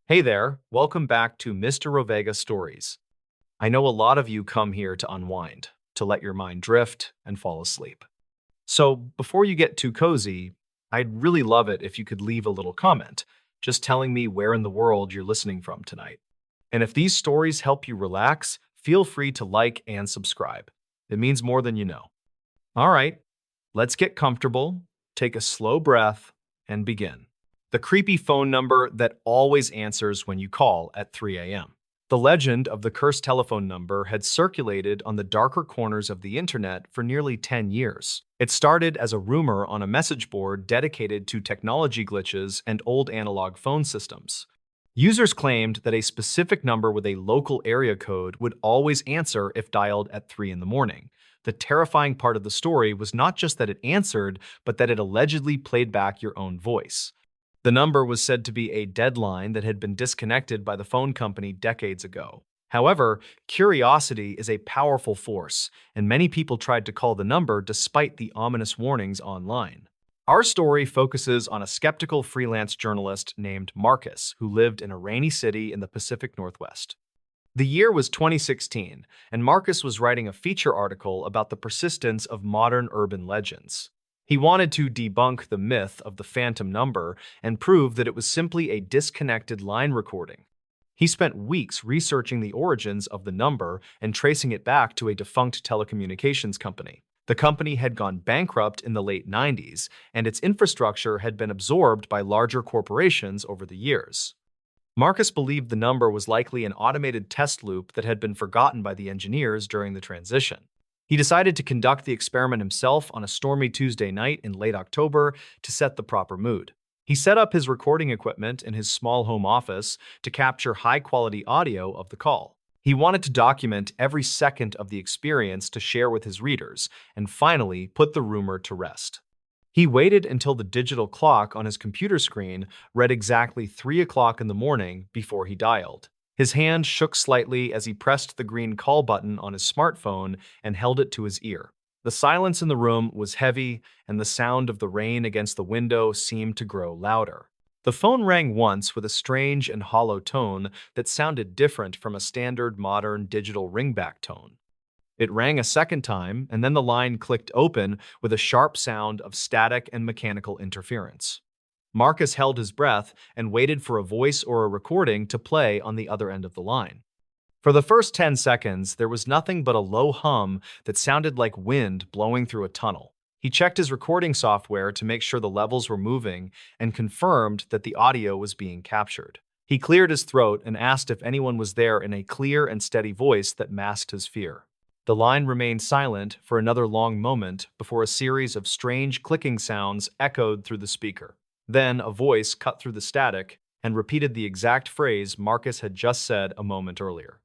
Hey there, welcome back to Mr. Rovega Stories. I know a lot of you come here to unwind, to let your mind drift and fall asleep. So, before you get too cozy, I'd really love it if you could leave a little comment, just telling me where in the world you're listening from tonight. And if these stories help you relax, feel free to like and subscribe. It means more than you know. All right, let's get comfortable, take a slow breath, and begin. The creepy phone number that always answers when you call at 3 a.m. The legend of the cursed telephone number had circulated on the darker corners of the internet for nearly 10 years. It started as a rumor on a message board dedicated to technology glitches and old analog phone systems. Users claimed that a specific number with a local area code would always answer if dialed at 3 in the morning. The terrifying part of the story was not just that it answered, but that it allegedly played back your own voice. The number was said to be a deadline that had been disconnected by the phone company decades ago. However, curiosity is a powerful force, and many people tried to call the number despite the ominous warnings online. Our story focuses on a skeptical freelance journalist named Marcus, who lived in a rainy city in the Pacific Northwest. The year was 2016, and Marcus was writing a feature article about the persistence of modern urban legends. He wanted to debunk the myth of the phantom number and prove that it was simply a disconnected line recording. He spent weeks researching the origins of the number and tracing it back to a defunct telecommunications company. The company had gone bankrupt in the late 90s, and its infrastructure had been absorbed by larger corporations over the years. Marcus believed the number was likely an automated test loop that had been forgotten by the engineers during the transition. He decided to conduct the experiment himself on a stormy Tuesday night in late October to set the proper mood. He set up his recording equipment in his small home office to capture high-quality audio of the call. He wanted to document every second of the experience to share with his readers, and finally put the rumor to rest. He waited until the digital clock on his computer screen read exactly 3 o'clock in the morning before he dialed. His hand shook slightly as he pressed the green call button on his smartphone and held it to his ear. The silence in the room was heavy, and the sound of the rain against the window seemed to grow louder. The phone rang once with a strange and hollow tone that sounded different from a standard modern digital ringback tone. It rang a second time, and then the line clicked open with a sharp sound of static and mechanical interference. Marcus held his breath and waited for a voice or a recording to play on the other end of the line. For the first 10 seconds, there was nothing but a low hum that sounded like wind blowing through a tunnel. He checked his recording software to make sure the levels were moving and confirmed that the audio was being captured. He cleared his throat and asked if anyone was there in a clear and steady voice that masked his fear. The line remained silent for another long moment before a series of strange clicking sounds echoed through the speaker. Then a voice cut through the static and repeated the exact phrase Marcus had just said a moment earlier.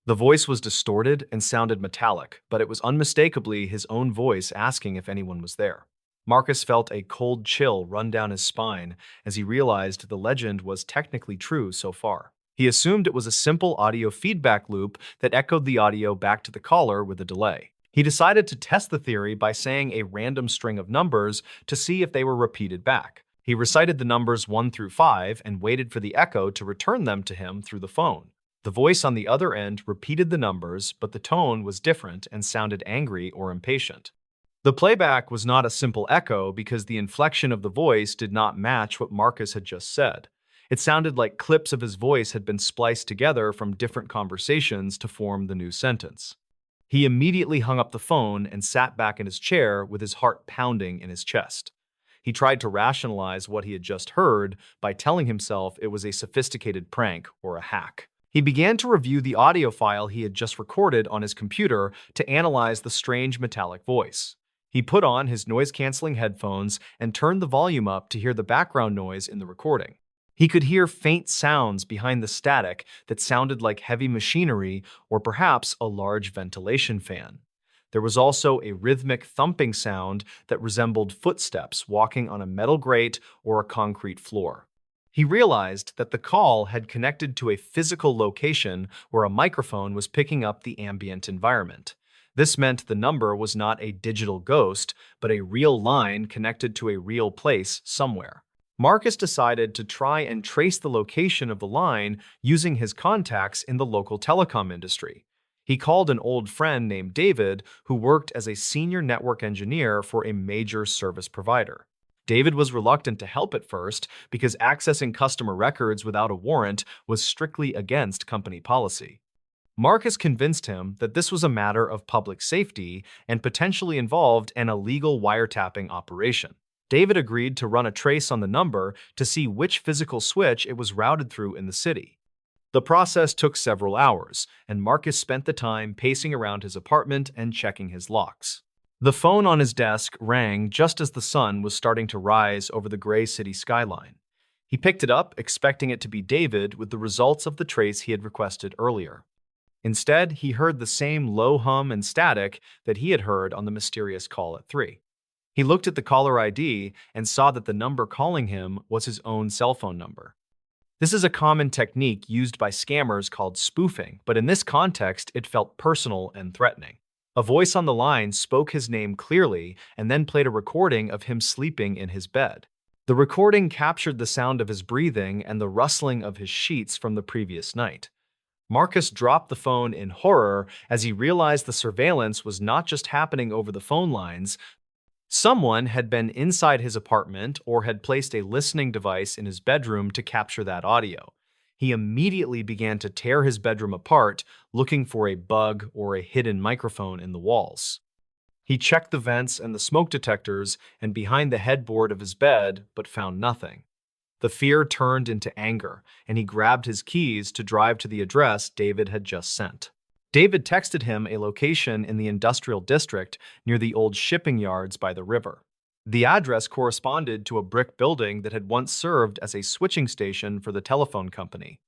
The voice was distorted and sounded metallic, but it was unmistakably his own voice asking if anyone was there. Marcus felt a cold chill run down his spine as he realized the legend was technically true so far. He assumed it was a simple audio feedback loop that echoed the audio back to the caller with a delay. He decided to test the theory by saying a random string of numbers to see if they were repeated back. He recited the numbers 1 through 5 and waited for the echo to return them to him through the phone. The voice on the other end repeated the numbers, but the tone was different and sounded angry or impatient. The playback was not a simple echo because the inflection of the voice did not match what Marcus had just said. It sounded like clips of his voice had been spliced together from different conversations to form the new sentence. He immediately hung up the phone and sat back in his chair with his heart pounding in his chest. He tried to rationalize what he had just heard by telling himself it was a sophisticated prank or a hack. He began to review the audio file he had just recorded on his computer to analyze the strange metallic voice. He put on his noise-canceling headphones and turned the volume up to hear the background noise in the recording. He could hear faint sounds behind the static that sounded like heavy machinery or perhaps a large ventilation fan. There was also a rhythmic thumping sound that resembled footsteps walking on a metal grate or a concrete floor. He realized that the call had connected to a physical location where a microphone was picking up the ambient environment. This meant the number was not a digital ghost, but a real line connected to a real place somewhere. Marcus decided to try and trace the location of the line using his contacts in the local telecom industry. He called an old friend named David, who worked as a senior network engineer for a major service provider. David was reluctant to help at first because accessing customer records without a warrant was strictly against company policy. Marcus convinced him that this was a matter of public safety and potentially involved an illegal wiretapping operation. David agreed to run a trace on the number to see which physical switch it was routed through in the city. The process took several hours, and Marcus spent the time pacing around his apartment and checking his locks. The phone on his desk rang just as the sun was starting to rise over the gray city skyline. He picked it up, expecting it to be David with the results of the trace he had requested earlier. Instead, he heard the same low hum and static that he had heard on the mysterious call at 3. He looked at the caller ID and saw that the number calling him was his own cell phone number. This is a common technique used by scammers called spoofing, but in this context, it felt personal and threatening. A voice on the line spoke his name clearly and then played a recording of him sleeping in his bed. The recording captured the sound of his breathing and the rustling of his sheets from the previous night. Marcus dropped the phone in horror as he realized the surveillance was not just happening over the phone lines. Someone had been inside his apartment or had placed a listening device in his bedroom to capture that audio. He immediately began to tear his bedroom apart, looking for a bug or a hidden microphone in the walls. He checked the vents and the smoke detectors and behind the headboard of his bed, but found nothing. The fear turned into anger, and he grabbed his keys to drive to the address David had just sent. David texted him a location in the industrial district near the old shipping yards by the river. The address corresponded to a brick building that had once served as a switching station for the telephone company.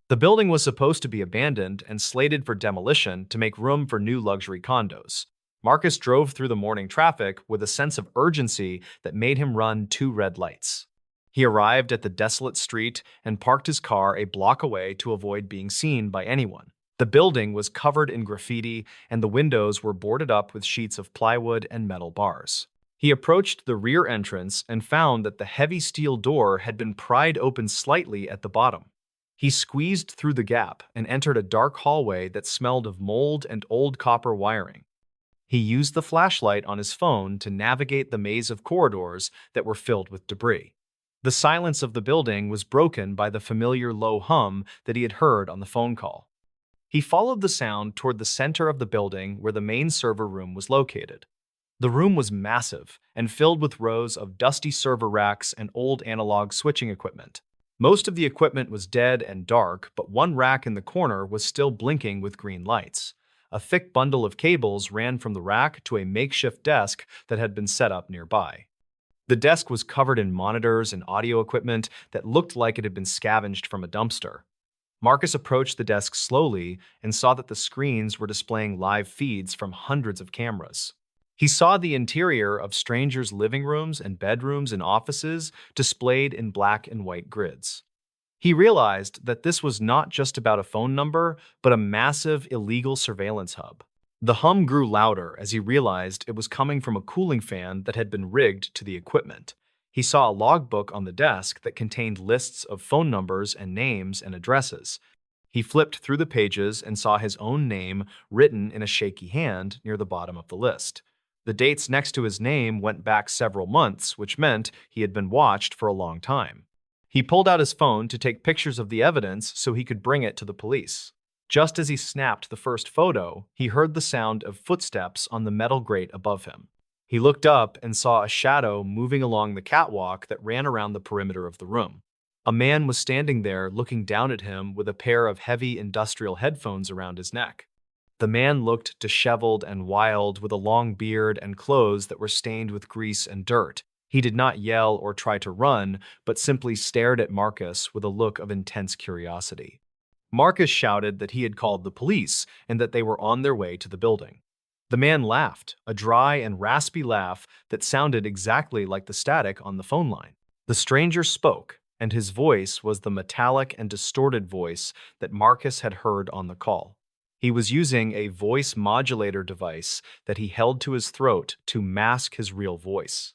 The building was supposed to be abandoned and slated for demolition to make room for new luxury condos. Marcus drove through the morning traffic with a sense of urgency that made him run 2 red lights. He arrived at the desolate street and parked his car a block away to avoid being seen by anyone. The building was covered in graffiti, and the windows were boarded up with sheets of plywood and metal bars. He approached the rear entrance and found that the heavy steel door had been pried open slightly at the bottom. He squeezed through the gap and entered a dark hallway that smelled of mold and old copper wiring. He used the flashlight on his phone to navigate the maze of corridors that were filled with debris. The silence of the building was broken by the familiar low hum that he had heard on the phone call. He followed the sound toward the center of the building where the main server room was located. The room was massive and filled with rows of dusty server racks and old analog switching equipment. Most of the equipment was dead and dark, but one rack in the corner was still blinking with green lights. A thick bundle of cables ran from the rack to a makeshift desk that had been set up nearby. The desk was covered in monitors and audio equipment that looked like it had been scavenged from a dumpster. Marcus approached the desk slowly and saw that the screens were displaying live feeds from hundreds of cameras. He saw the interior of strangers' living rooms and bedrooms and offices displayed in black and white grids. He realized that this was not just about a phone number, but a massive illegal surveillance hub. The hum grew louder as he realized it was coming from a cooling fan that had been rigged to the equipment. He saw a logbook on the desk that contained lists of phone numbers and names and addresses. He flipped through the pages and saw his own name written in a shaky hand near the bottom of the list. The dates next to his name went back several months, which meant he had been watched for a long time. He pulled out his phone to take pictures of the evidence so he could bring it to the police. Just as he snapped the first photo, he heard the sound of footsteps on the metal grate above him. He looked up and saw a shadow moving along the catwalk that ran around the perimeter of the room. A man was standing there looking down at him with a pair of heavy industrial headphones around his neck. The man looked disheveled and wild with a long beard and clothes that were stained with grease and dirt. He did not yell or try to run, but simply stared at Marcus with a look of intense curiosity. Marcus shouted that he had called the police and that they were on their way to the building. The man laughed, a dry and raspy laugh that sounded exactly like the static on the phone line. The stranger spoke, and his voice was the metallic and distorted voice that Marcus had heard on the call. He was using a voice modulator device that he held to his throat to mask his real voice.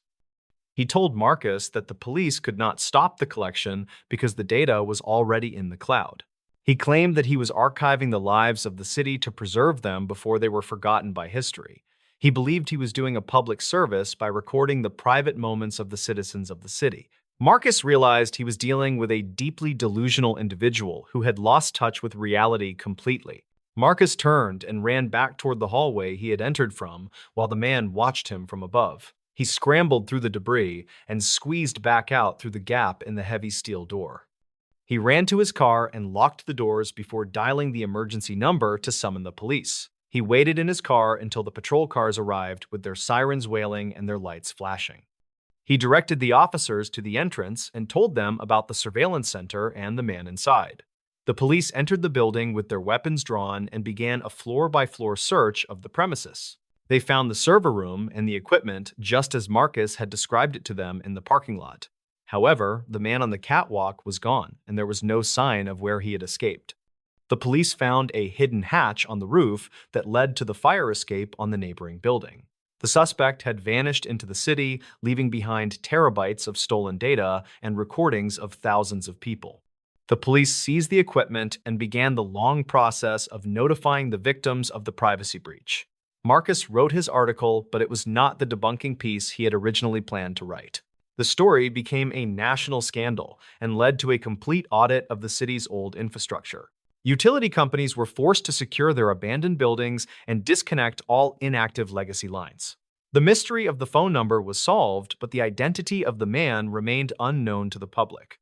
He told Marcus that the police could not stop the collection because the data was already in the cloud. He claimed that he was archiving the lives of the city to preserve them before they were forgotten by history. He believed he was doing a public service by recording the private moments of the citizens of the city. Marcus realized he was dealing with a deeply delusional individual who had lost touch with reality completely. Marcus turned and ran back toward the hallway he had entered from, while the man watched him from above. He scrambled through the debris and squeezed back out through the gap in the heavy steel door. He ran to his car and locked the doors before dialing the emergency number to summon the police. He waited in his car until the patrol cars arrived with their sirens wailing and their lights flashing. He directed the officers to the entrance and told them about the surveillance center and the man inside. The police entered the building with their weapons drawn and began a floor-by-floor search of the premises. They found the server room and the equipment just as Marcus had described it to them in the parking lot. However, the man on the catwalk was gone, and there was no sign of where he had escaped. The police found a hidden hatch on the roof that led to the fire escape on the neighboring building. The suspect had vanished into the city, leaving behind terabytes of stolen data and recordings of thousands of people. The police seized the equipment and began the long process of notifying the victims of the privacy breach. Marcus wrote his article, but it was not the debunking piece he had originally planned to write. The story became a national scandal and led to a complete audit of the city's old infrastructure. Utility companies were forced to secure their abandoned buildings and disconnect all inactive legacy lines. The mystery of the phone number was solved, but the identity of the man remained unknown to the public.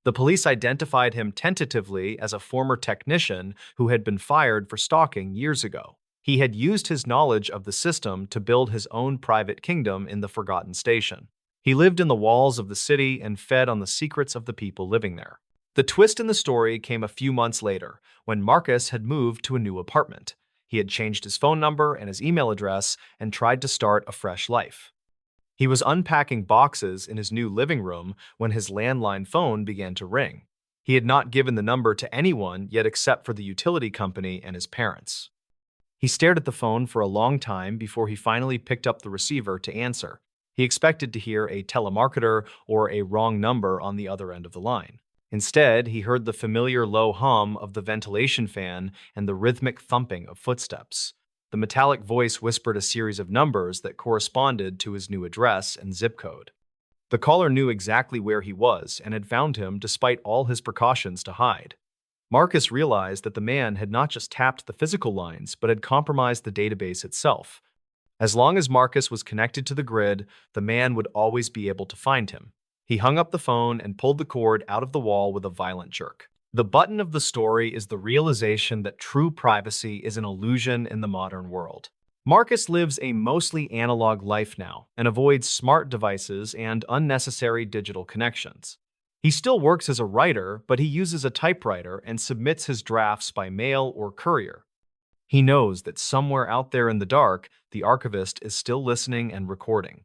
The police identified him tentatively as a former technician who had been fired for stalking years ago. He had used his knowledge of the system to build his own private kingdom in the forgotten station. He lived in the walls of the city and fed on the secrets of the people living there. The twist in the story came a few months later, when Marcus had moved to a new apartment. He had changed his phone number and his email address and tried to start a fresh life. He was unpacking boxes in his new living room when his landline phone began to ring. He had not given the number to anyone yet except for the utility company and his parents. He stared at the phone for a long time before he finally picked up the receiver to answer. He expected to hear a telemarketer or a wrong number on the other end of the line. Instead, he heard the familiar low hum of the ventilation fan and the rhythmic thumping of footsteps. The metallic voice whispered a series of numbers that corresponded to his new address and zip code. The caller knew exactly where he was and had found him despite all his precautions to hide. Marcus realized that the man had not just tapped the physical lines, but had compromised the database itself. As long as Marcus was connected to the grid, the man would always be able to find him. He hung up the phone and pulled the cord out of the wall with a violent jerk. The button of the story is the realization that true privacy is an illusion in the modern world. Marcus lives a mostly analog life now and avoids smart devices and unnecessary digital connections. He still works as a writer, but he uses a typewriter and submits his drafts by mail or courier. He knows that somewhere out there in the dark, the archivist is still listening and recording.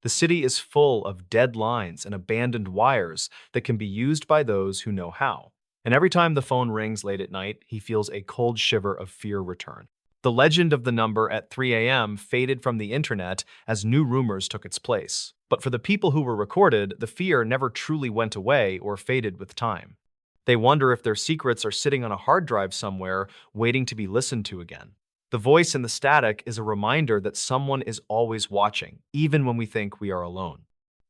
The city is full of dead lines and abandoned wires that can be used by those who know how. And every time the phone rings late at night, he feels a cold shiver of fear return. The legend of the number at 3 a.m. faded from the internet as new rumors took its place. But for the people who were recorded, the fear never truly went away or faded with time. They wonder if their secrets are sitting on a hard drive somewhere, waiting to be listened to again. The voice in the static is a reminder that someone is always watching, even when we think we are alone.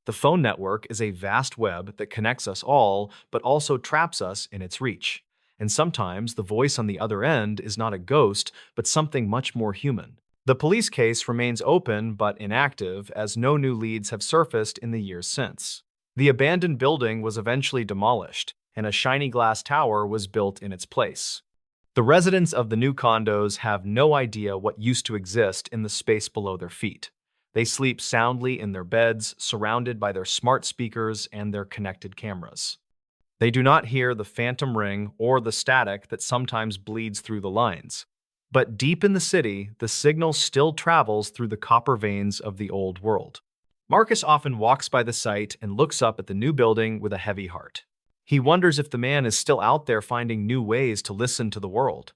The phone network is a vast web that connects us all, but also traps us in its reach. And sometimes the voice on the other end is not a ghost, but something much more human. The police case remains open but inactive, as no new leads have surfaced in the years since. The abandoned building was eventually demolished, and a shiny glass tower was built in its place. The residents of the new condos have no idea what used to exist in the space below their feet. They sleep soundly in their beds, surrounded by their smart speakers and their connected cameras. They do not hear the phantom ring or the static that sometimes bleeds through the lines. But deep in the city, the signal still travels through the copper veins of the old world. Marcus often walks by the site and looks up at the new building with a heavy heart. He wonders if the man is still out there finding new ways to listen to the world.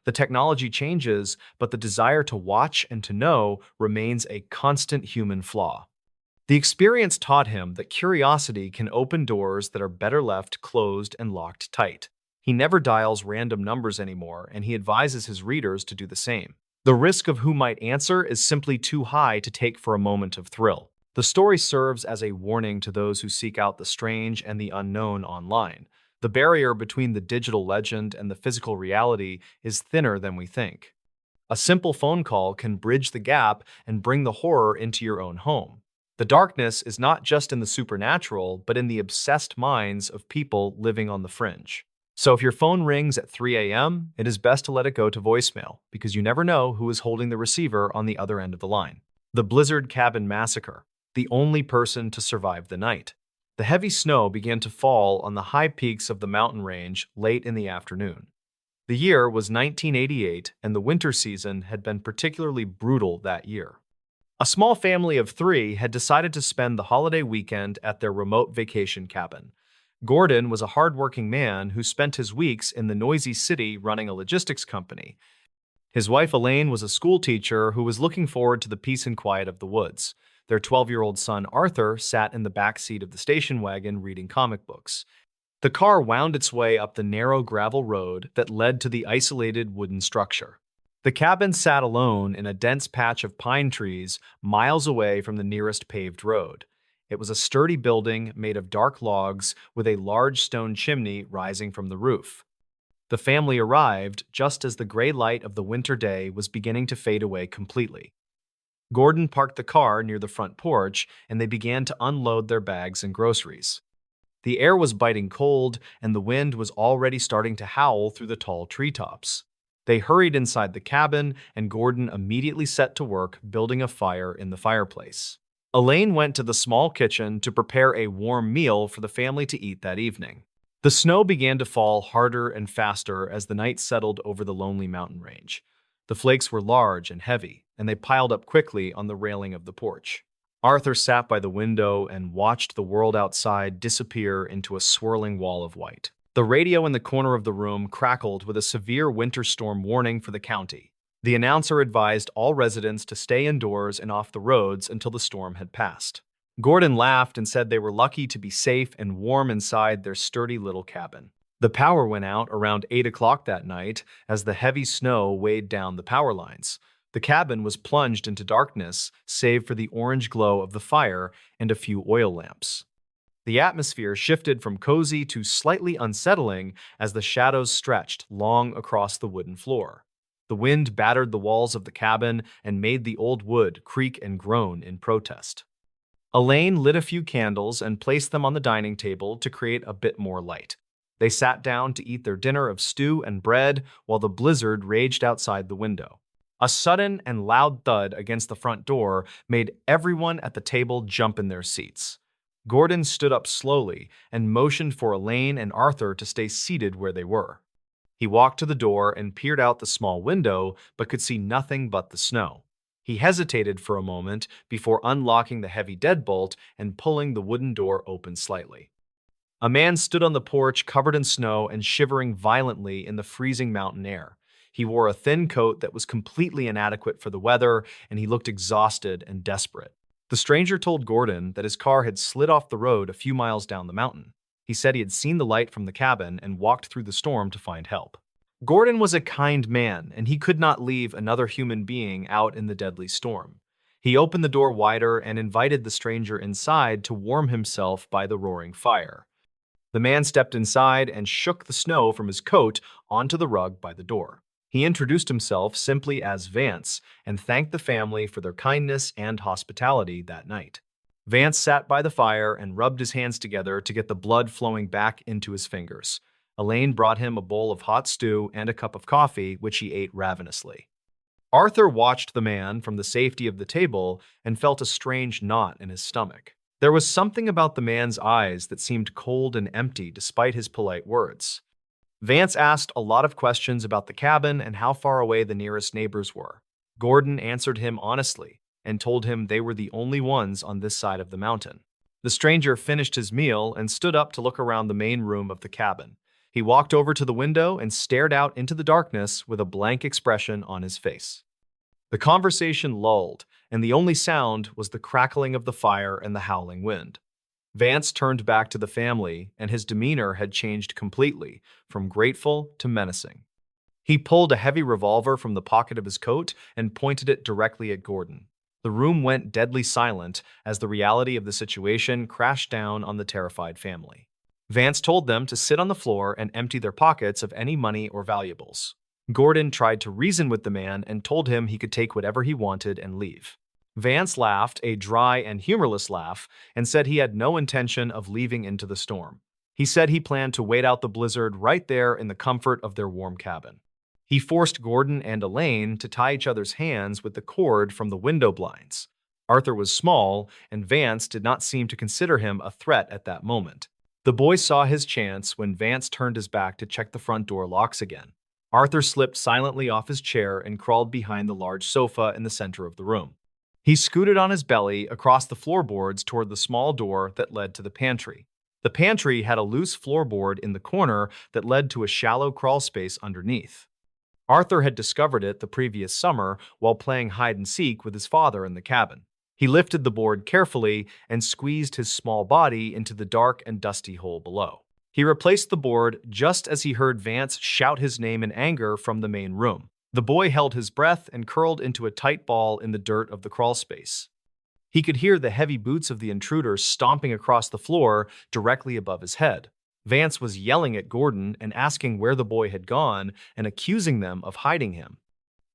The technology changes, but the desire to watch and to know remains a constant human flaw. The experience taught him that curiosity can open doors that are better left closed and locked tight. He never dials random numbers anymore, and he advises his readers to do the same. The risk of who might answer is simply too high to take for a moment of thrill. The story serves as a warning to those who seek out the strange and the unknown online. The barrier between the digital legend and the physical reality is thinner than we think. A simple phone call can bridge the gap and bring the horror into your own home. The darkness is not just in the supernatural, but in the obsessed minds of people living on the fringe. So if your phone rings at 3 a.m., it is best to let it go to voicemail, because you never know who is holding the receiver on the other end of the line. The Blizzard Cabin Massacre, the only person to survive the night. The heavy snow began to fall on the high peaks of the mountain range late in the afternoon. The year was 1988, and the winter season had been particularly brutal that year. A small family of three had decided to spend the holiday weekend at their remote vacation cabin. Gordon was a hardworking man who spent his weeks in the noisy city running a logistics company. His wife Elaine was a school teacher who was looking forward to the peace and quiet of the woods. Their 12-year-old son Arthur sat in the back seat of the station wagon reading comic books. The car wound its way up the narrow gravel road that led to the isolated wooden structure. The cabin sat alone in a dense patch of pine trees miles away from the nearest paved road. It was a sturdy building made of dark logs with a large stone chimney rising from the roof. The family arrived just as the gray light of the winter day was beginning to fade away completely. Gordon parked the car near the front porch, and they began to unload their bags and groceries. The air was biting cold, and the wind was already starting to howl through the tall treetops. They hurried inside the cabin, and Gordon immediately set to work building a fire in the fireplace. Elaine went to the small kitchen to prepare a warm meal for the family to eat that evening. The snow began to fall harder and faster as the night settled over the lonely mountain range. The flakes were large and heavy, and they piled up quickly on the railing of the porch. Arthur sat by the window and watched the world outside disappear into a swirling wall of white. The radio in the corner of the room crackled with a severe winter storm warning for the county. The announcer advised all residents to stay indoors and off the roads until the storm had passed. Gordon laughed and said they were lucky to be safe and warm inside their sturdy little cabin. The power went out around 8 o'clock that night as the heavy snow weighed down the power lines. The cabin was plunged into darkness, save for the orange glow of the fire and a few oil lamps. The atmosphere shifted from cozy to slightly unsettling as the shadows stretched long across the wooden floor. The wind battered the walls of the cabin and made the old wood creak and groan in protest. Elaine lit a few candles and placed them on the dining table to create a bit more light. They sat down to eat their dinner of stew and bread while the blizzard raged outside the window. A sudden and loud thud against the front door made everyone at the table jump in their seats. Gordon stood up slowly and motioned for Elaine and Arthur to stay seated where they were. He walked to the door and peered out the small window, but could see nothing but the snow. He hesitated for a moment before unlocking the heavy deadbolt and pulling the wooden door open slightly. A man stood on the porch covered in snow and shivering violently in the freezing mountain air. He wore a thin coat that was completely inadequate for the weather, and he looked exhausted and desperate. The stranger told Gordon that his car had slid off the road a few miles down the mountain. He said he had seen the light from the cabin and walked through the storm to find help. Gordon was a kind man, and he could not leave another human being out in the deadly storm. He opened the door wider and invited the stranger inside to warm himself by the roaring fire. The man stepped inside and shook the snow from his coat onto the rug by the door. He introduced himself simply as Vance and thanked the family for their kindness and hospitality that night. Vance sat by the fire and rubbed his hands together to get the blood flowing back into his fingers. Elaine brought him a bowl of hot stew and a cup of coffee, which he ate ravenously. Arthur watched the man from the safety of the table and felt a strange knot in his stomach. There was something about the man's eyes that seemed cold and empty despite his polite words. Vance asked a lot of questions about the cabin and how far away the nearest neighbors were. Gordon answered him honestly and told him they were the only ones on this side of the mountain. The stranger finished his meal and stood up to look around the main room of the cabin. He walked over to the window and stared out into the darkness with a blank expression on his face. The conversation lulled, and the only sound was the crackling of the fire and the howling wind. Vance turned back to the family, and his demeanor had changed completely, from grateful to menacing. He pulled a heavy revolver from the pocket of his coat and pointed it directly at Gordon. The room went deadly silent as the reality of the situation crashed down on the terrified family. Vance told them to sit on the floor and empty their pockets of any money or valuables. Gordon tried to reason with the man and told him he could take whatever he wanted and leave. Vance laughed, a dry and humorless laugh, and said he had no intention of leaving into the storm. He said he planned to wait out the blizzard right there in the comfort of their warm cabin. He forced Gordon and Elaine to tie each other's hands with the cord from the window blinds. Arthur was small, and Vance did not seem to consider him a threat at that moment. The boy saw his chance when Vance turned his back to check the front door locks again. Arthur slipped silently off his chair and crawled behind the large sofa in the center of the room. He scooted on his belly across the floorboards toward the small door that led to the pantry. The pantry had a loose floorboard in the corner that led to a shallow crawl space underneath. Arthur had discovered it the previous summer while playing hide-and-seek with his father in the cabin. He lifted the board carefully and squeezed his small body into the dark and dusty hole below. He replaced the board just as he heard Vance shout his name in anger from the main room. The boy held his breath and curled into a tight ball in the dirt of the crawl space. He could hear the heavy boots of the intruder stomping across the floor directly above his head. Vance was yelling at Gordon and asking where the boy had gone and accusing them of hiding him.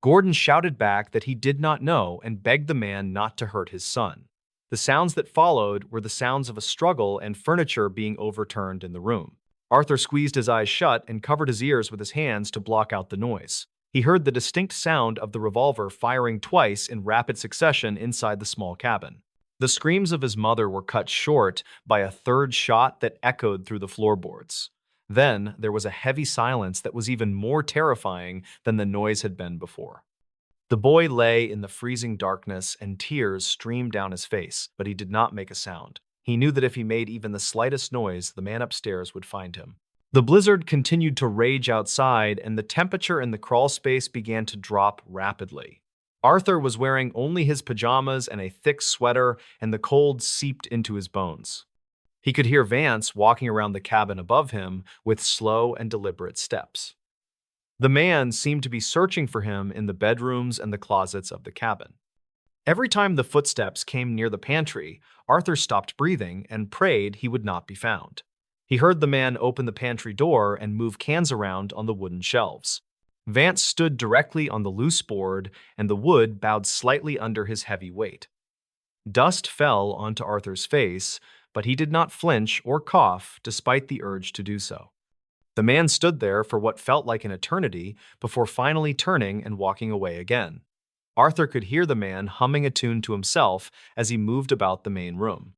Gordon shouted back that he did not know and begged the man not to hurt his son. The sounds that followed were the sounds of a struggle and furniture being overturned in the room. Arthur squeezed his eyes shut and covered his ears with his hands to block out the noise. He heard the distinct sound of the revolver firing twice in rapid succession inside the small cabin. The screams of his mother were cut short by a third shot that echoed through the floorboards. Then there was a heavy silence that was even more terrifying than the noise had been before. The boy lay in the freezing darkness and tears streamed down his face, but he did not make a sound. He knew that if he made even the slightest noise, the man upstairs would find him. The blizzard continued to rage outside, and the temperature in the crawl space began to drop rapidly. Arthur was wearing only his pajamas and a thick sweater, and the cold seeped into his bones. He could hear Vance walking around the cabin above him with slow and deliberate steps. The man seemed to be searching for him in the bedrooms and the closets of the cabin. Every time the footsteps came near the pantry, Arthur stopped breathing and prayed he would not be found. He heard the man open the pantry door and move cans around on the wooden shelves. Vance stood directly on the loose board, and the wood bowed slightly under his heavy weight. Dust fell onto Arthur's face, but he did not flinch or cough despite the urge to do so. The man stood there for what felt like an eternity before finally turning and walking away again. Arthur could hear the man humming a tune to himself as he moved about the main room.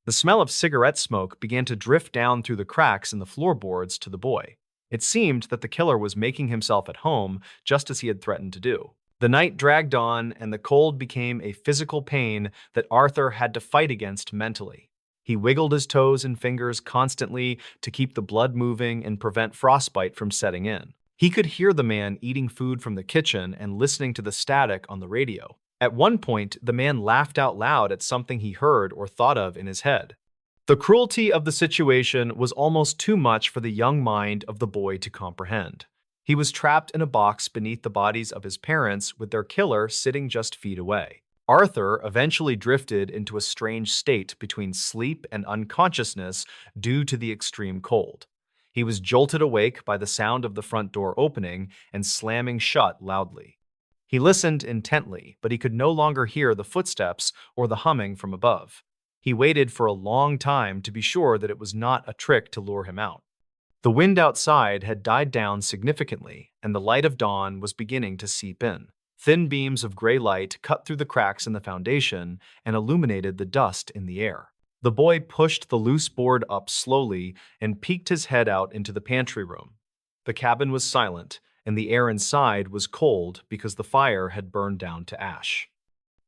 The smell of cigarette smoke began to drift down through the cracks in the floorboards to the boy. It seemed that the killer was making himself at home just as he had threatened to do. The night dragged on, and the cold became a physical pain that Arthur had to fight against mentally. He wiggled his toes and fingers constantly to keep the blood moving and prevent frostbite from setting in. He could hear the man eating food from the kitchen and listening to the static on the radio. At one point, the man laughed out loud at something he heard or thought of in his head. The cruelty of the situation was almost too much for the young mind of the boy to comprehend. He was trapped in a box beneath the bodies of his parents with their killer sitting just feet away. Arthur eventually drifted into a strange state between sleep and unconsciousness due to the extreme cold. He was jolted awake by the sound of the front door opening and slamming shut loudly. He listened intently, but he could no longer hear the footsteps or the humming from above. He waited for a long time to be sure that it was not a trick to lure him out. The wind outside had died down significantly, and the light of dawn was beginning to seep in. Thin beams of gray light cut through the cracks in the foundation and illuminated the dust in the air. The boy pushed the loose board up slowly and peeked his head out into the pantry room. The cabin was silent, and the air inside was cold because the fire had burned down to ash.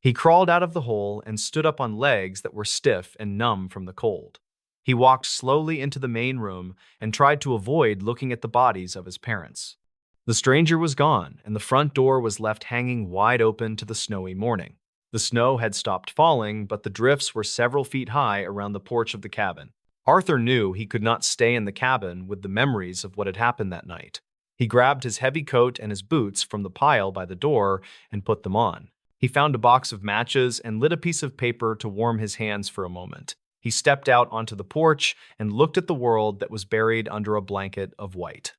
He crawled out of the hole and stood up on legs that were stiff and numb from the cold. He walked slowly into the main room and tried to avoid looking at the bodies of his parents. The stranger was gone, and the front door was left hanging wide open to the snowy morning. The snow had stopped falling, but the drifts were several feet high around the porch of the cabin. Arthur knew he could not stay in the cabin with the memories of what had happened that night. He grabbed his heavy coat and his boots from the pile by the door and put them on. He found a box of matches and lit a piece of paper to warm his hands for a moment. He stepped out onto the porch and looked at the world that was buried under a blanket of white.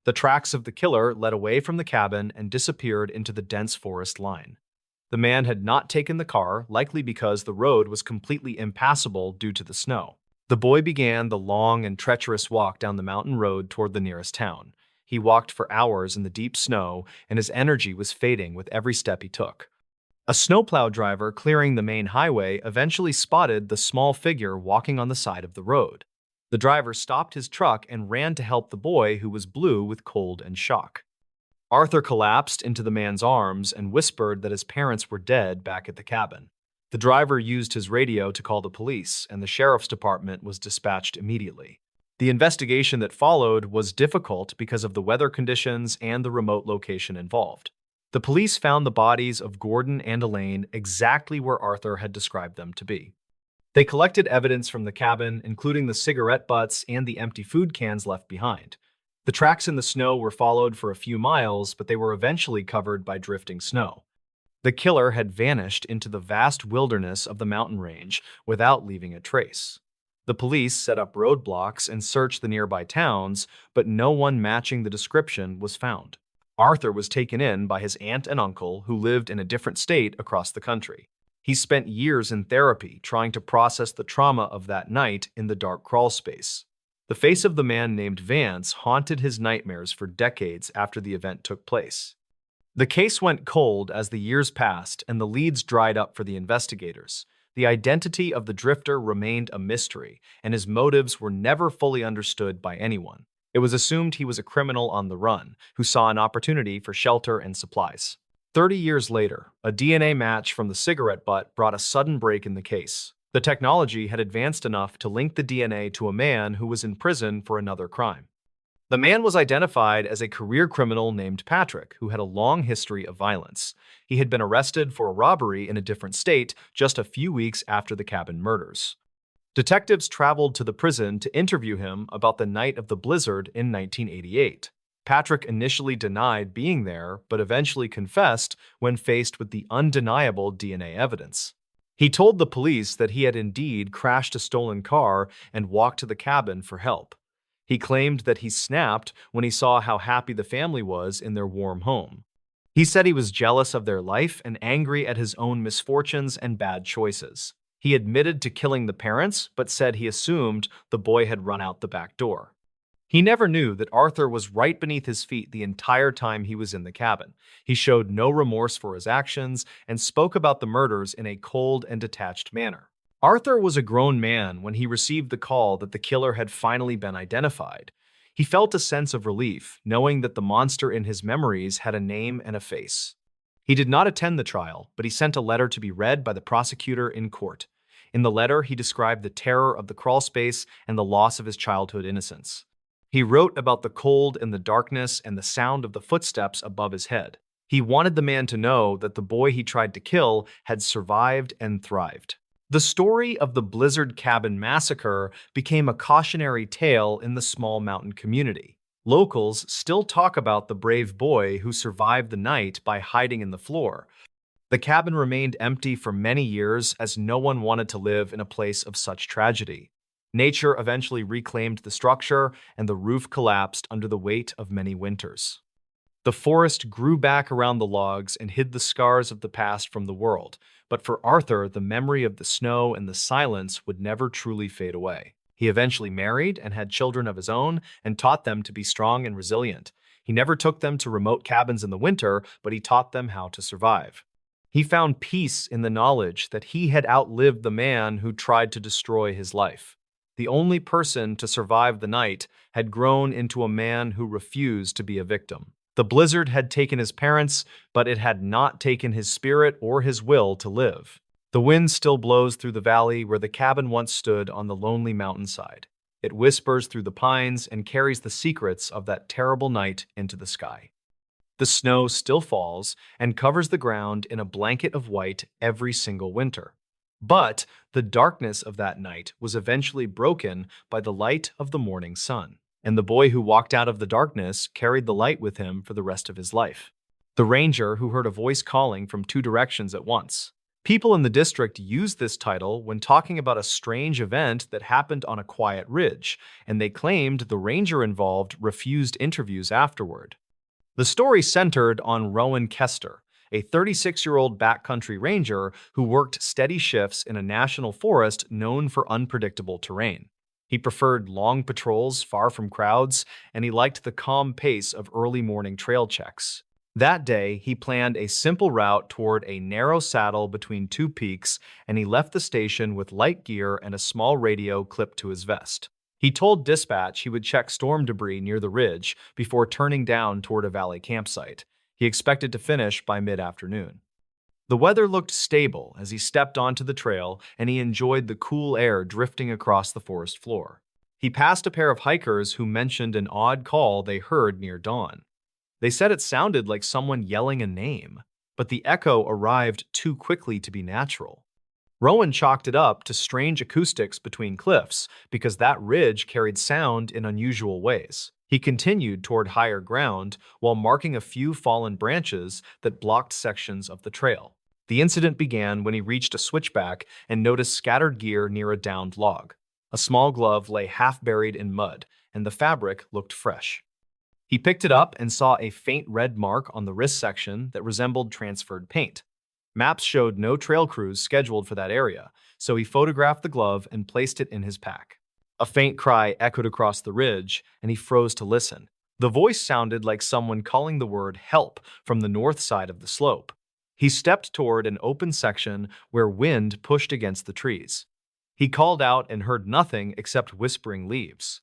The tracks of the killer led away from the cabin and disappeared into the dense forest line. The man had not taken the car, likely because the road was completely impassable due to the snow. The boy began the long and treacherous walk down the mountain road toward the nearest town. He walked for hours in the deep snow, and his energy was fading with every step he took. A snowplow driver clearing the main highway eventually spotted the small figure walking on the side of the road. The driver stopped his truck and ran to help the boy, who was blue with cold and shock. Arthur collapsed into the man's arms and whispered that his parents were dead back at the cabin. The driver used his radio to call the police, and the sheriff's department was dispatched immediately. The investigation that followed was difficult because of the weather conditions and the remote location involved. The police found the bodies of Gordon and Elaine exactly where Arthur had described them to be. They collected evidence from the cabin, including the cigarette butts and the empty food cans left behind. The tracks in the snow were followed for a few miles, but they were eventually covered by drifting snow. The killer had vanished into the vast wilderness of the mountain range without leaving a trace. The police set up roadblocks and searched the nearby towns, but no one matching the description was found. Arthur was taken in by his aunt and uncle, who lived in a different state across the country. He spent years in therapy trying to process the trauma of that night in the dark crawl space. The face of the man named Vance haunted his nightmares for decades after the event took place. The case went cold as the years passed and the leads dried up for the investigators. The identity of the drifter remained a mystery, and his motives were never fully understood by anyone. It was assumed he was a criminal on the run, who saw an opportunity for shelter and supplies. 30 years later, a DNA match from the cigarette butt brought a sudden break in the case. The technology had advanced enough to link the DNA to a man who was in prison for another crime. The man was identified as a career criminal named Patrick, who had a long history of violence. He had been arrested for a robbery in a different state just a few weeks after the cabin murders. Detectives traveled to the prison to interview him about the night of the blizzard in 1988. Patrick initially denied being there, but eventually confessed when faced with the undeniable DNA evidence. He told the police that he had indeed crashed a stolen car and walked to the cabin for help. He claimed that he snapped when he saw how happy the family was in their warm home. He said he was jealous of their life and angry at his own misfortunes and bad choices. He admitted to killing the parents, but said he assumed the boy had run out the back door. He never knew that Arthur was right beneath his feet the entire time he was in the cabin. He showed no remorse for his actions and spoke about the murders in a cold and detached manner. Arthur was a grown man when he received the call that the killer had finally been identified. He felt a sense of relief, knowing that the monster in his memories had a name and a face. He did not attend the trial, but he sent a letter to be read by the prosecutor in court. In the letter, he described the terror of the crawlspace and the loss of his childhood innocence. He wrote about the cold and the darkness and the sound of the footsteps above his head. He wanted the man to know that the boy he tried to kill had survived and thrived. The story of the Blizzard Cabin Massacre became a cautionary tale in the small mountain community. Locals still talk about the brave boy who survived the night by hiding in the floor. The cabin remained empty for many years as no one wanted to live in a place of such tragedy. Nature eventually reclaimed the structure, and the roof collapsed under the weight of many winters. The forest grew back around the logs and hid the scars of the past from the world, but for Arthur, the memory of the snow and the silence would never truly fade away. He eventually married and had children of his own and taught them to be strong and resilient. He never took them to remote cabins in the winter, but he taught them how to survive. He found peace in the knowledge that he had outlived the man who tried to destroy his life. The only person to survive the night had grown into a man who refused to be a victim. The blizzard had taken his parents, but it had not taken his spirit or his will to live. The wind still blows through the valley where the cabin once stood on the lonely mountainside. It whispers through the pines and carries the secrets of that terrible night into the sky. The snow still falls and covers the ground in a blanket of white every single winter. But the darkness of that night was eventually broken by the light of the morning sun, and the boy who walked out of the darkness carried the light with him for the rest of his life. The ranger who heard a voice calling from two directions at once. People in the district used this title when talking about a strange event that happened on a quiet ridge, and they claimed the ranger involved refused interviews afterward. The story centered on Rowan Kester, a 36-year-old backcountry ranger who worked steady shifts in a national forest known for unpredictable terrain. He preferred long patrols far from crowds, and he liked the calm pace of early morning trail checks. That day, he planned a simple route toward a narrow saddle between two peaks, and he left the station with light gear and a small radio clipped to his vest. He told dispatch he would check storm debris near the ridge before turning down toward a valley campsite. He expected to finish by mid-afternoon. The weather looked stable as he stepped onto the trail, and he enjoyed the cool air drifting across the forest floor. He passed a pair of hikers who mentioned an odd call they heard near dawn. They said it sounded like someone yelling a name, but the echo arrived too quickly to be natural. Rowan chalked it up to strange acoustics between cliffs because that ridge carried sound in unusual ways. He continued toward higher ground while marking a few fallen branches that blocked sections of the trail. The incident began when he reached a switchback and noticed scattered gear near a downed log. A small glove lay half buried in mud, and the fabric looked fresh. He picked it up and saw a faint red mark on the wrist section that resembled transferred paint. Maps showed no trail crews scheduled for that area, so he photographed the glove and placed it in his pack. A faint cry echoed across the ridge, and he froze to listen. The voice sounded like someone calling the word help from the north side of the slope. He stepped toward an open section where wind pushed against the trees. He called out and heard nothing except whispering leaves.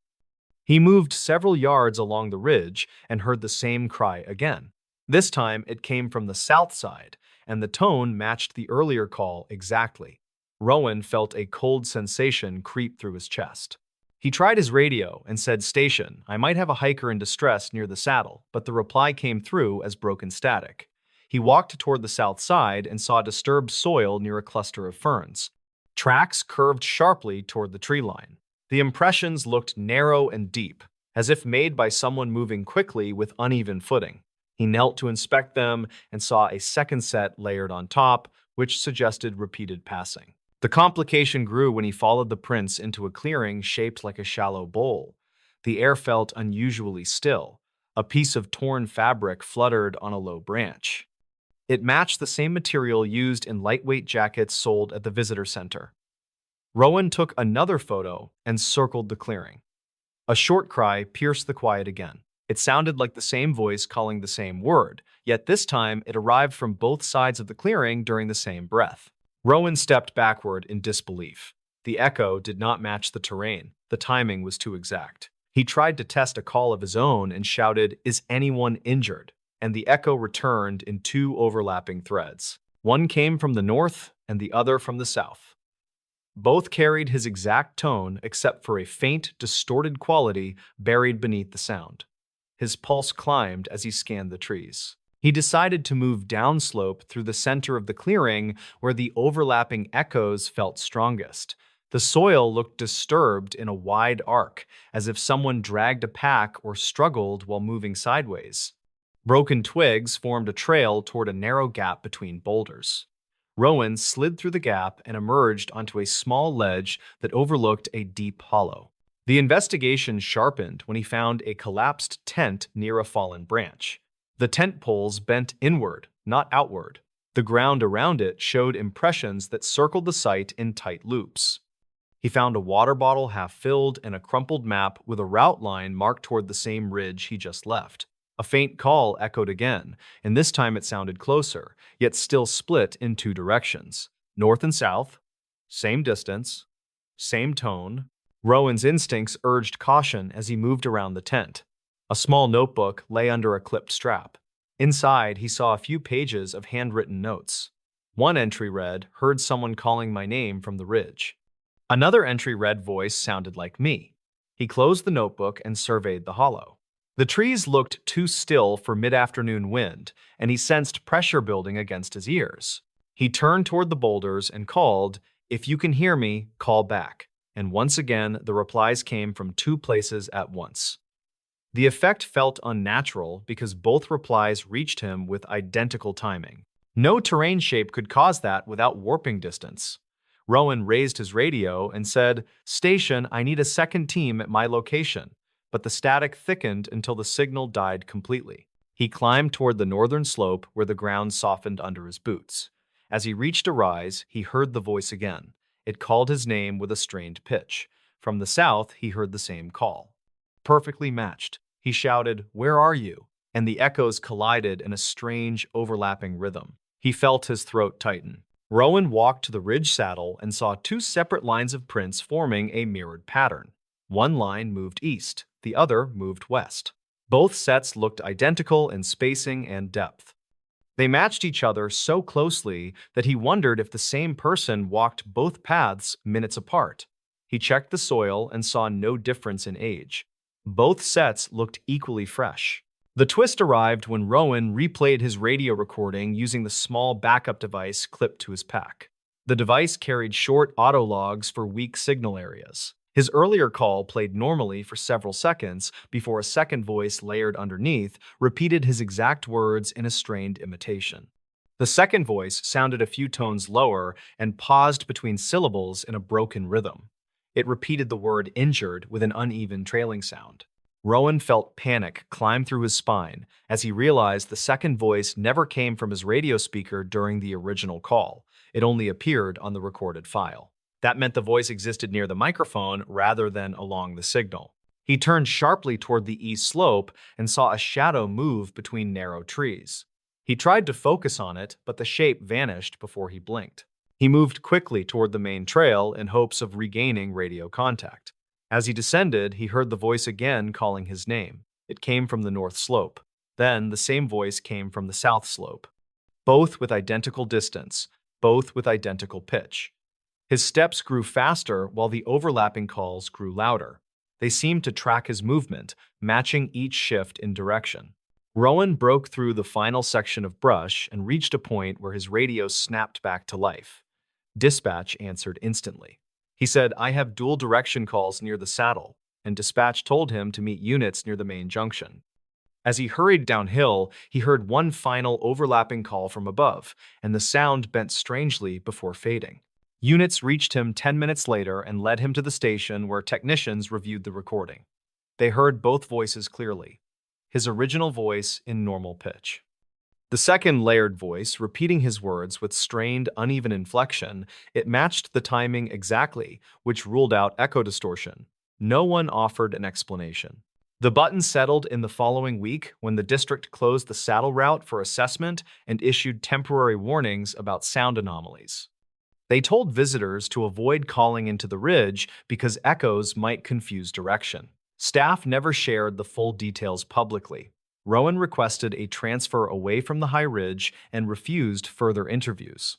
He moved several yards along the ridge and heard the same cry again. This time it came from the south side, and the tone matched the earlier call exactly. Rowan felt a cold sensation creep through his chest. He tried his radio and said, "Station, I might have a hiker in distress near the saddle," but the reply came through as broken static. He walked toward the south side and saw disturbed soil near a cluster of ferns. Tracks curved sharply toward the tree line. The impressions looked narrow and deep, as if made by someone moving quickly with uneven footing. He knelt to inspect them and saw a second set layered on top, which suggested repeated passing. The complication grew when he followed the prints into a clearing shaped like a shallow bowl. The air felt unusually still. A piece of torn fabric fluttered on a low branch. It matched the same material used in lightweight jackets sold at the visitor center. Rowan took another photo and circled the clearing. A short cry pierced the quiet again. It sounded like the same voice calling the same word, yet this time it arrived from both sides of the clearing during the same breath. Rowan stepped backward in disbelief. The echo did not match the terrain. The timing was too exact. He tried to test a call of his own and shouted, "Is anyone injured?" And the echo returned in two overlapping threads. One came from the north and the other from the south. Both carried his exact tone except for a faint, distorted quality buried beneath the sound. His pulse climbed as he scanned the trees. He decided to move downslope through the center of the clearing where the overlapping echoes felt strongest. The soil looked disturbed in a wide arc, as if someone dragged a pack or struggled while moving sideways. Broken twigs formed a trail toward a narrow gap between boulders. Rowan slid through the gap and emerged onto a small ledge that overlooked a deep hollow. The investigation sharpened when he found a collapsed tent near a fallen branch. The tent poles bent inward, not outward. The ground around it showed impressions that circled the site in tight loops. He found a water bottle half filled and a crumpled map with a route line marked toward the same ridge he just left. A faint call echoed again, and this time it sounded closer, yet still split in two directions. North and south, same distance, same tone. Rowan's instincts urged caution as he moved around the tent. A small notebook lay under a clipped strap. Inside, he saw a few pages of handwritten notes. One entry read, "Heard someone calling my name from the ridge." Another entry read, "Voice sounded like me." He closed the notebook and surveyed the hollow. The trees looked too still for mid-afternoon wind, and he sensed pressure building against his ears. He turned toward the boulders and called, "If you can hear me, call back." And once again, the replies came from two places at once. The effect felt unnatural because both replies reached him with identical timing. No terrain shape could cause that without warping distance. Rowan raised his radio and said, "Station, I need a second team at my location." But the static thickened until the signal died completely. He climbed toward the northern slope where the ground softened under his boots. As he reached a rise, he heard the voice again. It called his name with a strained pitch. From the south, he heard the same call. Perfectly matched. He shouted, "Where are you?" And the echoes collided in a strange, overlapping rhythm. He felt his throat tighten. Rowan walked to the ridge saddle and saw two separate lines of prints forming a mirrored pattern. One line moved east, the other moved west. Both sets looked identical in spacing and depth. They matched each other so closely that he wondered if the same person walked both paths minutes apart. He checked the soil and saw no difference in age. Both sets looked equally fresh. The twist arrived when Rowan replayed his radio recording using the small backup device clipped to his pack. The device carried short auto logs for weak signal areas. His earlier call played normally for several seconds before a second voice layered underneath repeated his exact words in a strained imitation. The second voice sounded a few tones lower and paused between syllables in a broken rhythm. It repeated the word "injured" with an uneven trailing sound. Rowan felt panic climb through his spine as he realized the second voice never came from his radio speaker during the original call. It only appeared on the recorded file. That meant the voice existed near the microphone rather than along the signal. He turned sharply toward the east slope and saw a shadow move between narrow trees. He tried to focus on it, but the shape vanished before he blinked. He moved quickly toward the main trail in hopes of regaining radio contact. As he descended, he heard the voice again calling his name. It came from the north slope. Then the same voice came from the south slope. Both with identical distance, both with identical pitch. His steps grew faster while the overlapping calls grew louder. They seemed to track his movement, matching each shift in direction. Rowan broke through the final section of brush and reached a point where his radio snapped back to life. Dispatch answered instantly. He said, "I have dual direction calls near the saddle," and dispatch told him to meet units near the main junction. As he hurried downhill, he heard one final overlapping call from above, and the sound bent strangely before fading. Units reached him 10 minutes later and led him to the station where technicians reviewed the recording. They heard both voices clearly, his original voice in normal pitch. The second layered voice, repeating his words with strained, uneven inflection, it matched the timing exactly, which ruled out echo distortion. No one offered an explanation. The button settled in the following week when the district closed the saddle route for assessment and issued temporary warnings about sound anomalies. They told visitors to avoid calling into the ridge because echoes might confuse direction. Staff never shared the full details publicly. Rowan requested a transfer away from the high ridge and refused further interviews.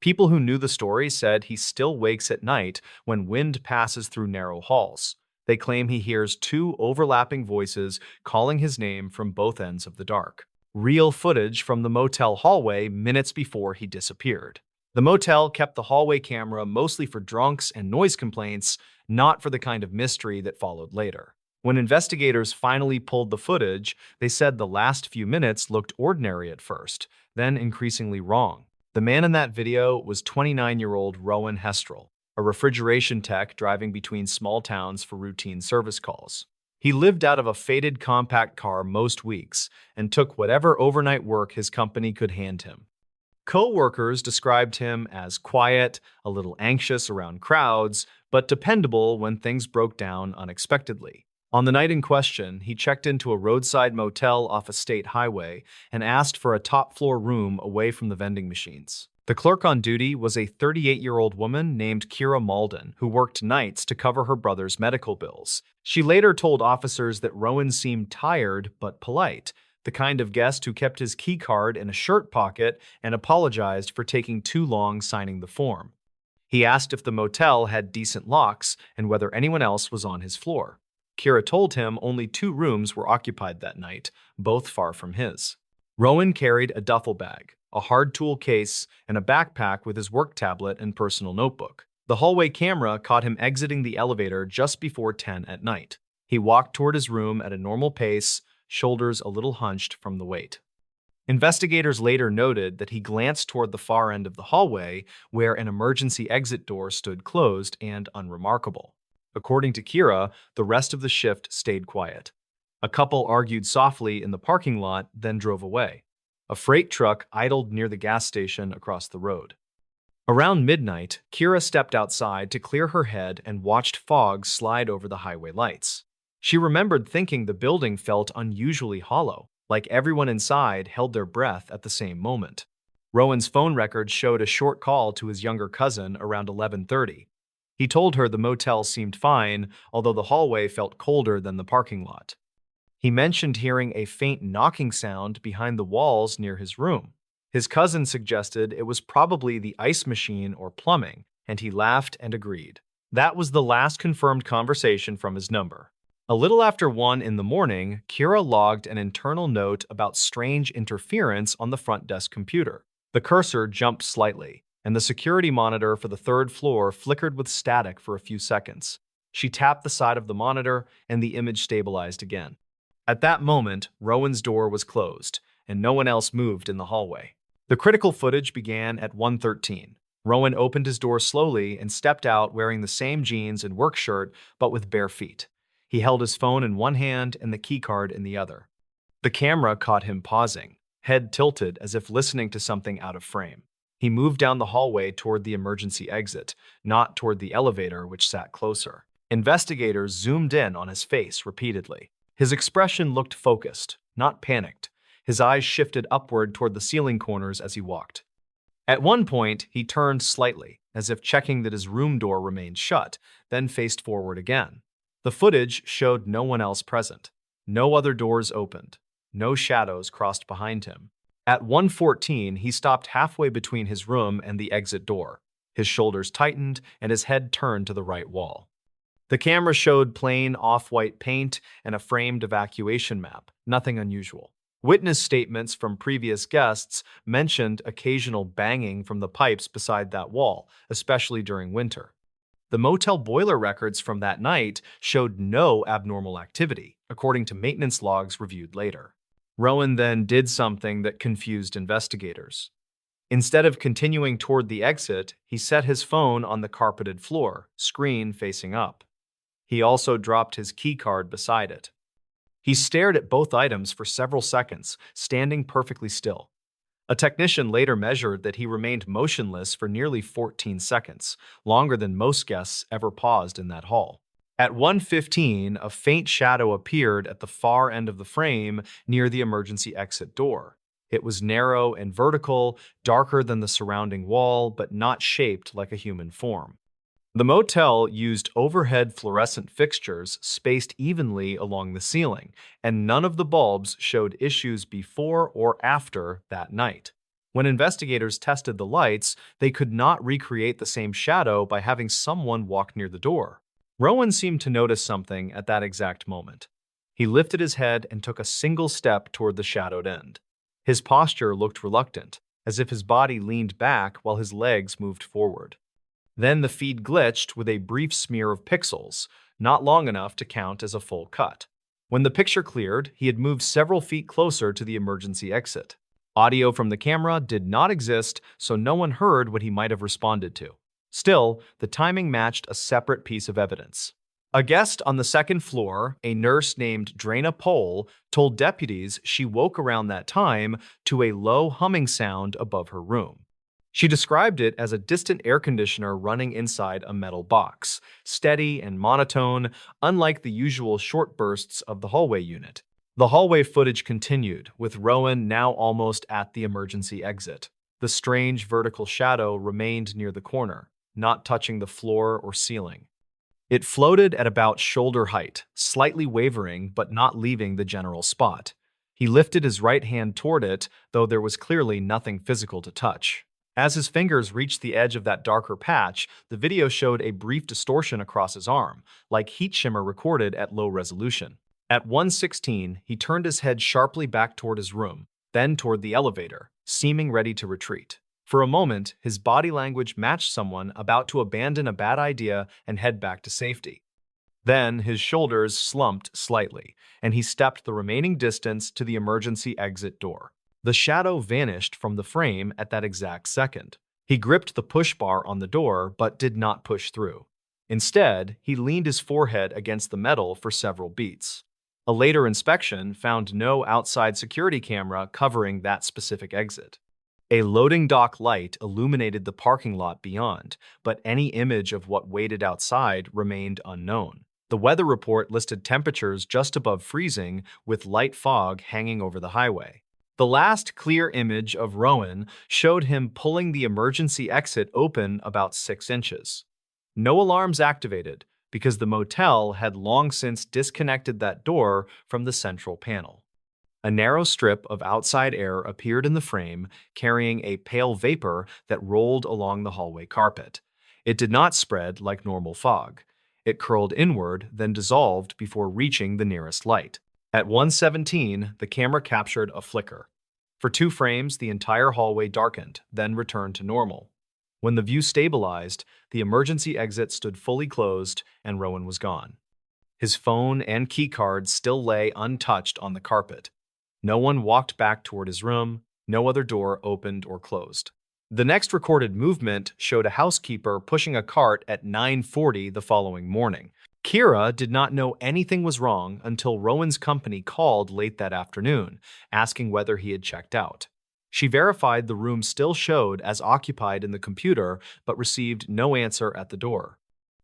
People who knew the story said he still wakes at night when wind passes through narrow halls. They claim he hears two overlapping voices calling his name from both ends of the dark. Real footage from the motel hallway minutes before he disappeared. The motel kept the hallway camera mostly for drunks and noise complaints, not for the kind of mystery that followed later. When investigators finally pulled the footage, they said the last few minutes looked ordinary at first, then increasingly wrong. The man in that video was 29-year-old Rowan Hestrel, a refrigeration tech driving between small towns for routine service calls. He lived out of a faded compact car most weeks and took whatever overnight work his company could hand him. Co-workers described him as quiet, a little anxious around crowds, but dependable when things broke down unexpectedly. On the night in question, he checked into a roadside motel off a state highway and asked for a top-floor room away from the vending machines. The clerk on duty was a 38-year-old woman named Kira Malden, who worked nights to cover her brother's medical bills. She later told officers that Rowan seemed tired but polite, the kind of guest who kept his key card in a shirt pocket and apologized for taking too long signing the form. He asked if the motel had decent locks and whether anyone else was on his floor. Kira told him only 2 rooms were occupied that night, both far from his. Rowan carried a duffel bag, a hard tool case, and a backpack with his work tablet and personal notebook. The hallway camera caught him exiting the elevator just before 10 at night. He walked toward his room at a normal pace, shoulders a little hunched from the weight. Investigators later noted that he glanced toward the far end of the hallway, where an emergency exit door stood closed and unremarkable. According to Kira, the rest of the shift stayed quiet. A couple argued softly in the parking lot, then drove away. A freight truck idled near the gas station across the road. Around midnight, Kira stepped outside to clear her head and watched fog slide over the highway lights. She remembered thinking the building felt unusually hollow, like everyone inside held their breath at the same moment. Rowan's phone records showed a short call to his younger cousin around 11:30. He told her the motel seemed fine, although the hallway felt colder than the parking lot. He mentioned hearing a faint knocking sound behind the walls near his room. His cousin suggested it was probably the ice machine or plumbing, and he laughed and agreed. That was the last confirmed conversation from his number. A little after 1 in the morning, Kira logged an internal note about strange interference on the front desk computer. The cursor jumped slightly, and the security monitor for the 3rd floor flickered with static for a few seconds. She tapped the side of the monitor, and the image stabilized again. At that moment, Rowan's door was closed, and no one else moved in the hallway. The critical footage began at 1:13. Rowan opened his door slowly and stepped out wearing the same jeans and work shirt, but with bare feet. He held his phone in one hand and the keycard in the other. The camera caught him pausing, head tilted as if listening to something out of frame. He moved down the hallway toward the emergency exit, not toward the elevator, which sat closer. Investigators zoomed in on his face repeatedly. His expression looked focused, not panicked. His eyes shifted upward toward the ceiling corners as he walked. At one point, he turned slightly, as if checking that his room door remained shut, then faced forward again. The footage showed no one else present. No other doors opened. No shadows crossed behind him. At 1:14, he stopped halfway between his room and the exit door. His shoulders tightened and his head turned to the right wall. The camera showed plain off-white paint and a framed evacuation map, nothing unusual. Witness statements from previous guests mentioned occasional banging from the pipes beside that wall, especially during winter. The motel boiler records from that night showed no abnormal activity, according to maintenance logs reviewed later. Rowan then did something that confused investigators. Instead of continuing toward the exit, he set his phone on the carpeted floor, screen facing up. He also dropped his keycard beside it. He stared at both items for several seconds, standing perfectly still. A technician later measured that he remained motionless for nearly 14 seconds, longer than most guests ever paused in that hall. At 1:15, a faint shadow appeared at the far end of the frame near the emergency exit door. It was narrow and vertical, darker than the surrounding wall, but not shaped like a human form. The motel used overhead fluorescent fixtures spaced evenly along the ceiling, and none of the bulbs showed issues before or after that night. When investigators tested the lights, they could not recreate the same shadow by having someone walk near the door. Rowan seemed to notice something at that exact moment. He lifted his head and took a single step toward the shadowed end. His posture looked reluctant, as if his body leaned back while his legs moved forward. Then the feed glitched with a brief smear of pixels, not long enough to count as a full cut. When the picture cleared, he had moved several feet closer to the emergency exit. Audio from the camera did not exist, so no one heard what he might have responded to. Still, the timing matched a separate piece of evidence. A guest on the 2nd floor, a nurse named Drana Pohl, told deputies she woke around that time to a low humming sound above her room. She described it as a distant air conditioner running inside a metal box, steady and monotone, unlike the usual short bursts of the hallway unit. The hallway footage continued, with Rowan now almost at the emergency exit. The strange vertical shadow remained near the corner, not touching the floor or ceiling. It floated at about shoulder height, slightly wavering but not leaving the general spot. He lifted his right hand toward it, though there was clearly nothing physical to touch. As his fingers reached the edge of that darker patch, the video showed a brief distortion across his arm, like heat shimmer recorded at low resolution. At 1:16, he turned his head sharply back toward his room, then toward the elevator, seeming ready to retreat. For a moment, his body language matched someone about to abandon a bad idea and head back to safety. Then his shoulders slumped slightly, and he stepped the remaining distance to the emergency exit door. The shadow vanished from the frame at that exact second. He gripped the push bar on the door but did not push through. Instead, he leaned his forehead against the metal for several beats. A later inspection found no outside security camera covering that specific exit. A loading dock light illuminated the parking lot beyond, but any image of what waited outside remained unknown. The weather report listed temperatures just above freezing with light fog hanging over the highway. The last clear image of Rowan showed him pulling the emergency exit open about 6 inches. No alarms activated because the motel had long since disconnected that door from the central panel. A narrow strip of outside air appeared in the frame, carrying a pale vapor that rolled along the hallway carpet. It did not spread like normal fog. It curled inward, then dissolved before reaching the nearest light. At 1:17, the camera captured a flicker. For 2 frames, the entire hallway darkened, then returned to normal. When the view stabilized, the emergency exit stood fully closed and Rowan was gone. His phone and keycard still lay untouched on the carpet. No one walked back toward his room. No other door opened or closed. The next recorded movement showed a housekeeper pushing a cart at 9:40 the following morning. Kira did not know anything was wrong until Rowan's company called late that afternoon, asking whether he had checked out. She verified the room still showed as occupied in the computer, but received no answer at the door.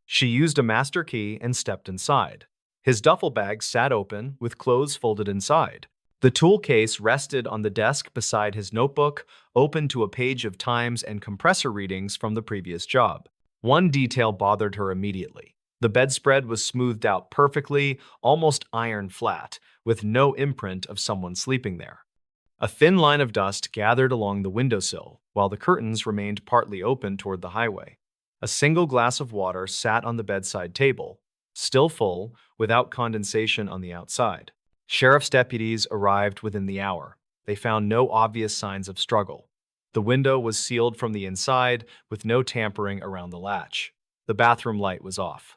She used a master key and stepped inside. His duffel bag sat open, with clothes folded inside. The tool case rested on the desk beside his notebook, open to a page of times and compressor readings from the previous job. One detail bothered her immediately. The bedspread was smoothed out perfectly, almost iron flat, with no imprint of someone sleeping there. A thin line of dust gathered along the windowsill, while the curtains remained partly open toward the highway. A single glass of water sat on the bedside table, still full, without condensation on the outside. Sheriff's deputies arrived within the hour. They found no obvious signs of struggle. The window was sealed from the inside, with no tampering around the latch. The bathroom light was off.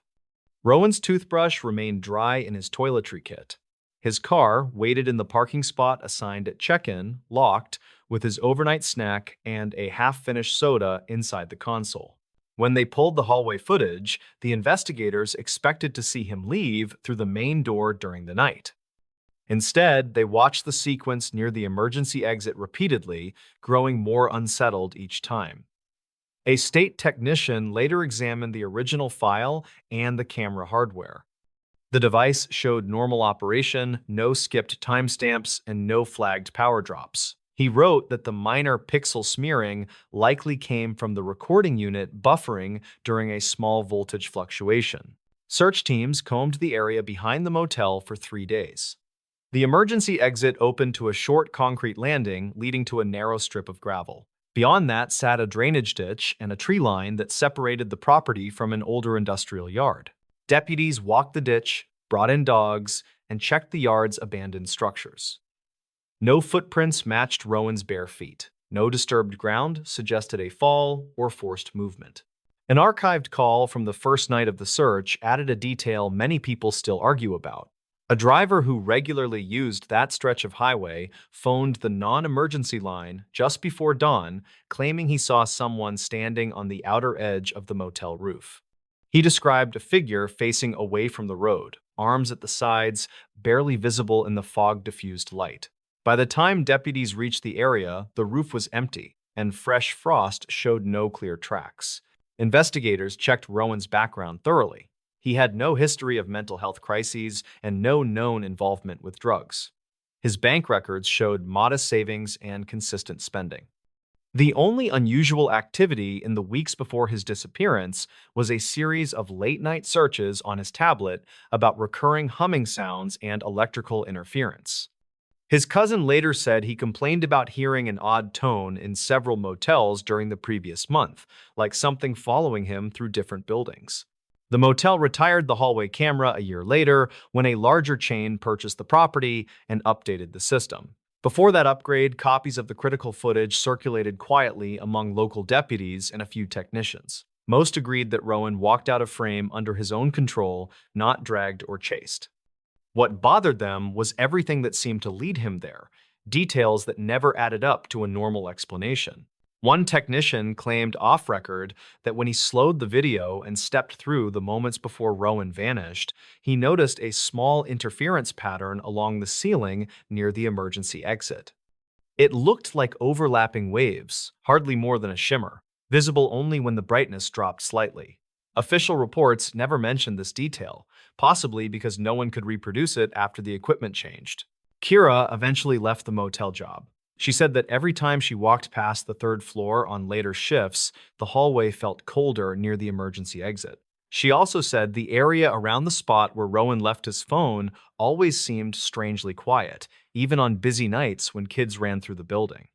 Rowan's toothbrush remained dry in his toiletry kit. His car waited in the parking spot assigned at check-in, locked, with his overnight snack and a half-finished soda inside the console. When they pulled the hallway footage, the investigators expected to see him leave through the main door during the night. Instead, they watched the sequence near the emergency exit repeatedly, growing more unsettled each time. A state technician later examined the original file and the camera hardware. The device showed normal operation, no skipped timestamps, and no flagged power drops. He wrote that the minor pixel smearing likely came from the recording unit buffering during a small voltage fluctuation. Search teams combed the area behind the motel for 3 days. The emergency exit opened to a short concrete landing leading to a narrow strip of gravel. Beyond that sat a drainage ditch and a tree line that separated the property from an older industrial yard. Deputies walked the ditch, brought in dogs, and checked the yard's abandoned structures. No footprints matched Rowan's bare feet. No disturbed ground suggested a fall or forced movement. An archived call from the first night of the search added a detail many people still argue about. A driver who regularly used that stretch of highway phoned the non-emergency line just before dawn, claiming he saw someone standing on the outer edge of the motel roof. He described a figure facing away from the road, arms at the sides, barely visible in the fog-diffused light. By the time deputies reached the area, the roof was empty, and fresh frost showed no clear tracks. Investigators checked Rowan's background thoroughly. He had no history of mental health crises and no known involvement with drugs. His bank records showed modest savings and consistent spending. The only unusual activity in the weeks before his disappearance was a series of late-night searches on his tablet about recurring humming sounds and electrical interference. His cousin later said he complained about hearing an odd tone in several motels during the previous month, like something following him through different buildings. The motel retired the hallway camera a year later when a larger chain purchased the property and updated the system. Before that upgrade, copies of the critical footage circulated quietly among local deputies and a few technicians. Most agreed that Rowan walked out of frame under his own control, not dragged or chased. What bothered them was everything that seemed to lead him there, details that never added up to a normal explanation. One technician claimed off record that when he slowed the video and stepped through the moments before Rowan vanished, he noticed a small interference pattern along the ceiling near the emergency exit. It looked like overlapping waves, hardly more than a shimmer, visible only when the brightness dropped slightly. Official reports never mentioned this detail, possibly because no one could reproduce it after the equipment changed. Kira eventually left the motel job. She said that every time she walked past the third floor on later shifts, the hallway felt colder near the emergency exit. She also said the area around the spot where Rowan left his phone always seemed strangely quiet, even on busy nights when kids ran through the building.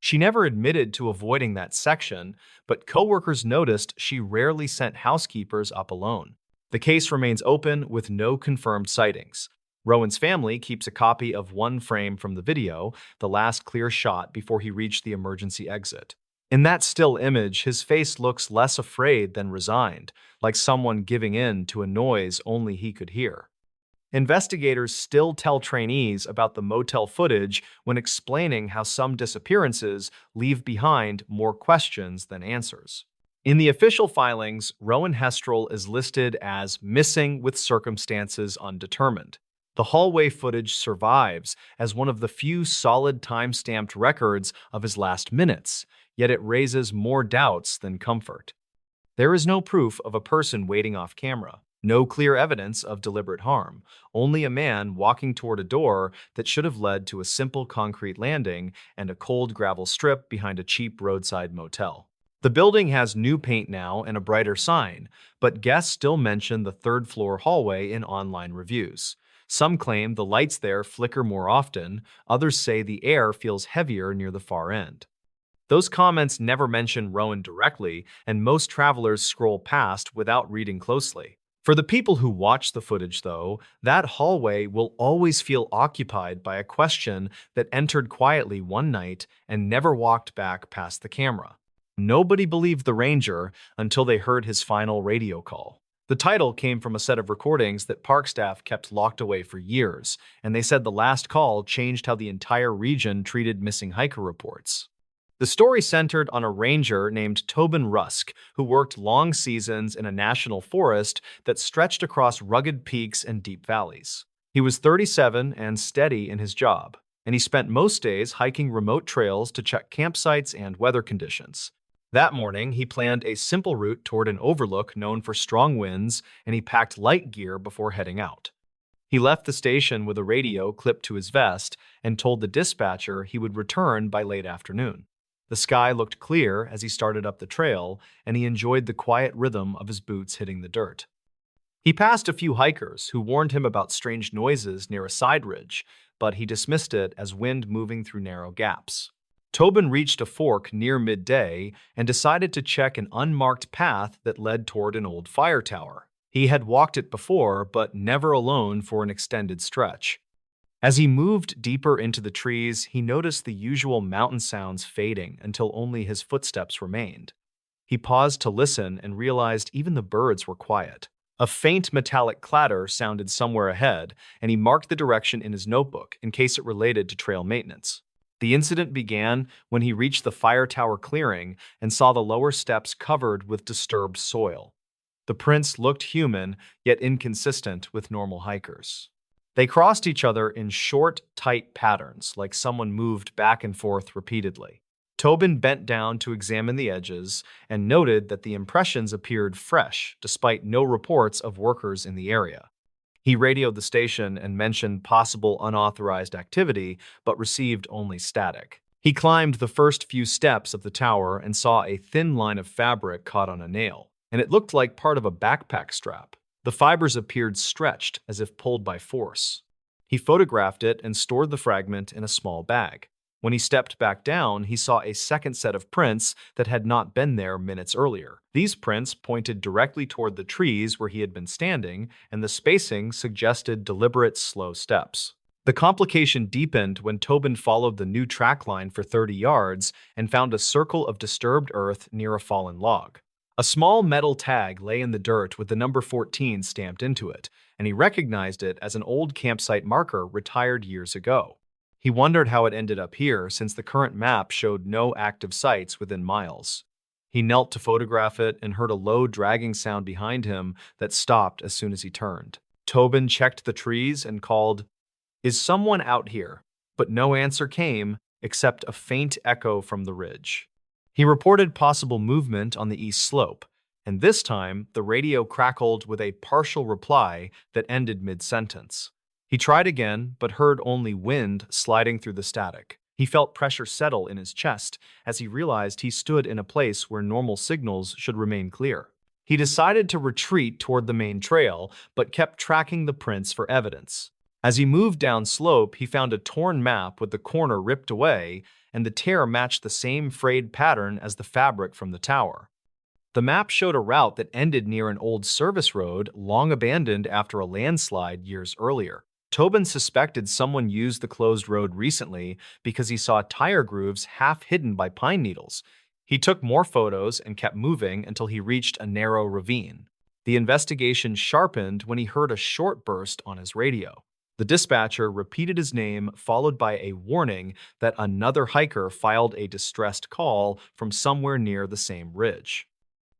She never admitted to avoiding that section, but coworkers noticed she rarely sent housekeepers up alone. The case remains open with no confirmed sightings. Rowan's family keeps a copy of one frame from the video, the last clear shot before he reached the emergency exit. In that still image, his face looks less afraid than resigned, like someone giving in to a noise only he could hear. Investigators still tell trainees about the motel footage when explaining how some disappearances leave behind more questions than answers. In the official filings, Rowan Hestrel is listed as missing with circumstances undetermined. The hallway footage survives as one of the few solid time-stamped records of his last minutes, yet it raises more doubts than comfort. There is no proof of a person waiting off camera. No clear evidence of deliberate harm, only a man walking toward a door that should have led to a simple concrete landing and a cold gravel strip behind a cheap roadside motel. The building has new paint now and a brighter sign, but guests still mention the third-floor hallway in online reviews. Some claim the lights there flicker more often, others say the air feels heavier near the far end. Those comments never mention Rowan directly, and most travelers scroll past without reading closely. For the people who watch the footage, though, that hallway will always feel occupied by a question that entered quietly one night and never walked back past the camera. Nobody believed the ranger until they heard his final radio call. The title came from a set of recordings that park staff kept locked away for years, and they said the last call changed how the entire region treated missing hiker reports. The story centered on a ranger named Tobin Rusk, who worked long seasons in a national forest that stretched across rugged peaks and deep valleys. He was 37 and steady in his job, and he spent most days hiking remote trails to check campsites and weather conditions. That morning, he planned a simple route toward an overlook known for strong winds, and he packed light gear before heading out. He left the station with a radio clipped to his vest and told the dispatcher he would return by late afternoon. The sky looked clear as he started up the trail, and he enjoyed the quiet rhythm of his boots hitting the dirt. He passed a few hikers who warned him about strange noises near a side ridge, but he dismissed it as wind moving through narrow gaps. Tobin reached a fork near midday and decided to check an unmarked path that led toward an old fire tower. He had walked it before, but never alone for an extended stretch. As he moved deeper into the trees, he noticed the usual mountain sounds fading until only his footsteps remained. He paused to listen and realized even the birds were quiet. A faint metallic clatter sounded somewhere ahead, and he marked the direction in his notebook in case it related to trail maintenance. The incident began when he reached the fire tower clearing and saw the lower steps covered with disturbed soil. The prints looked human, yet inconsistent with normal hikers. They crossed each other in short, tight patterns, like someone moved back and forth repeatedly. Tobin bent down to examine the edges and noted that the impressions appeared fresh, despite no reports of workers in the area. He radioed the station and mentioned possible unauthorized activity, but received only static. He climbed the first few steps of the tower and saw a thin line of fabric caught on a nail, and it looked like part of a backpack strap. The fibers appeared stretched as if pulled by force. He photographed it and stored the fragment in a small bag. When he stepped back down, he saw a second set of prints that had not been there minutes earlier. These prints pointed directly toward the trees where he had been standing, and the spacing suggested deliberate, slow steps. The complication deepened when Tobin followed the new track line for 30 yards and found a circle of disturbed earth near a fallen log. A small metal tag lay in the dirt with the number 14 stamped into it, and he recognized it as an old campsite marker retired years ago. He wondered how it ended up here since the current map showed no active sites within miles. He knelt to photograph it and heard a low dragging sound behind him that stopped as soon as he turned. Tobin checked the trees and called, "Is someone out here?" But no answer came except a faint echo from the ridge. He reported possible movement on the east slope, and this time the radio crackled with a partial reply that ended mid-sentence. He tried again, but heard only wind sliding through the static. He felt pressure settle in his chest as he realized he stood in a place where normal signals should remain clear. He decided to retreat toward the main trail, but kept tracking the prints for evidence. As he moved down slope, he found a torn map with the corner ripped away, and the tear matched the same frayed pattern as the fabric from the tower. The map showed a route that ended near an old service road long abandoned after a landslide years earlier. Tobin suspected someone used the closed road recently because he saw tire grooves half hidden by pine needles. He took more photos and kept moving until he reached a narrow ravine. The investigation sharpened when he heard a short burst on his radio. The dispatcher repeated his name, followed by a warning that another hiker filed a distressed call from somewhere near the same ridge.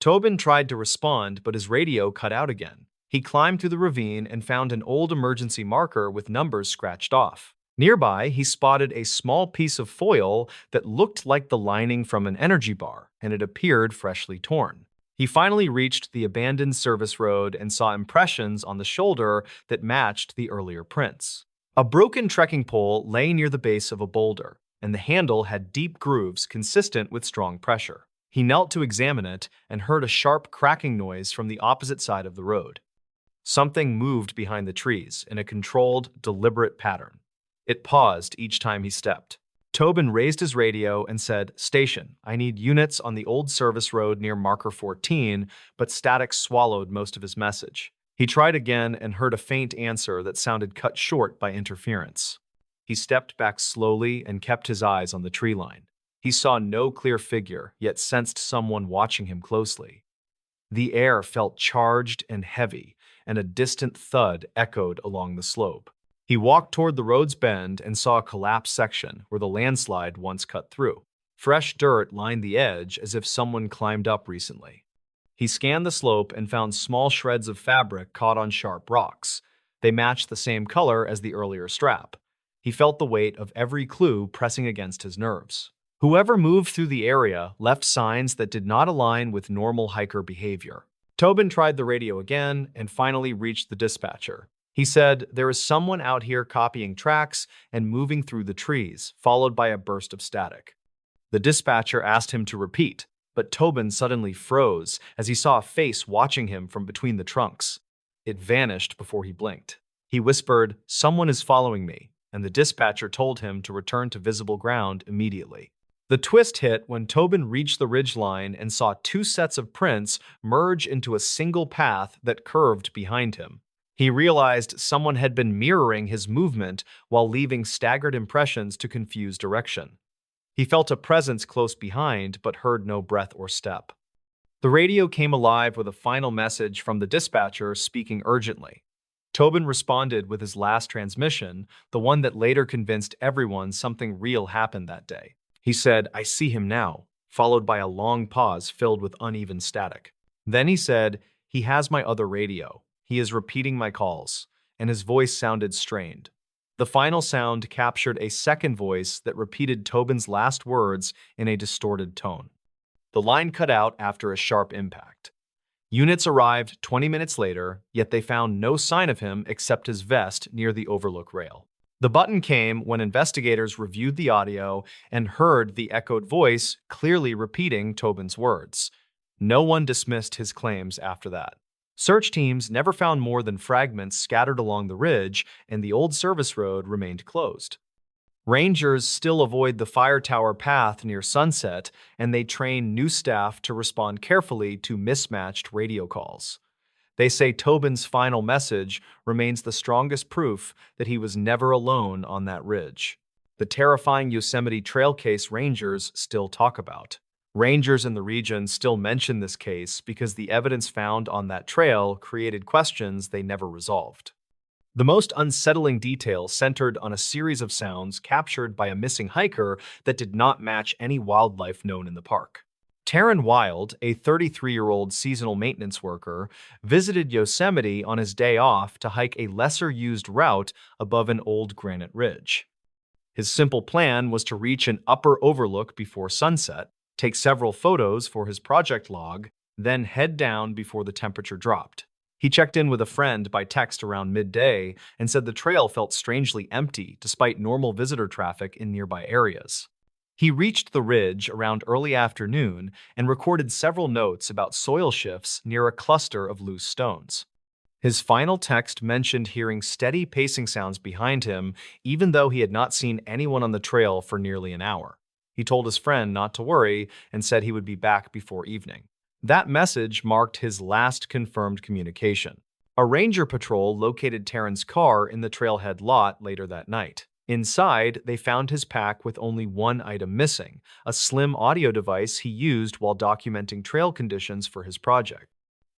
Tobin tried to respond, but his radio cut out again. He climbed through the ravine and found an old emergency marker with numbers scratched off. Nearby, he spotted a small piece of foil that looked like the lining from an energy bar, and it appeared freshly torn. He finally reached the abandoned service road and saw impressions on the shoulder that matched the earlier prints. A broken trekking pole lay near the base of a boulder, and the handle had deep grooves consistent with strong pressure. He knelt to examine it and heard a sharp cracking noise from the opposite side of the road. Something moved behind the trees in a controlled, deliberate pattern. It paused each time he stepped. Tobin raised his radio and said, "Station, I need units on the old service road near marker 14, but static swallowed most of his message." He tried again and heard a faint answer that sounded cut short by interference. He stepped back slowly and kept his eyes on the tree line. He saw no clear figure, yet sensed someone watching him closely. The air felt charged and heavy, and a distant thud echoed along the slope. He walked toward the road's bend and saw a collapsed section where the landslide once cut through. Fresh dirt lined the edge as if someone climbed up recently. He scanned the slope and found small shreds of fabric caught on sharp rocks. They matched the same color as the earlier strap. He felt the weight of every clue pressing against his nerves. Whoever moved through the area left signs that did not align with normal hiker behavior. Tobin tried the radio again and finally reached the dispatcher. He said, "There is someone out here copying tracks and moving through the trees," followed by a burst of static. The dispatcher asked him to repeat, but Tobin suddenly froze as he saw a face watching him from between the trunks. It vanished before he blinked. He whispered, "Someone is following me," and the dispatcher told him to return to visible ground immediately. The twist hit when Tobin reached the ridgeline and saw two sets of prints merge into a single path that curved behind him. He realized someone had been mirroring his movement while leaving staggered impressions to confuse direction. He felt a presence close behind, but heard no breath or step. The radio came alive with a final message from the dispatcher speaking urgently. Tobin responded with his last transmission, the one that later convinced everyone something real happened that day. He said, "I see him now," followed by a long pause filled with uneven static. Then he said, "He has my other radio. He is repeating my calls," and his voice sounded strained. The final sound captured a second voice that repeated Tobin's last words in a distorted tone. The line cut out after a sharp impact. Units arrived 20 minutes later, yet they found no sign of him except his vest near the overlook rail. The button came when investigators reviewed the audio and heard the echoed voice clearly repeating Tobin's words. No one dismissed his claims after that. Search teams never found more than fragments scattered along the ridge, and the old service road remained closed. Rangers still avoid the fire tower path near sunset, and they train new staff to respond carefully to mismatched radio calls. They say Tobin's final message remains the strongest proof that he was never alone on that ridge. The terrifying Yosemite Trail case rangers still talk about. Rangers in the region still mention this case because the evidence found on that trail created questions they never resolved. The most unsettling detail centered on a series of sounds captured by a missing hiker that did not match any wildlife known in the park. Taryn Wild, a 33-year-old seasonal maintenance worker, visited Yosemite on his day off to hike a lesser-used route above an old granite ridge. His simple plan was to reach an upper overlook before sunset, take several photos for his project log, then head down before the temperature dropped. He checked in with a friend by text around midday and said the trail felt strangely empty despite normal visitor traffic in nearby areas. He reached the ridge around early afternoon and recorded several notes about soil shifts near a cluster of loose stones. His final text mentioned hearing steady pacing sounds behind him, even though he had not seen anyone on the trail for nearly an hour. He told his friend not to worry and said he would be back before evening. That message marked his last confirmed communication. A ranger patrol located Taryn's car in the trailhead lot later that night. Inside, they found his pack with only one item missing, a slim audio device he used while documenting trail conditions for his project.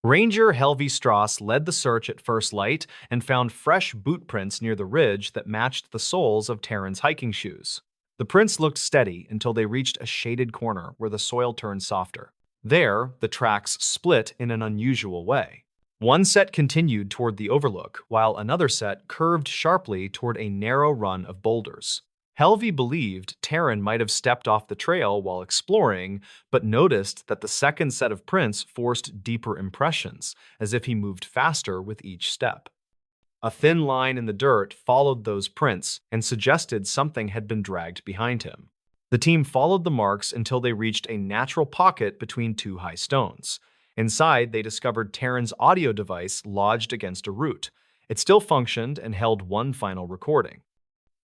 Ranger Helvi Strauss led the search at first light and found fresh boot prints near the ridge that matched the soles of Taryn's hiking shoes. The prints looked steady until they reached a shaded corner where the soil turned softer. There, the tracks split in an unusual way. One set continued toward the overlook, while another set curved sharply toward a narrow run of boulders. Helvey believed Taryn might have stepped off the trail while exploring, but noticed that the second set of prints forced deeper impressions, as if he moved faster with each step. A thin line in the dirt followed those prints and suggested something had been dragged behind him. The team followed the marks until they reached a natural pocket between two high stones. Inside, they discovered Taryn's audio device lodged against a root. It still functioned and held one final recording.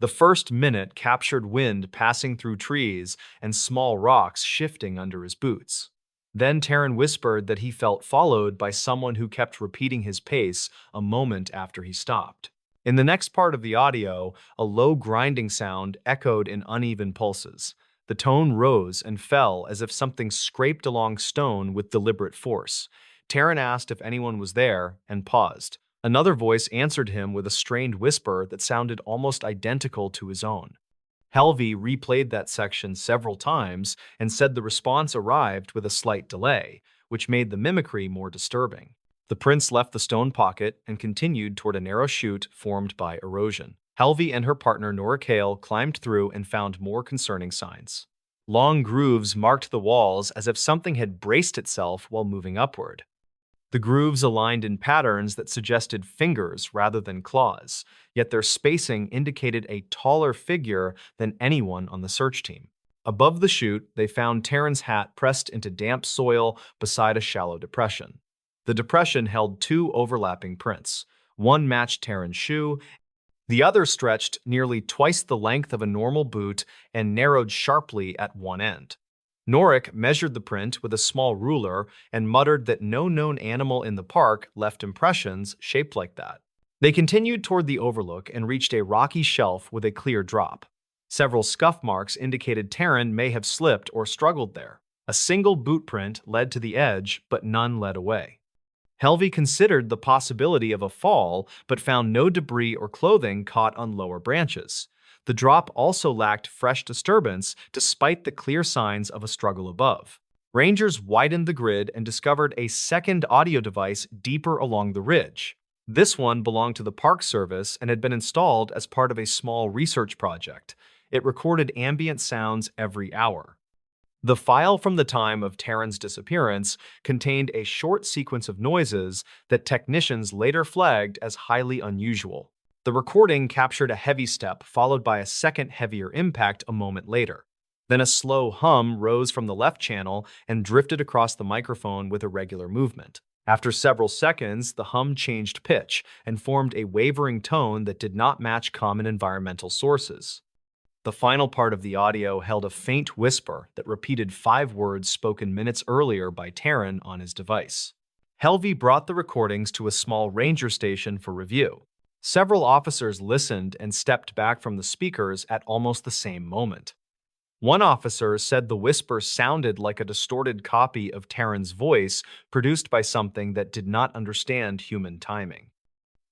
The first minute captured wind passing through trees and small rocks shifting under his boots. Then Taryn whispered that he felt followed by someone who kept repeating his pace a moment after he stopped. In the next part of the audio, a low grinding sound echoed in uneven pulses. The tone rose and fell as if something scraped along stone with deliberate force. Taryn asked if anyone was there and paused. Another voice answered him with a strained whisper that sounded almost identical to his own. Helvey replayed that section several times and said the response arrived with a slight delay, which made the mimicry more disturbing. The prince left the stone pocket and continued toward a narrow chute formed by erosion. Helvey and her partner Nora Kale climbed through and found more concerning signs. Long grooves marked the walls as if something had braced itself while moving upward. The grooves aligned in patterns that suggested fingers rather than claws, yet their spacing indicated a taller figure than anyone on the search team. Above the chute, they found Taryn's hat pressed into damp soil beside a shallow depression. The depression held two overlapping prints. One matched Taryn's shoe, the other stretched nearly twice the length of a normal boot and narrowed sharply at one end. Norik measured the print with a small ruler and muttered that no known animal in the park left impressions shaped like that. They continued toward the overlook and reached a rocky shelf with a clear drop. Several scuff marks indicated Taryn may have slipped or struggled there. A single boot print led to the edge, but none led away. Helvey considered the possibility of a fall, but found no debris or clothing caught on lower branches. The drop also lacked fresh disturbance, despite the clear signs of a struggle above. Rangers widened the grid and discovered a second audio device deeper along the ridge. This one belonged to the Park Service and had been installed as part of a small research project. It recorded ambient sounds every hour. The file from the time of Taryn's disappearance contained a short sequence of noises that technicians later flagged as highly unusual. The recording captured a heavy step followed by a second heavier impact a moment later. Then a slow hum rose from the left channel and drifted across the microphone with irregular movement. After several seconds, the hum changed pitch and formed a wavering tone that did not match common environmental sources. The final part of the audio held a faint whisper that repeated 5 words spoken minutes earlier by Taryn on his device. Helvey brought the recordings to a small ranger station for review. Several officers listened and stepped back from the speakers at almost the same moment. One officer said the whisper sounded like a distorted copy of Taryn's voice produced by something that did not understand human timing.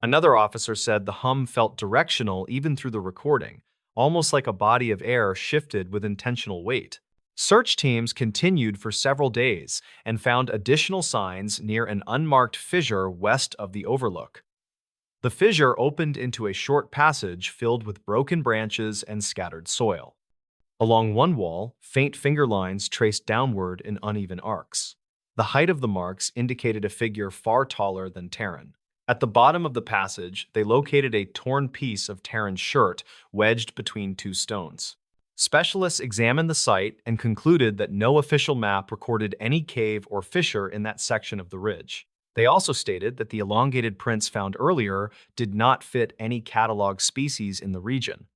Another officer said the hum felt directional even through the recording, almost like a body of air shifted with intentional weight. Search teams continued for several days and found additional signs near an unmarked fissure west of the overlook. The fissure opened into a short passage filled with broken branches and scattered soil. Along one wall, faint finger lines traced downward in uneven arcs. The height of the marks indicated a figure far taller than Taryn. At the bottom of the passage, they located a torn piece of Taryn's shirt wedged between 2 stones. Specialists examined the site and concluded that no official map recorded any cave or fissure in that section of the ridge. They also stated that the elongated prints found earlier did not fit any cataloged species in the region.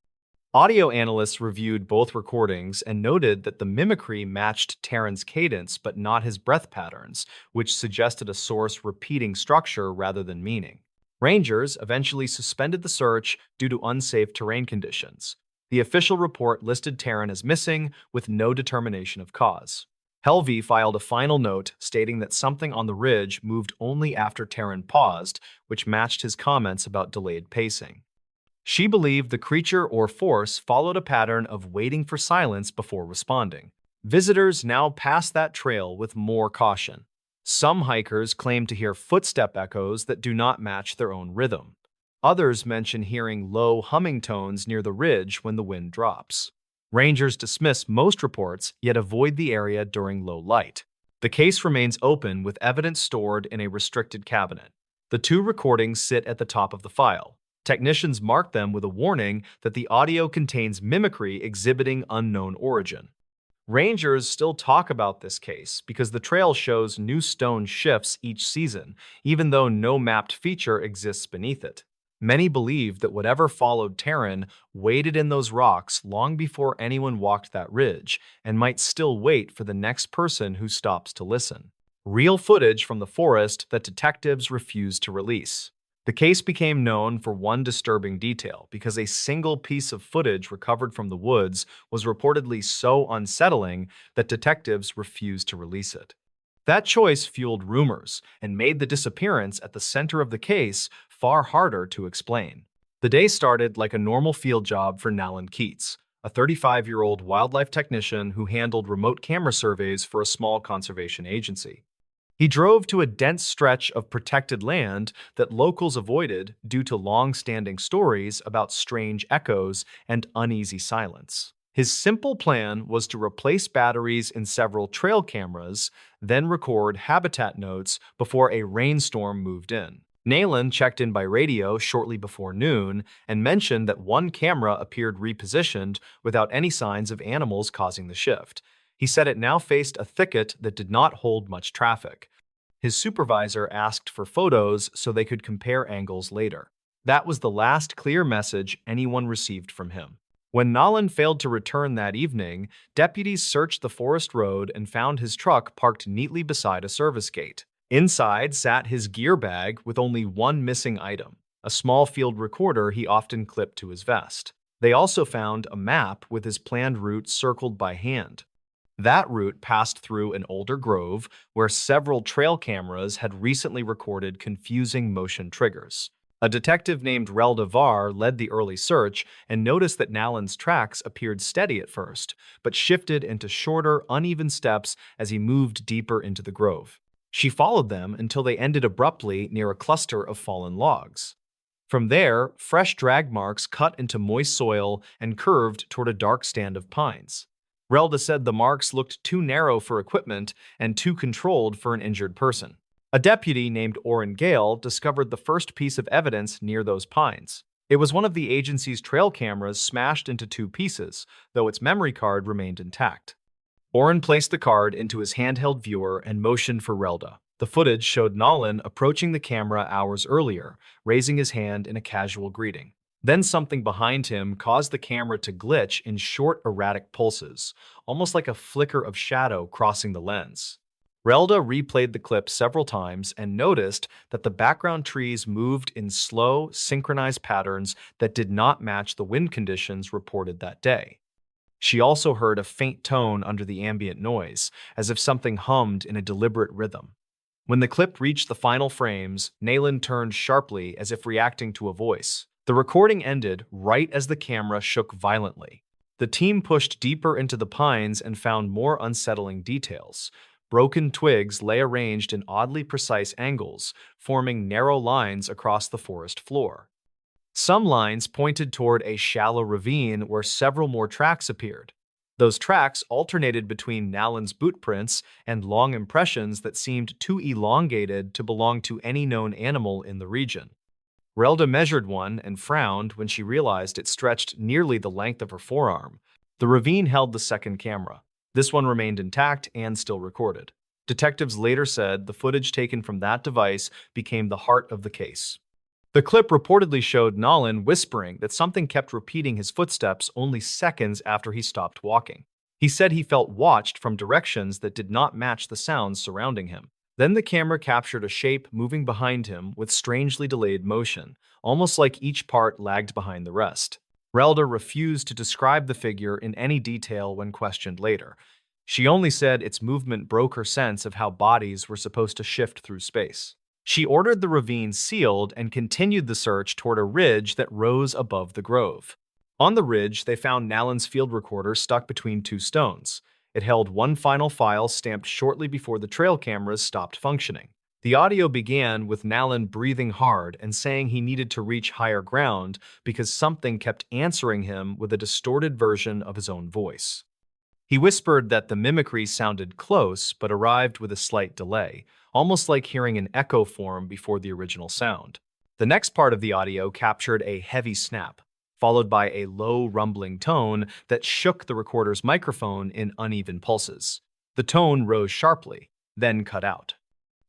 Audio analysts reviewed both recordings and noted that the mimicry matched Taryn's cadence but not his breath patterns, which suggested a source repeating structure rather than meaning. Rangers eventually suspended the search due to unsafe terrain conditions. The official report listed Taryn as missing with no determination of cause. Helvey filed a final note stating that something on the ridge moved only after Taryn paused, which matched his comments about delayed pacing. She believed the creature or force followed a pattern of waiting for silence before responding. Visitors now pass that trail with more caution. Some hikers claim to hear footstep echoes that do not match their own rhythm. Others mention hearing low humming tones near the ridge when the wind drops. Rangers dismiss most reports, yet avoid the area during low light. The case remains open with evidence stored in a restricted cabinet. The 2 recordings sit at the top of the file. Technicians mark them with a warning that the audio contains mimicry exhibiting unknown origin. Rangers still talk about this case because the trail shows new stone shifts each season, even though no mapped feature exists beneath it. Many believe that whatever followed Taryn waited in those rocks long before anyone walked that ridge and might still wait for the next person who stops to listen. Real footage from the forest that detectives refused to release. The case became known for one disturbing detail because a single piece of footage recovered from the woods was reportedly so unsettling that detectives refused to release it. That choice fueled rumors and made the disappearance at the center of the case far harder to explain. The day started like a normal field job for Nalan Keats, a 35-year-old wildlife technician who handled remote camera surveys for a small conservation agency. He drove to a dense stretch of protected land that locals avoided due to long-standing stories about strange echoes and uneasy silence. His simple plan was to replace batteries in several trail cameras, then record habitat notes before a rainstorm moved in. Nalan checked in by radio shortly before noon and mentioned that one camera appeared repositioned without any signs of animals causing the shift. He said it now faced a thicket that did not hold much traffic. His supervisor asked for photos so they could compare angles later. That was the last clear message anyone received from him. When Nalan failed to return that evening, deputies searched the forest road and found his truck parked neatly beside a service gate. Inside sat his gear bag with only one missing item, a small field recorder he often clipped to his vest. They also found a map with his planned route circled by hand. That route passed through an older grove where several trail cameras had recently recorded confusing motion triggers. A detective named Relda Var led the early search and noticed that Nalan's tracks appeared steady at first, but shifted into shorter, uneven steps as he moved deeper into the grove. She followed them until they ended abruptly near a cluster of fallen logs. From there, fresh drag marks cut into moist soil and curved toward a dark stand of pines. Relda said the marks looked too narrow for equipment and too controlled for an injured person. A deputy named Orrin Gale discovered the first piece of evidence near those pines. It was one of the agency's trail cameras smashed into 2 pieces, though its memory card remained intact. Orrin placed the card into his handheld viewer and motioned for Relda. The footage showed Nolan approaching the camera hours earlier, raising his hand in a casual greeting. Then something behind him caused the camera to glitch in short, erratic pulses, almost like a flicker of shadow crossing the lens. Relda replayed the clip several times and noticed that the background trees moved in slow, synchronized patterns that did not match the wind conditions reported that day. She also heard a faint tone under the ambient noise, as if something hummed in a deliberate rhythm. When the clip reached the final frames, Nayland turned sharply as if reacting to a voice. The recording ended right as the camera shook violently. The team pushed deeper into the pines and found more unsettling details. Broken twigs lay arranged in oddly precise angles, forming narrow lines across the forest floor. Some lines pointed toward a shallow ravine where several more tracks appeared. Those tracks alternated between Nalan's boot prints and long impressions that seemed too elongated to belong to any known animal in the region. Relda measured one and frowned when she realized it stretched nearly the length of her forearm. The ravine held the second camera. This one remained intact and still recorded. Detectives later said the footage taken from that device became the heart of the case. The clip reportedly showed Nolan whispering that something kept repeating his footsteps only seconds after he stopped walking. He said he felt watched from directions that did not match the sounds surrounding him. Then the camera captured a shape moving behind him with strangely delayed motion, almost like each part lagged behind the rest. Relda refused to describe the figure in any detail when questioned later. She only said its movement broke her sense of how bodies were supposed to shift through space. She ordered the ravine sealed and continued the search toward a ridge that rose above the grove. On the ridge, they found Nalan's field recorder stuck between two stones. It held one final file stamped shortly before the trail cameras stopped functioning. The audio began with Nalan breathing hard and saying he needed to reach higher ground because something kept answering him with a distorted version of his own voice. He whispered that the mimicry sounded close but arrived with a slight delay, almost like hearing an echo form before the original sound. The next part of the audio captured a heavy snap, followed by a low rumbling tone that shook the recorder's microphone in uneven pulses. The tone rose sharply, then cut out.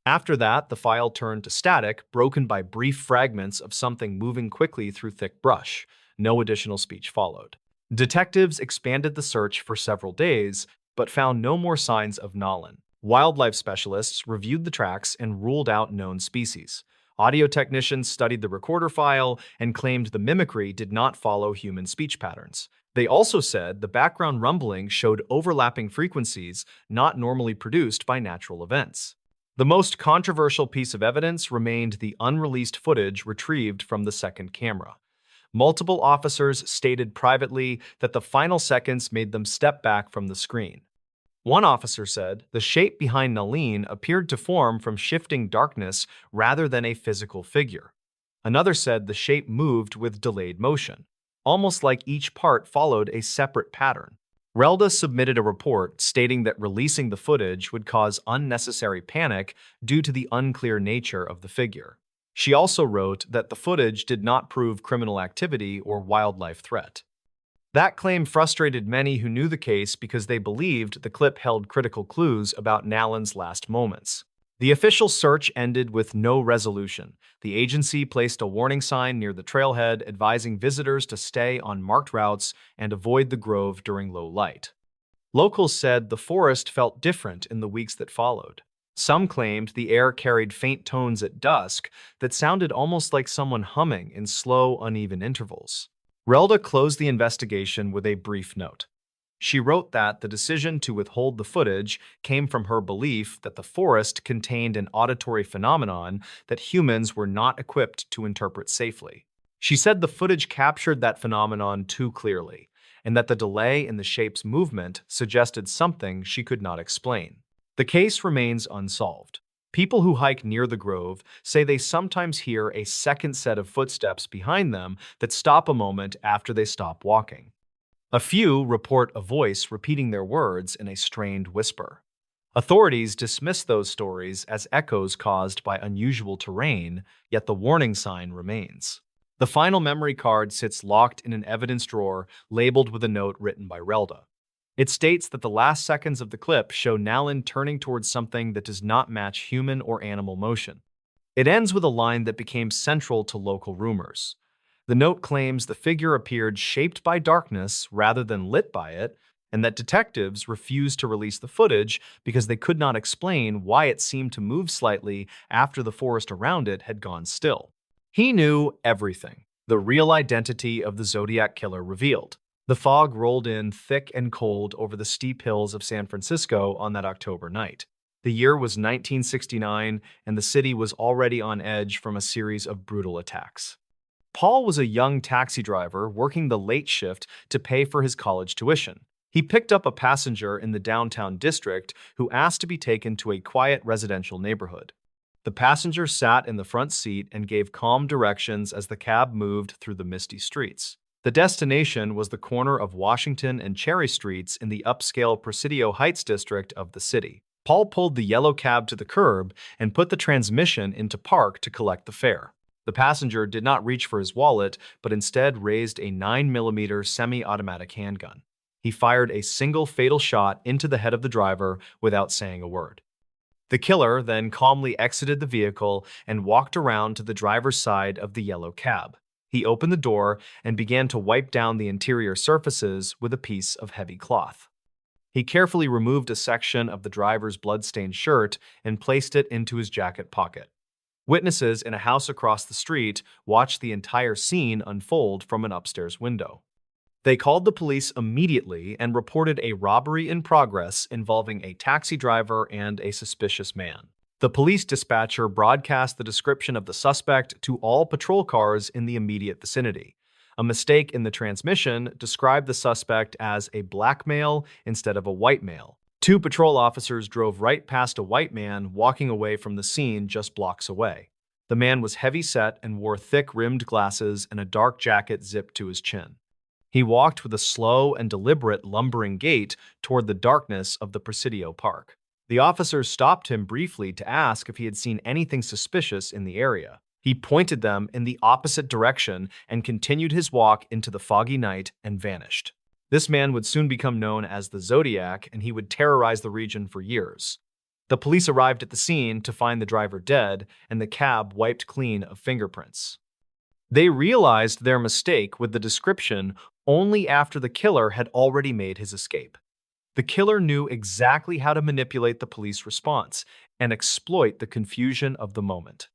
After that, the file turned to static, broken by brief fragments of something moving quickly through thick brush. No additional speech followed. Detectives expanded the search for several days, but found no more signs of Nolan. Wildlife specialists reviewed the tracks and ruled out known species. Audio technicians studied the recorder file and claimed the mimicry did not follow human speech patterns. They also said the background rumbling showed overlapping frequencies not normally produced by natural events. The most controversial piece of evidence remained the unreleased footage retrieved from the second camera. Multiple officers stated privately that the final seconds made them step back from the screen. One officer said the shape behind Nalin appeared to form from shifting darkness rather than a physical figure. Another said the shape moved with delayed motion, almost like each part followed a separate pattern. Relda submitted a report stating that releasing the footage would cause unnecessary panic due to the unclear nature of the figure. She also wrote that the footage did not prove criminal activity or wildlife threat. That claim frustrated many who knew the case because they believed the clip held critical clues about Nalan's last moments. The official search ended with no resolution. The agency placed a warning sign near the trailhead advising visitors to stay on marked routes and avoid the grove during low light. Locals said the forest felt different in the weeks that followed. Some claimed the air carried faint tones at dusk that sounded almost like someone humming in slow, uneven intervals. Relda closed the investigation with a brief note. She wrote that the decision to withhold the footage came from her belief that the forest contained an auditory phenomenon that humans were not equipped to interpret safely. She said the footage captured that phenomenon too clearly, and that the delay in the shape's movement suggested something she could not explain. The case remains unsolved. People who hike near the grove say they sometimes hear a second set of footsteps behind them that stop a moment after they stop walking. A few report a voice repeating their words in a strained whisper. Authorities dismiss those stories as echoes caused by unusual terrain, yet the warning sign remains. The final memory card sits locked in an evidence drawer labeled with a note written by Relda. It states that the last seconds of the clip show Nalin turning towards something that does not match human or animal motion. It ends with a line that became central to local rumors. The note claims the figure appeared shaped by darkness rather than lit by it, and that detectives refused to release the footage because they could not explain why it seemed to move slightly after the forest around it had gone still. He knew everything. The real identity of the Zodiac Killer revealed. The fog rolled in thick and cold over the steep hills of San Francisco on that October night. The year was 1969, and the city was already on edge from a series of brutal attacks. Paul was a young taxi driver working the late shift to pay for his college tuition. He picked up a passenger in the downtown district who asked to be taken to a quiet residential neighborhood. The passenger sat in the front seat and gave calm directions as the cab moved through the misty streets. The destination was the corner of Washington and Cherry Streets in the upscale Presidio Heights district of the city. Paul pulled the yellow cab to the curb and put the transmission into park to collect the fare. The passenger did not reach for his wallet, but instead raised a 9mm semi-automatic handgun. He fired a single fatal shot into the head of the driver without saying a word. The killer then calmly exited the vehicle and walked around to the driver's side of the yellow cab. He opened the door and began to wipe down the interior surfaces with a piece of heavy cloth. He carefully removed a section of the driver's blood-stained shirt and placed it into his jacket pocket. Witnesses in a house across the street watched the entire scene unfold from an upstairs window. They called the police immediately and reported a robbery in progress involving a taxi driver and a suspicious man. The police dispatcher broadcast the description of the suspect to all patrol cars in the immediate vicinity. A mistake in the transmission described the suspect as a black male instead of a white male. Two patrol officers drove right past a white man walking away from the scene just blocks away. The man was heavy-set and wore thick-rimmed glasses and a dark jacket zipped to his chin. He walked with a slow and deliberate lumbering gait toward the darkness of the Presidio Park. The officers stopped him briefly to ask if he had seen anything suspicious in the area. He pointed them in the opposite direction and continued his walk into the foggy night and vanished. This man would soon become known as the Zodiac, and he would terrorize the region for years. The police arrived at the scene to find the driver dead and the cab wiped clean of fingerprints. They realized their mistake with the description only after the killer had already made his escape. The killer knew exactly how to manipulate the police response and exploit the confusion of the moment.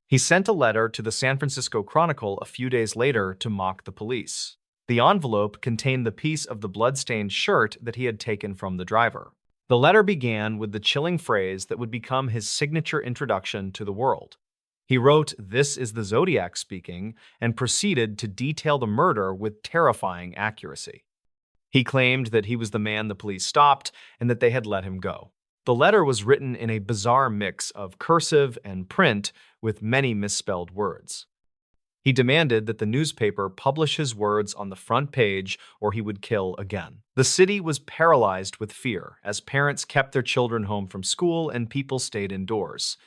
He sent a letter to the San Francisco Chronicle a few days later to mock the police. The envelope contained the piece of the blood-stained shirt that he had taken from the driver. The letter began with the chilling phrase that would become his signature introduction to the world. He wrote, "This is the Zodiac speaking," and proceeded to detail the murder with terrifying accuracy. He claimed that he was the man the police stopped and that they had let him go. The letter was written in a bizarre mix of cursive and print with many misspelled words. He demanded that the newspaper publish his words on the front page or he would kill again. The city was paralyzed with fear as parents kept their children home from school and people stayed indoors.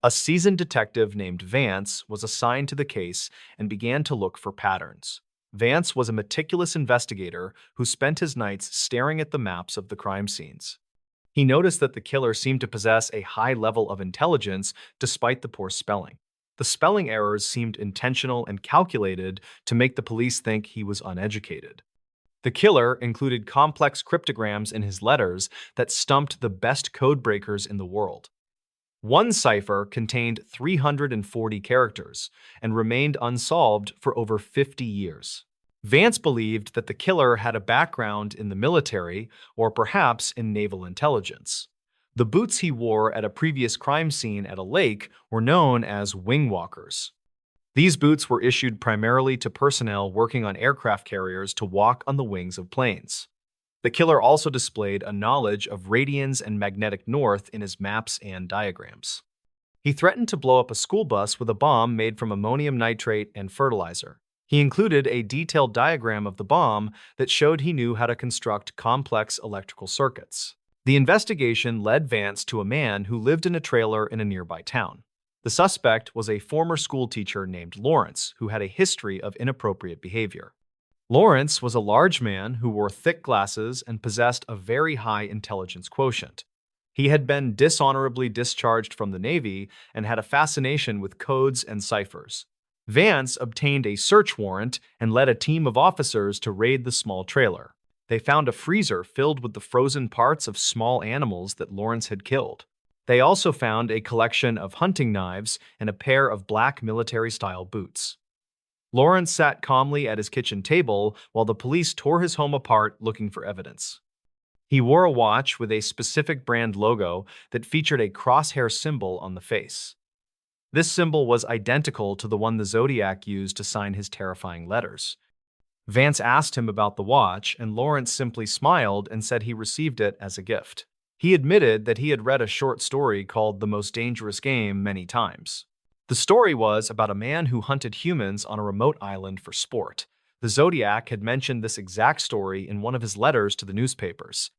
A seasoned detective named Vance was assigned to the case and began to look for patterns. Vance was a meticulous investigator who spent his nights staring at the maps of the crime scenes. He noticed that the killer seemed to possess a high level of intelligence despite the poor spelling. The spelling errors seemed intentional and calculated to make the police think he was uneducated. The killer included complex cryptograms in his letters that stumped the best code breakers in the world. One cipher contained 340 characters and remained unsolved for over 50 years. Vance believed that the killer had a background in the military or perhaps in naval intelligence. The boots he wore at a previous crime scene at a lake were known as wing walkers. These boots were issued primarily to personnel working on aircraft carriers to walk on the wings of planes. The killer also displayed a knowledge of radians and magnetic north in his maps and diagrams. He threatened to blow up a school bus with a bomb made from ammonium nitrate and fertilizer. He included a detailed diagram of the bomb that showed he knew how to construct complex electrical circuits. The investigation led Vance to a man who lived in a trailer in a nearby town. The suspect was a former school teacher named Lawrence, who had a history of inappropriate behavior. Lawrence was a large man who wore thick glasses and possessed a very high intelligence quotient. He had been dishonorably discharged from the Navy and had a fascination with codes and ciphers. Vance obtained a search warrant and led a team of officers to raid the small trailer. They found a freezer filled with the frozen parts of small animals that Lawrence had killed. They also found a collection of hunting knives and a pair of black military-style boots. Lawrence sat calmly at his kitchen table while the police tore his home apart looking for evidence. He wore a watch with a specific brand logo that featured a crosshair symbol on the face. This symbol was identical to the one the Zodiac used to sign his terrifying letters. Vance asked him about the watch, and Lawrence simply smiled and said he received it as a gift. He admitted that he had read a short story called The Most Dangerous Game many times. The story was about a man who hunted humans on a remote island for sport. The Zodiac had mentioned this exact story in one of his letters to the newspapers.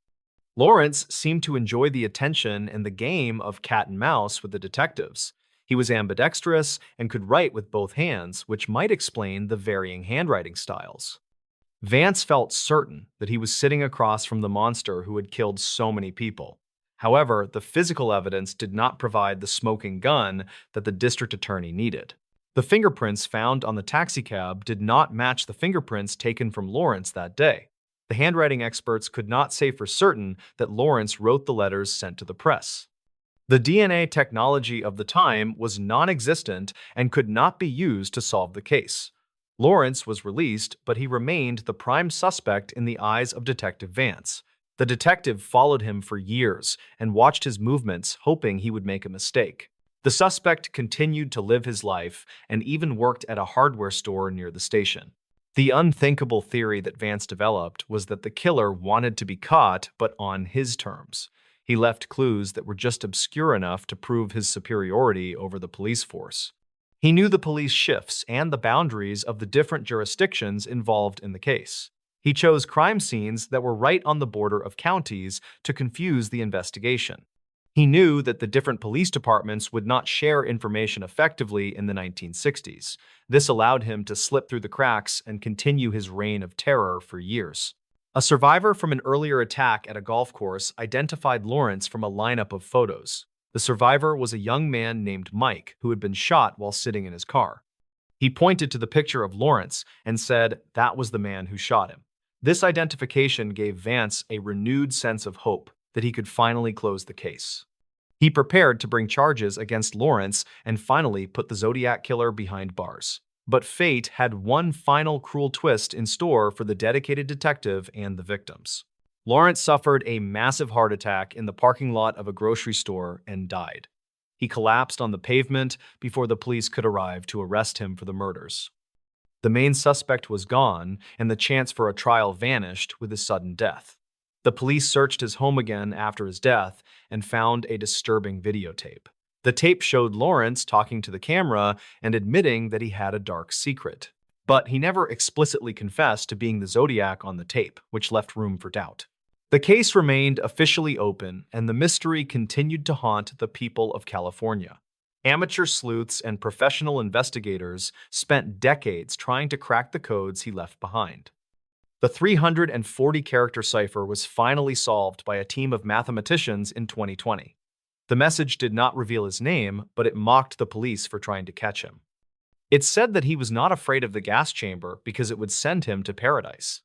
Lawrence seemed to enjoy the attention and the game of cat and mouse with the detectives. He was ambidextrous and could write with both hands, which might explain the varying handwriting styles. Vance felt certain that he was sitting across from the monster who had killed so many people. However, the physical evidence did not provide the smoking gun that the district attorney needed. The fingerprints found on the taxicab did not match the fingerprints taken from Lawrence that day. The handwriting experts could not say for certain that Lawrence wrote the letters sent to the press. The DNA technology of the time was non-existent and could not be used to solve the case. Lawrence was released, but he remained the prime suspect in the eyes of Detective Vance. The detective followed him for years and watched his movements, hoping he would make a mistake. The suspect continued to live his life and even worked at a hardware store near the station. The unthinkable theory that Vance developed was that the killer wanted to be caught, but on his terms. He left clues that were just obscure enough to prove his superiority over the police force. He knew the police shifts and the boundaries of the different jurisdictions involved in the case. He chose crime scenes that were right on the border of counties to confuse the investigation. He knew that the different police departments would not share information effectively in the 1960s. This allowed him to slip through the cracks and continue his reign of terror for years. A survivor from an earlier attack at a golf course identified Lawrence from a lineup of photos. The survivor was a young man named Mike who had been shot while sitting in his car. He pointed to the picture of Lawrence and said that was the man who shot him. This identification gave Vance a renewed sense of hope that he could finally close the case. He prepared to bring charges against Lawrence and finally put the Zodiac killer behind bars. But fate had one final cruel twist in store for the dedicated detective and the victims. Lawrence suffered a massive heart attack in the parking lot of a grocery store and died. He collapsed on the pavement before the police could arrive to arrest him for the murders. The main suspect was gone, and the chance for a trial vanished with his sudden death. The police searched his home again after his death and found a disturbing videotape. The tape showed Lawrence talking to the camera and admitting that he had a dark secret. But he never explicitly confessed to being the Zodiac on the tape, which left room for doubt. The case remained officially open, and the mystery continued to haunt the people of California. Amateur sleuths and professional investigators spent decades trying to crack the codes he left behind. The 340-character cipher was finally solved by a team of mathematicians in 2020. The message did not reveal his name, but it mocked the police for trying to catch him. It said that he was not afraid of the gas chamber because it would send him to paradise.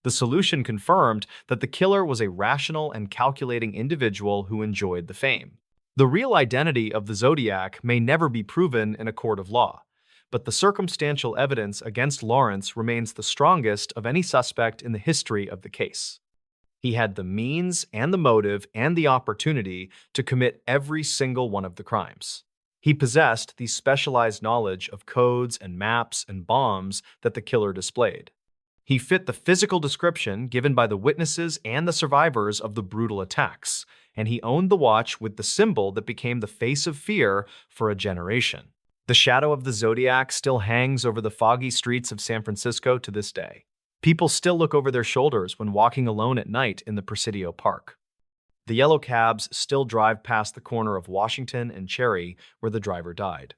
The solution confirmed that the killer was a rational and calculating individual who enjoyed the fame. The real identity of the Zodiac may never be proven in a court of law, but the circumstantial evidence against Lawrence remains the strongest of any suspect in the history of the case. He had the means and the motive and the opportunity to commit every single one of the crimes. He possessed the specialized knowledge of codes and maps and bombs that the killer displayed. He fit the physical description given by the witnesses and the survivors of the brutal attacks, and he owned the watch with the symbol that became the face of fear for a generation. The shadow of the Zodiac still hangs over the foggy streets of San Francisco to this day. People still look over their shoulders when walking alone at night in the Presidio Park. The yellow cabs still drive past the corner of Washington and Cherry where the driver died.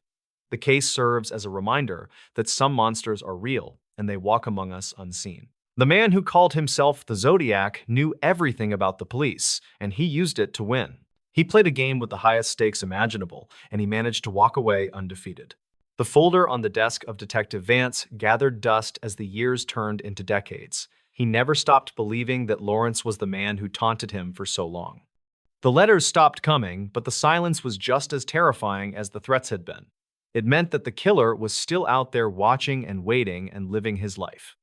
The case serves as a reminder that some monsters are real and they walk among us unseen. The man who called himself the Zodiac knew everything about the police, and he used it to win. He played a game with the highest stakes imaginable, and he managed to walk away undefeated. The folder on the desk of Detective Vance gathered dust as the years turned into decades. He never stopped believing that Lawrence was the man who taunted him for so long. The letters stopped coming, but the silence was just as terrifying as the threats had been. It meant that the killer was still out there watching and waiting and living his life.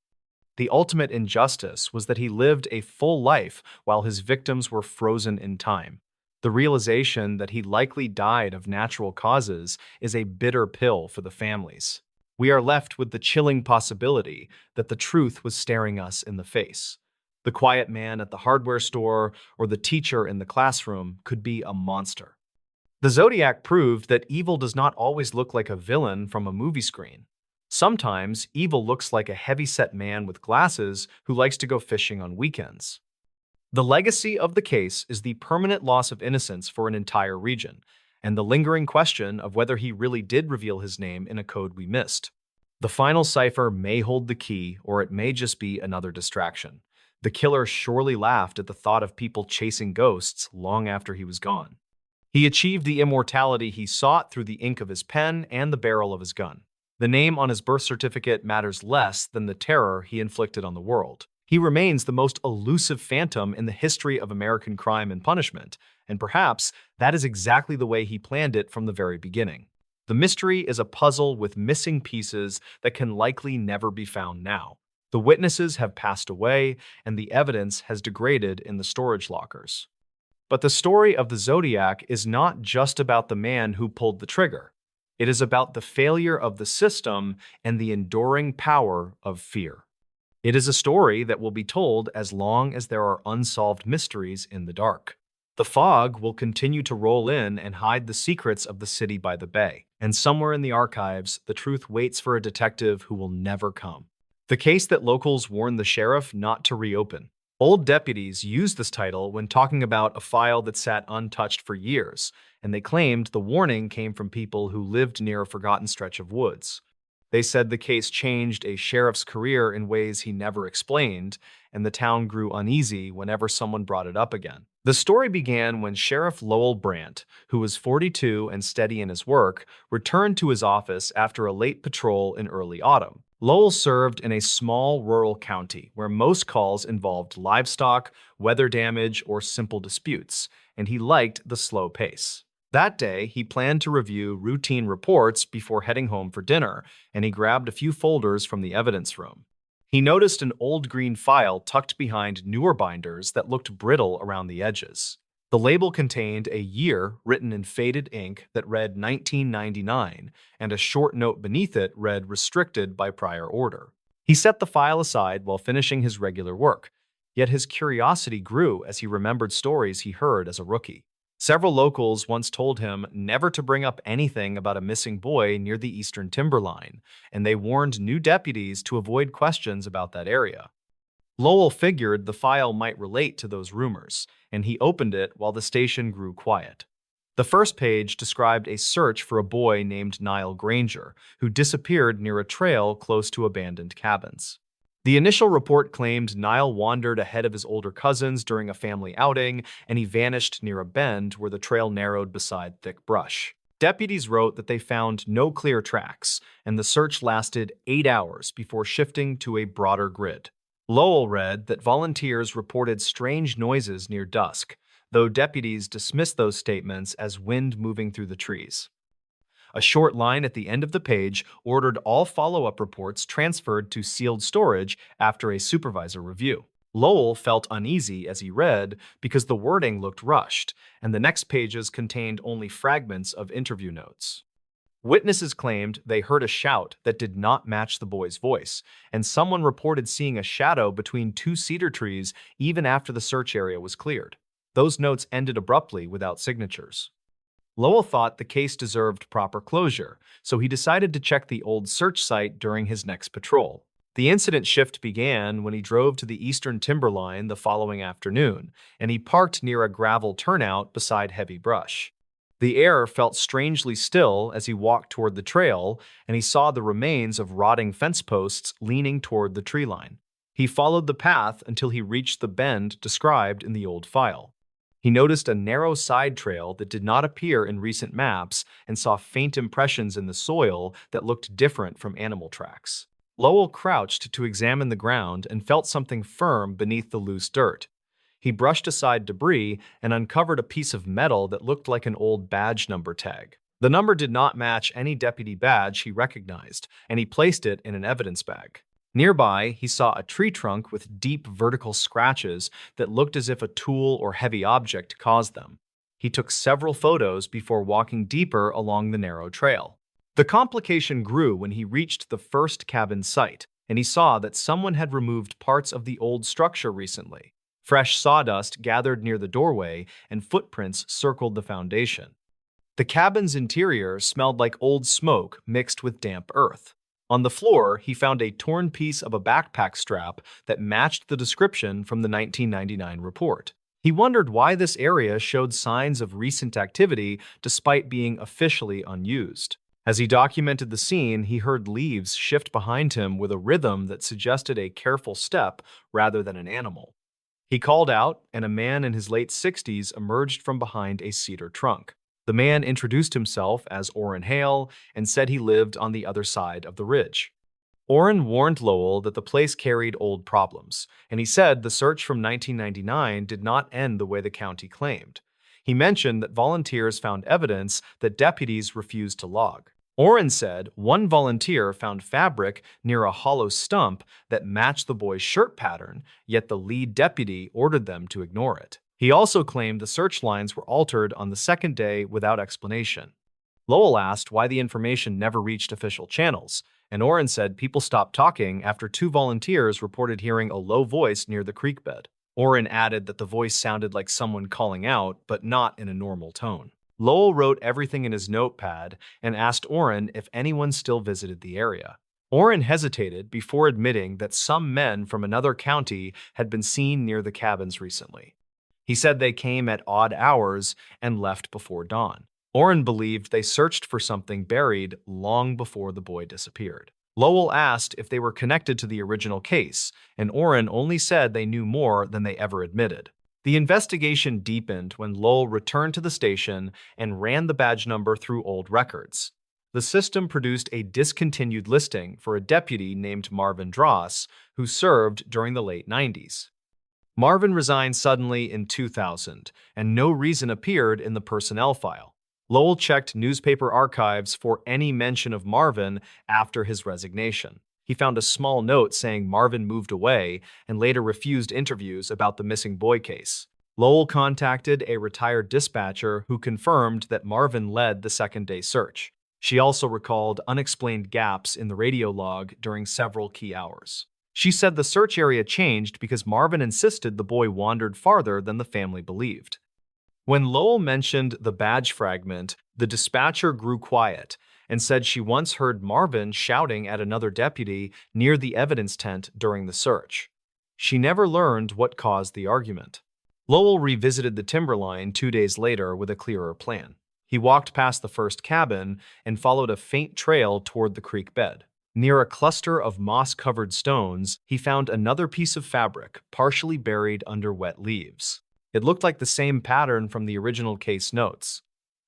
The ultimate injustice was that he lived a full life while his victims were frozen in time. The realization that he likely died of natural causes is a bitter pill for the families. We are left with the chilling possibility that the truth was staring us in the face. The quiet man at the hardware store or the teacher in the classroom could be a monster. The Zodiac proved that evil does not always look like a villain from a movie screen. Sometimes evil looks like a heavy-set man with glasses who likes to go fishing on weekends. The legacy of the case is the permanent loss of innocence for an entire region, and the lingering question of whether he really did reveal his name in a code we missed. The final cipher may hold the key, or it may just be another distraction. The killer surely laughed at the thought of people chasing ghosts long after he was gone. He achieved the immortality he sought through the ink of his pen and the barrel of his gun. The name on his birth certificate matters less than the terror he inflicted on the world. He remains the most elusive phantom in the history of American crime and punishment, and perhaps that is exactly the way he planned it from the very beginning. The mystery is a puzzle with missing pieces that can likely never be found now. The witnesses have passed away, and the evidence has degraded in the storage lockers. But the story of the Zodiac is not just about the man who pulled the trigger. It is about the failure of the system and the enduring power of fear. It is a story that will be told as long as there are unsolved mysteries in the dark. The fog will continue to roll in and hide the secrets of the city by the bay, and somewhere in the archives, the truth waits for a detective who will never come. The case that locals warned the sheriff not to reopen. Old deputies used this title when talking about a file that sat untouched for years, and they claimed the warning came from people who lived near a forgotten stretch of woods. They said the case changed a sheriff's career in ways he never explained, and the town grew uneasy whenever someone brought it up again. The story began when Sheriff Lowell Brandt, who was 42 and steady in his work, returned to his office after a late patrol in early autumn. Lowell served in a small rural county where most calls involved livestock, weather damage, or simple disputes, and he liked the slow pace. That day, he planned to review routine reports before heading home for dinner, and he grabbed a few folders from the evidence room. He noticed an old green file tucked behind newer binders that looked brittle around the edges. The label contained a year written in faded ink that read 1999, and a short note beneath it read restricted by prior order. He set the file aside while finishing his regular work, yet his curiosity grew as he remembered stories he heard as a rookie. Several locals once told him never to bring up anything about a missing boy near the eastern timberline, and they warned new deputies to avoid questions about that area. Lowell figured the file might relate to those rumors, and he opened it while the station grew quiet. The first page described a search for a boy named Niall Granger, who disappeared near a trail close to abandoned cabins. The initial report claimed Niall wandered ahead of his older cousins during a family outing, and he vanished near a bend where the trail narrowed beside thick brush. Deputies wrote that they found no clear tracks, and the search lasted 8 hours before shifting to a broader grid. Lowell read that volunteers reported strange noises near dusk, though deputies dismissed those statements as wind moving through the trees. A short line at the end of the page ordered all follow-up reports transferred to sealed storage after a supervisor review. Lowell felt uneasy as he read because the wording looked rushed, and the next pages contained only fragments of interview notes. Witnesses claimed they heard a shout that did not match the boy's voice, and someone reported seeing a shadow between two cedar trees even after the search area was cleared. Those notes ended abruptly without signatures. Lowell thought the case deserved proper closure, so he decided to check the old search site during his next patrol. The incident shift began when he drove to the eastern timberline the following afternoon, and he parked near a gravel turnout beside heavy brush. The air felt strangely still as he walked toward the trail, and he saw the remains of rotting fence posts leaning toward the tree line. He followed the path until he reached the bend described in the old file. He noticed a narrow side trail that did not appear in recent maps and saw faint impressions in the soil that looked different from animal tracks. Lowell crouched to examine the ground and felt something firm beneath the loose dirt. He brushed aside debris and uncovered a piece of metal that looked like an old badge number tag. The number did not match any deputy badge he recognized, and he placed it in an evidence bag. Nearby, he saw a tree trunk with deep vertical scratches that looked as if a tool or heavy object caused them. He took several photos before walking deeper along the narrow trail. The complication grew when he reached the first cabin site, and he saw that someone had removed parts of the old structure recently. Fresh sawdust gathered near the doorway, and footprints circled the foundation. The cabin's interior smelled like old smoke mixed with damp earth. On the floor, he found a torn piece of a backpack strap that matched the description from the 1999 report. He wondered why this area showed signs of recent activity despite being officially unused. As he documented the scene, he heard leaves shift behind him with a rhythm that suggested a careful step rather than an animal. He called out, and a man in his late 60s emerged from behind a cedar trunk. The man introduced himself as Orrin Hale and said he lived on the other side of the ridge. Orrin warned Lowell that the place carried old problems, and he said the search from 1999 did not end the way the county claimed. He mentioned that volunteers found evidence that deputies refused to log. Orrin said one volunteer found fabric near a hollow stump that matched the boy's shirt pattern, yet the lead deputy ordered them to ignore it. He also claimed the search lines were altered on the second day without explanation. Lowell asked why the information never reached official channels, and Orrin said people stopped talking after two volunteers reported hearing a low voice near the creek bed. Orrin added that the voice sounded like someone calling out, but not in a normal tone. Lowell wrote everything in his notepad and asked Orrin if anyone still visited the area. Orrin hesitated before admitting that some men from another county had been seen near the cabins recently. He said they came at odd hours and left before dawn. Orrin believed they searched for something buried long before the boy disappeared. Lowell asked if they were connected to the original case, and Orrin only said they knew more than they ever admitted. The investigation deepened when Lowell returned to the station and ran the badge number through old records. The system produced a discontinued listing for a deputy named Marvin Dross, who served during the late 90s. Marvin resigned suddenly in 2000, and no reason appeared in the personnel file. Lowell checked newspaper archives for any mention of Marvin after his resignation. He found a small note saying Marvin moved away and later refused interviews about the missing boy case. Lowell contacted a retired dispatcher who confirmed that Marvin led the second-day search. She also recalled unexplained gaps in the radio log during several key hours. She said the search area changed because Marvin insisted the boy wandered farther than the family believed. When Lowell mentioned the badge fragment, the dispatcher grew quiet and said she once heard Marvin shouting at another deputy near the evidence tent during the search. She never learned what caused the argument. Lowell revisited the timberline 2 days later with a clearer plan. He walked past the first cabin and followed a faint trail toward the creek bed. Near a cluster of moss-covered stones, he found another piece of fabric partially buried under wet leaves. It looked like the same pattern from the original case notes.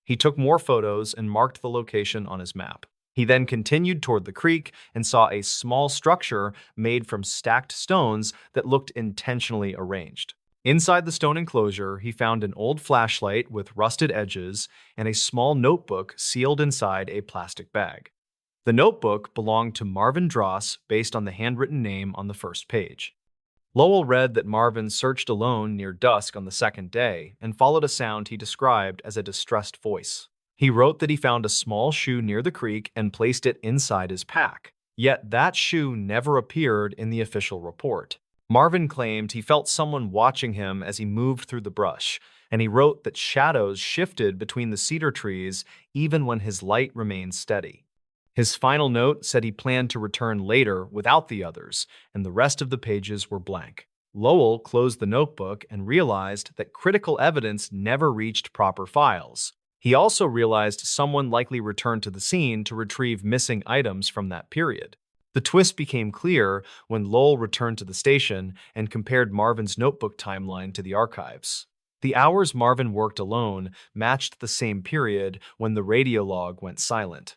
He took more photos and marked the location on his map. He then continued toward the creek and saw a small structure made from stacked stones that looked intentionally arranged. Inside the stone enclosure, he found an old flashlight with rusted edges and a small notebook sealed inside a plastic bag. The notebook belonged to Marvin Dross based on the handwritten name on the first page. Lowell read that Marvin searched alone near dusk on the second day and followed a sound he described as a distressed voice. He wrote that he found a small shoe near the creek and placed it inside his pack. Yet that shoe never appeared in the official report. Marvin claimed he felt someone watching him as he moved through the brush, and he wrote that shadows shifted between the cedar trees even when his light remained steady. His final note said he planned to return later without the others, and the rest of the pages were blank. Lowell closed the notebook and realized that critical evidence never reached proper files. He also realized someone likely returned to the scene to retrieve missing items from that period. The twist became clear when Lowell returned to the station and compared Marvin's notebook timeline to the archives. The hours Marvin worked alone matched the same period when the radio log went silent.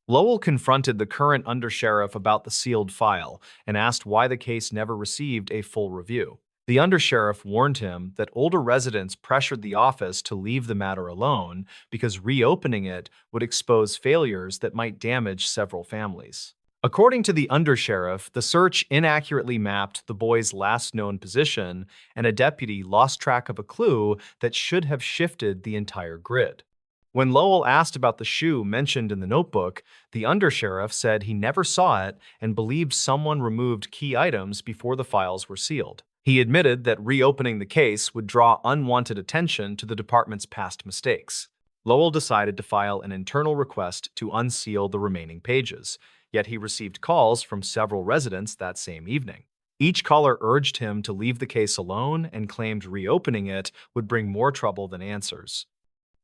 Lowell confronted the current undersheriff about the sealed file and asked why the case never received a full review. The undersheriff warned him that older residents pressured the office to leave the matter alone because reopening it would expose failures that might damage several families. According to the undersheriff, the search inaccurately mapped the boy's last known position, and a deputy lost track of a clue that should have shifted the entire grid. When Lowell asked about the shoe mentioned in the notebook, the undersheriff said he never saw it and believed someone removed key items before the files were sealed. He admitted that reopening the case would draw unwanted attention to the department's past mistakes. Lowell decided to file an internal request to unseal the remaining pages, yet he received calls from several residents that same evening. Each caller urged him to leave the case alone and claimed reopening it would bring more trouble than answers.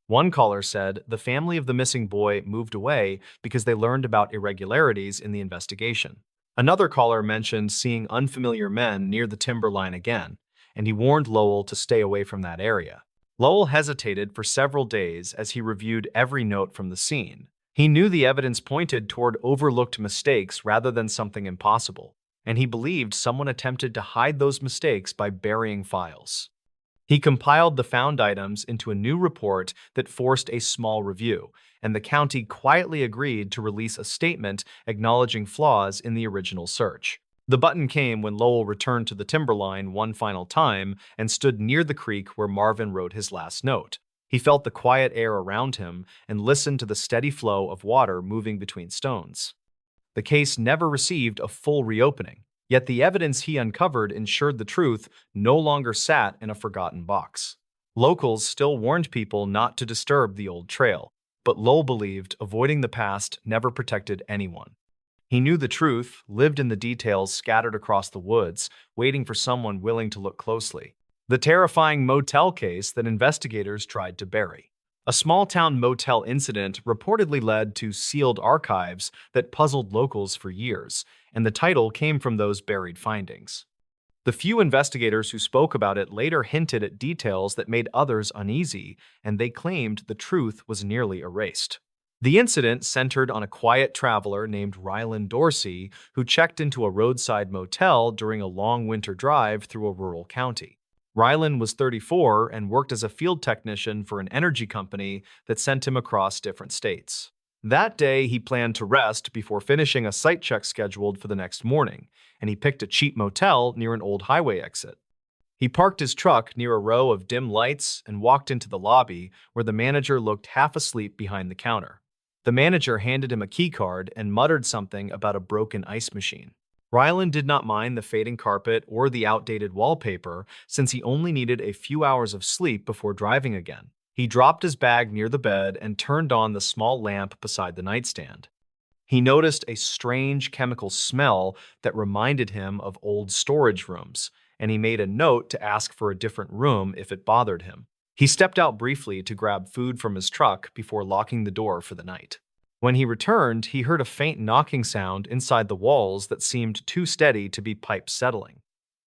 One caller said the family of the missing boy moved away because they learned about irregularities in the investigation. Another caller mentioned seeing unfamiliar men near the timberline again, and he warned Lowell to stay away from that area. Lowell hesitated for several days as he reviewed every note from the scene. He knew the evidence pointed toward overlooked mistakes rather than something impossible, and he believed someone attempted to hide those mistakes by burying files. He compiled the found items into a new report that forced a small review, and the county quietly agreed to release a statement acknowledging flaws in the original search. The button came when Lowell returned to the timberline one final time and stood near the creek where Marvin wrote his last note. He felt the quiet air around him and listened to the steady flow of water moving between stones. The case never received a full reopening, yet the evidence he uncovered ensured the truth no longer sat in a forgotten box. Locals still warned people not to disturb the old trail, but Lowell believed avoiding the past never protected anyone. He knew the truth lived in the details scattered across the woods, waiting for someone willing to look closely. The terrifying motel case that investigators tried to bury. A small-town motel incident reportedly led to sealed archives that puzzled locals for years, and the title came from those buried findings. The few investigators who spoke about it later hinted at details that made others uneasy, and they claimed the truth was nearly erased. The incident centered on a quiet traveler named Ryland Dorsey who checked into a roadside motel during a long winter drive through a rural county. Ryland was 34 and worked as a field technician for an energy company that sent him across different states. That day, he planned to rest before finishing a site check scheduled for the next morning, and he picked a cheap motel near an old highway exit. He parked his truck near a row of dim lights and walked into the lobby where the manager looked half asleep behind the counter. The manager handed him a key card and muttered something about a broken ice machine. Ryland did not mind the fading carpet or the outdated wallpaper since he only needed a few hours of sleep before driving again. He dropped his bag near the bed and turned on the small lamp beside the nightstand. He noticed a strange chemical smell that reminded him of old storage rooms, and he made a note to ask for a different room if it bothered him. He stepped out briefly to grab food from his truck before locking the door for the night. When he returned, he heard a faint knocking sound inside the walls that seemed too steady to be pipes settling.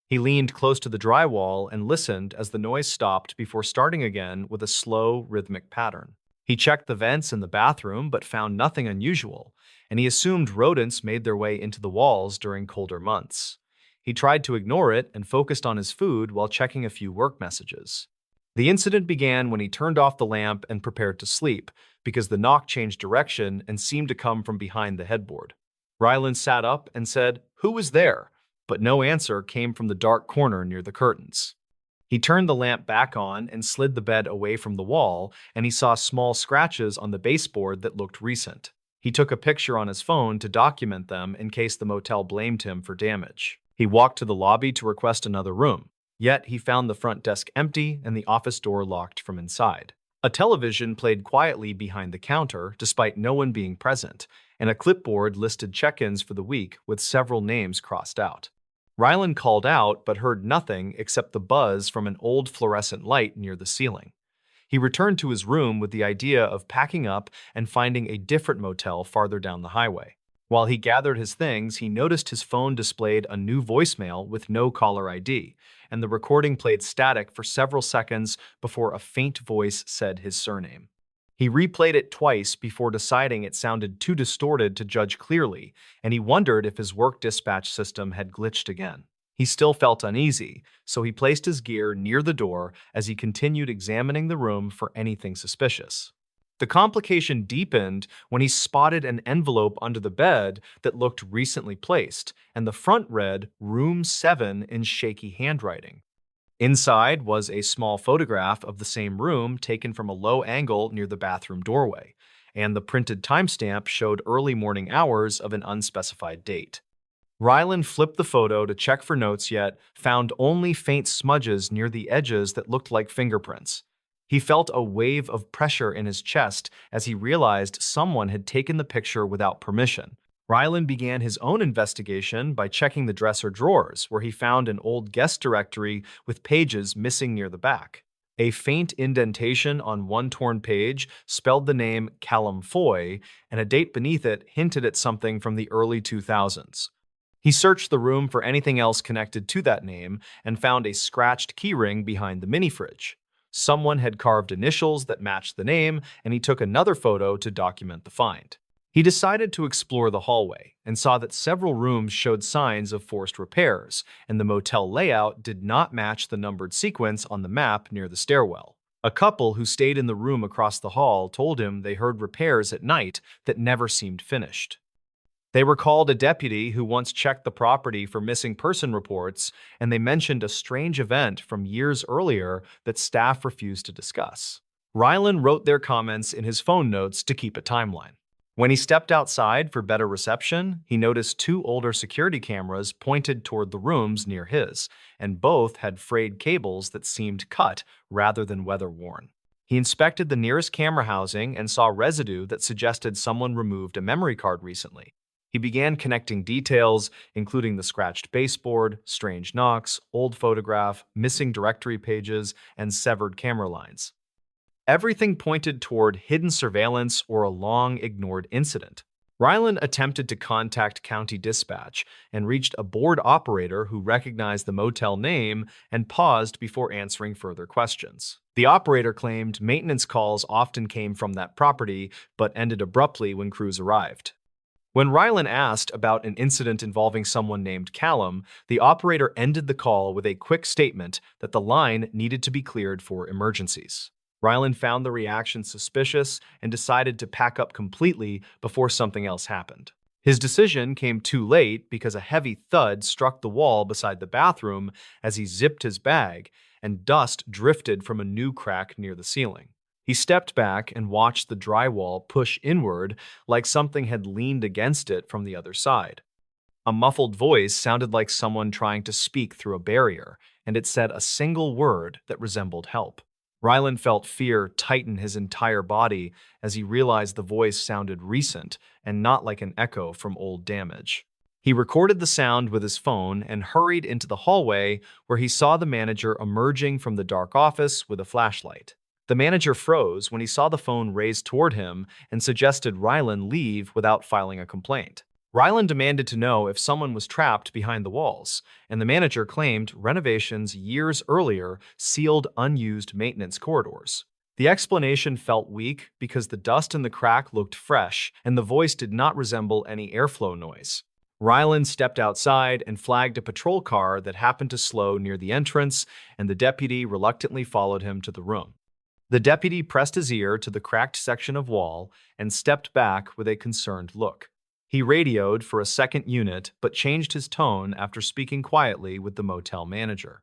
He leaned close to the drywall and listened as the noise stopped before starting again with a slow, rhythmic pattern. He checked the vents in the bathroom but found nothing unusual, and he assumed rodents made their way into the walls during colder months. He tried to ignore it and focused on his food while checking a few work messages. The incident began when he turned off the lamp and prepared to sleep, because the knock changed direction and seemed to come from behind the headboard. Ryland sat up and said, "Who is there?" But no answer came from the dark corner near the curtains. He turned the lamp back on and slid the bed away from the wall, and he saw small scratches on the baseboard that looked recent. He took a picture on his phone to document them in case the motel blamed him for damage. He walked to the lobby to request another room. Yet he found the front desk empty and the office door locked from inside. A television played quietly behind the counter despite no one being present, and a clipboard listed check-ins for the week with several names crossed out. Ryland called out but heard nothing except the buzz from an old fluorescent light near the ceiling. He returned to his room with the idea of packing up and finding a different motel farther down the highway. While he gathered his things, he noticed his phone displayed a new voicemail with no caller ID, and the recording played static for several seconds before a faint voice said his surname. He replayed it twice before deciding it sounded too distorted to judge clearly, and he wondered if his work dispatch system had glitched again. He still felt uneasy, so he placed his gear near the door as he continued examining the room for anything suspicious. The complication deepened when he spotted an envelope under the bed that looked recently placed, and the front read Room 7 in shaky handwriting. Inside was a small photograph of the same room taken from a low angle near the bathroom doorway, and the printed timestamp showed early morning hours of an unspecified date. Rylan flipped the photo to check for notes yet found only faint smudges near the edges that looked like fingerprints. He felt a wave of pressure in his chest as he realized someone had taken the picture without permission. Rylan began his own investigation by checking the dresser drawers, where he found an old guest directory with pages missing near the back. A faint indentation on one torn page spelled the name Callum Foy, and a date beneath it hinted at something from the early 2000s. He searched the room for anything else connected to that name and found a scratched keyring behind the mini-fridge. Someone had carved initials that matched the name, and he took another photo to document the find. He decided to explore the hallway and saw that several rooms showed signs of forced repairs, and the motel layout did not match the numbered sequence on the map near the stairwell. A couple who stayed in the room across the hall told him they heard repairs at night that never seemed finished. They recalled a deputy who once checked the property for missing person reports, and they mentioned a strange event from years earlier that staff refused to discuss. Rylan wrote their comments in his phone notes to keep a timeline. When he stepped outside for better reception, he noticed two older security cameras pointed toward the rooms near his, and both had frayed cables that seemed cut rather than weather-worn. He inspected the nearest camera housing and saw residue that suggested someone removed a memory card recently. He began connecting details, including the scratched baseboard, strange knocks, old photograph, missing directory pages, and severed camera lines. Everything pointed toward hidden surveillance or a long-ignored incident. Rylan attempted to contact county dispatch and reached a board operator who recognized the motel name and paused before answering further questions. The operator claimed maintenance calls often came from that property but ended abruptly when crews arrived. When Rylan asked about an incident involving someone named Callum, the operator ended the call with a quick statement that the line needed to be cleared for emergencies. Rylan found the reaction suspicious and decided to pack up completely before something else happened. His decision came too late because a heavy thud struck the wall beside the bathroom as he zipped his bag, and dust drifted from a new crack near the ceiling. He stepped back and watched the drywall push inward like something had leaned against it from the other side. A muffled voice sounded like someone trying to speak through a barrier, and it said a single word that resembled help. Rylan felt fear tighten his entire body as he realized the voice sounded recent and not like an echo from old damage. He recorded the sound with his phone and hurried into the hallway where he saw the manager emerging from the dark office with a flashlight. The manager froze when he saw the phone raised toward him and suggested Rylan leave without filing a complaint. Rylan demanded to know if someone was trapped behind the walls, and the manager claimed renovations years earlier sealed unused maintenance corridors. The explanation felt weak because the dust in the crack looked fresh and the voice did not resemble any airflow noise. Rylan stepped outside and flagged a patrol car that happened to slow near the entrance, and the deputy reluctantly followed him to the room. The deputy pressed his ear to the cracked section of wall and stepped back with a concerned look. He radioed for a second unit but changed his tone after speaking quietly with the motel manager.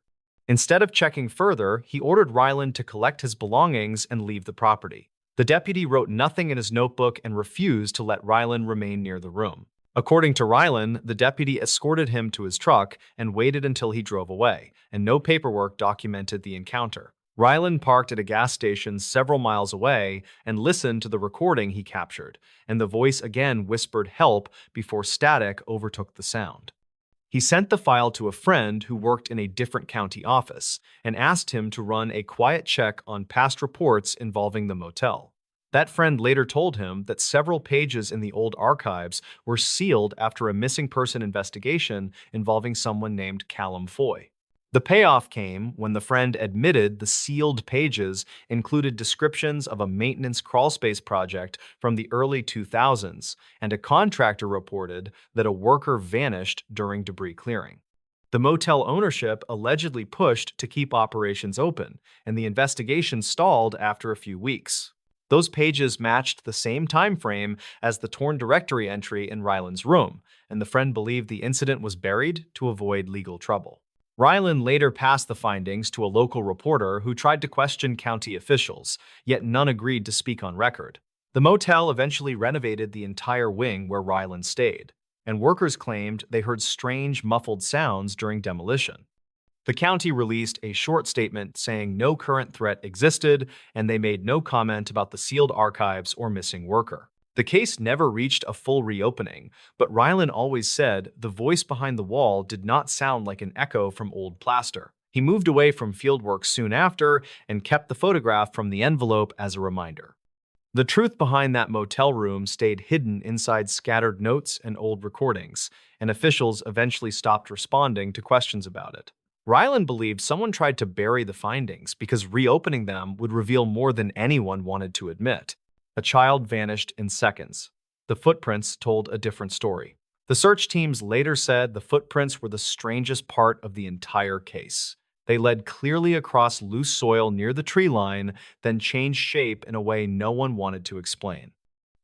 Instead of checking further, he ordered Rylan to collect his belongings and leave the property. The deputy wrote nothing in his notebook and refused to let Rylan remain near the room. According to Rylan, the deputy escorted him to his truck and waited until he drove away, and no paperwork documented the encounter. Rylan parked at a gas station several miles away and listened to the recording he captured, and the voice again whispered help before static overtook the sound. He sent the file to a friend who worked in a different county office and asked him to run a quiet check on past reports involving the motel. That friend later told him that several pages in the old archives were sealed after a missing person investigation involving someone named Callum Foy. The payoff came when the friend admitted the sealed pages included descriptions of a maintenance crawlspace project from the early 2000s, and a contractor reported that a worker vanished during debris clearing. The motel ownership allegedly pushed to keep operations open, and the investigation stalled after a few weeks. Those pages matched the same time frame as the torn directory entry in Ryland's room, and the friend believed the incident was buried to avoid legal trouble. Ryland later passed the findings to a local reporter who tried to question county officials, yet none agreed to speak on record. The motel eventually renovated the entire wing where Ryland stayed, and workers claimed they heard strange, muffled sounds during demolition. The county released a short statement saying no current threat existed, and they made no comment about the sealed archives or missing worker. The case never reached a full reopening, but Ryland always said the voice behind the wall did not sound like an echo from old plaster. He moved away from fieldwork soon after and kept the photograph from the envelope as a reminder. The truth behind that motel room stayed hidden inside scattered notes and old recordings, and officials eventually stopped responding to questions about it. Ryland believed someone tried to bury the findings because reopening them would reveal more than anyone wanted to admit. A child vanished in seconds. The footprints told a different story. The search teams later said the footprints were the strangest part of the entire case. They led clearly across loose soil near the tree line, then changed shape in a way no one wanted to explain.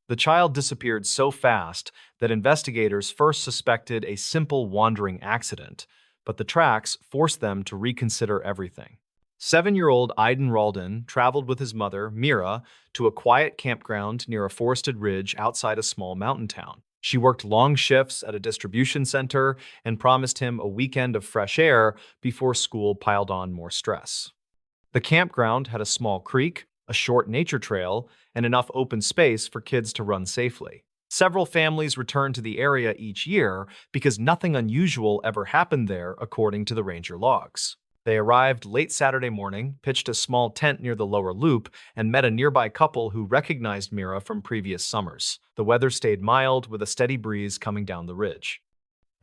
The child disappeared so fast that investigators first suspected a simple wandering accident, but the tracks forced them to reconsider everything. 7-year-old Aiden Ralden traveled with his mother, Mira, to a quiet campground near a forested ridge outside a small mountain town. She worked long shifts at a distribution center and promised him a weekend of fresh air before school piled on more stress. The campground had a small creek, a short nature trail, and enough open space for kids to run safely. Several families returned to the area each year because nothing unusual ever happened there, according to the ranger logs. They arrived late Saturday morning, pitched a small tent near the lower loop, and met a nearby couple who recognized Mira from previous summers. The weather stayed mild, with a steady breeze coming down the ridge.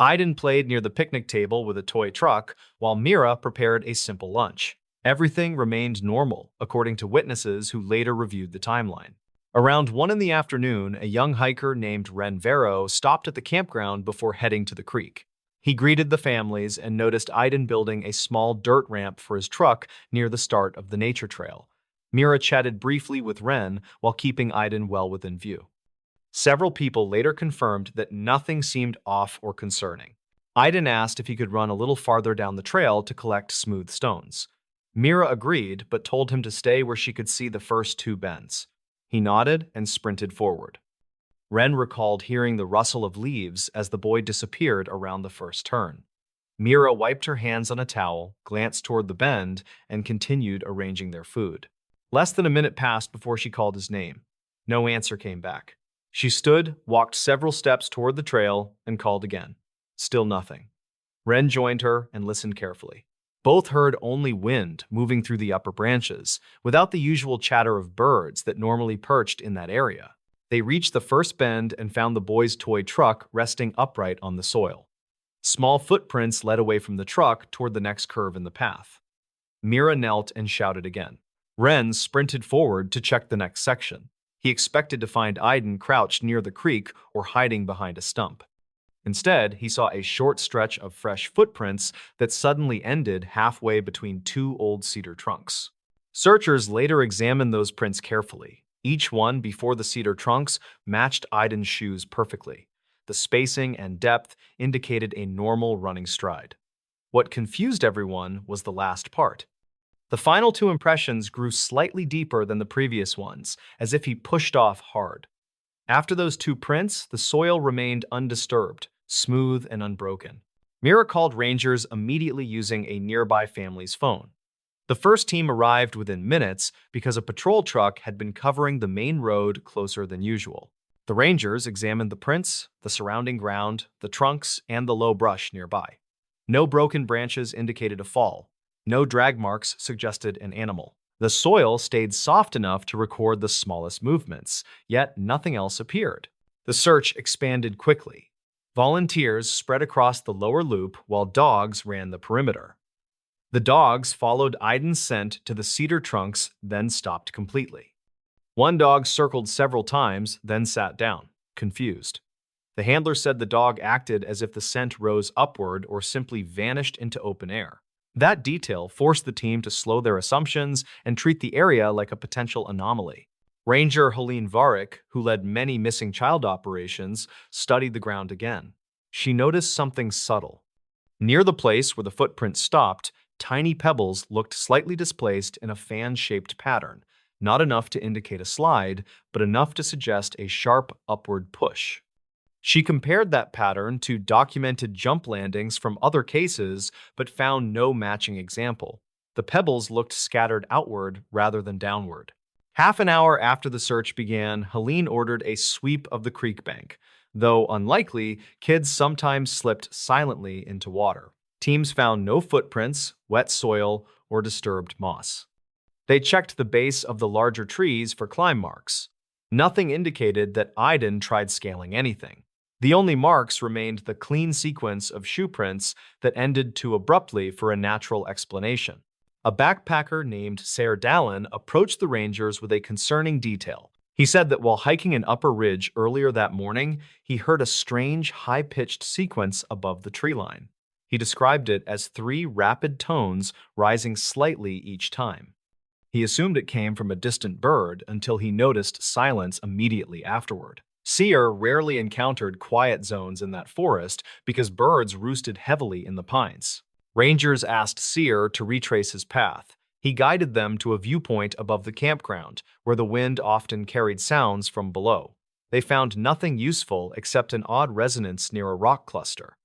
Aiden played near the picnic table with a toy truck, while Mira prepared a simple lunch. Everything remained normal, according to witnesses who later reviewed the timeline. Around 1 in the afternoon, a young hiker named Ren Vero stopped at the campground before heading to the creek. He greeted the families and noticed Aiden building a small dirt ramp for his truck near the start of the nature trail. Mira chatted briefly with Ren while keeping Aiden well within view. Several people later confirmed that nothing seemed off or concerning. Aiden asked if he could run a little farther down the trail to collect smooth stones. Mira agreed, but told him to stay where she could see the first 2 bends. He nodded and sprinted forward. Ren recalled hearing the rustle of leaves as the boy disappeared around the first turn. Mira wiped her hands on a towel, glanced toward the bend, and continued arranging their food. Less than a minute passed before she called his name. No answer came back. She stood, walked several steps toward the trail, and called again. Still nothing. Ren joined her and listened carefully. Both heard only wind moving through the upper branches, without the usual chatter of birds that normally perched in that area. They reached the first bend and found the boy's toy truck resting upright on the soil. Small footprints led away from the truck toward the next curve in the path. Mira knelt and shouted again. Ren sprinted forward to check the next section. He expected to find Aiden crouched near the creek or hiding behind a stump. Instead, he saw a short stretch of fresh footprints that suddenly ended halfway between 2 old cedar trunks. Searchers later examined those prints carefully. Each one before the cedar trunks matched Aiden's shoes perfectly. The spacing and depth indicated a normal running stride. What confused everyone was the last part. The final 2 impressions grew slightly deeper than the previous ones, as if he pushed off hard. After those 2 prints, the soil remained undisturbed, smooth and unbroken. Mira called rangers immediately using a nearby family's phone. The first team arrived within minutes because a patrol truck had been covering the main road closer than usual. The rangers examined the prints, the surrounding ground, the trunks, and the low brush nearby. No broken branches indicated a fall. No drag marks suggested an animal. The soil stayed soft enough to record the smallest movements, yet nothing else appeared. The search expanded quickly. Volunteers spread across the lower loop while dogs ran the perimeter. The dogs followed Aiden's scent to the cedar trunks, then stopped completely. One dog circled several times, then sat down, confused. The handler said the dog acted as if the scent rose upward or simply vanished into open air. That detail forced the team to slow their assumptions and treat the area like a potential anomaly. Ranger Helene Varick, who led many missing child operations, studied the ground again. She noticed something subtle. Near the place where the footprint stopped, tiny pebbles looked slightly displaced in a fan-shaped pattern, not enough to indicate a slide, but enough to suggest a sharp upward push. She compared that pattern to documented jump landings from other cases, but found no matching example. The pebbles looked scattered outward rather than downward. Half an hour after the search began, Helene ordered a sweep of the creek bank. Though unlikely, kids sometimes slipped silently into water. Teams found no footprints, wet soil, or disturbed moss. They checked the base of the larger trees for climb marks. Nothing indicated that Aiden tried scaling anything. The only marks remained the clean sequence of shoe prints that ended too abruptly for a natural explanation. A backpacker named MrBallen approached the rangers with a concerning detail. He said that while hiking an upper ridge earlier that morning, he heard a strange, high-pitched sequence above the tree line. He described it as 3 rapid tones rising slightly each time. He assumed it came from a distant bird until he noticed silence immediately afterward. Seer rarely encountered quiet zones in that forest because birds roosted heavily in the pines. Rangers asked Seer to retrace his path. He guided them to a viewpoint above the campground, where the wind often carried sounds from below. They found nothing useful except an odd resonance near a rock cluster.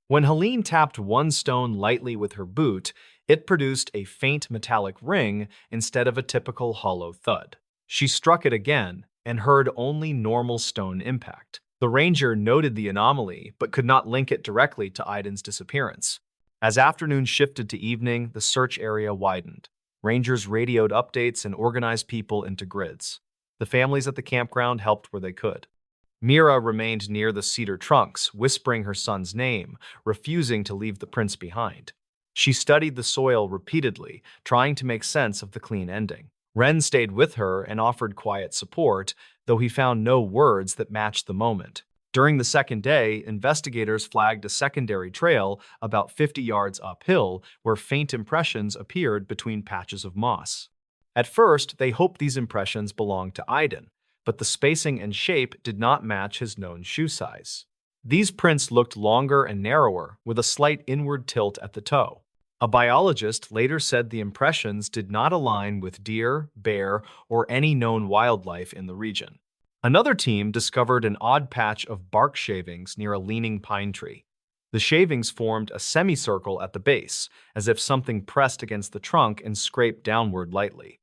When Helene tapped one stone lightly with her boot, it produced a faint metallic ring instead of a typical hollow thud. She struck it again and heard only normal stone impact. The ranger noted the anomaly but could not link it directly to Aiden's disappearance. As afternoon shifted to evening, the search area widened. Rangers radioed updates and organized people into grids. The families at the campground helped where they could. Mira remained near the cedar trunks, whispering her son's name, refusing to leave the prints behind. She studied the soil repeatedly, trying to make sense of the clean ending. Ren stayed with her and offered quiet support, though he found no words that matched the moment. During the second day, investigators flagged a secondary trail about 50 yards uphill where faint impressions appeared between patches of moss. At first, they hoped these impressions belonged to Aiden, but the spacing and shape did not match his known shoe size. These prints looked longer and narrower, with a slight inward tilt at the toe. A biologist later said the impressions did not align with deer, bear, or any known wildlife in the region. Another team discovered an odd patch of bark shavings near a leaning pine tree. The shavings formed a semicircle at the base, as if something pressed against the trunk and scraped downward lightly.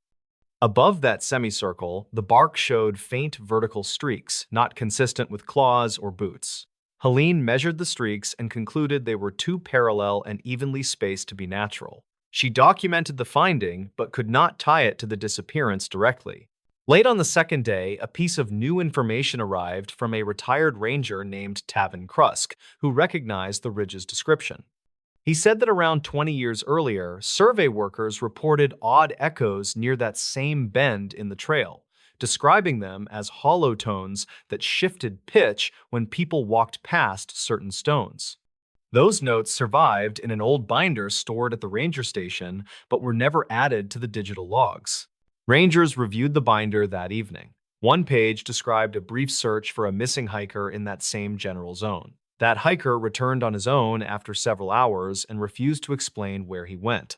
Above that semicircle, the bark showed faint vertical streaks, not consistent with claws or boots. Helene measured the streaks and concluded they were too parallel and evenly spaced to be natural. She documented the finding, but could not tie it to the disappearance directly. Late on the second day, a piece of new information arrived from a retired ranger named Tavin Krusk, who recognized the ridge's description. He said that around 20 years earlier, survey workers reported odd echoes near that same bend in the trail, describing them as hollow tones that shifted pitch when people walked past certain stones. Those notes survived in an old binder stored at the ranger station, but were never added to the digital logs. Rangers reviewed the binder that evening. One page described a brief search for a missing hiker in that same general zone. That hiker returned on his own after several hours and refused to explain where he went.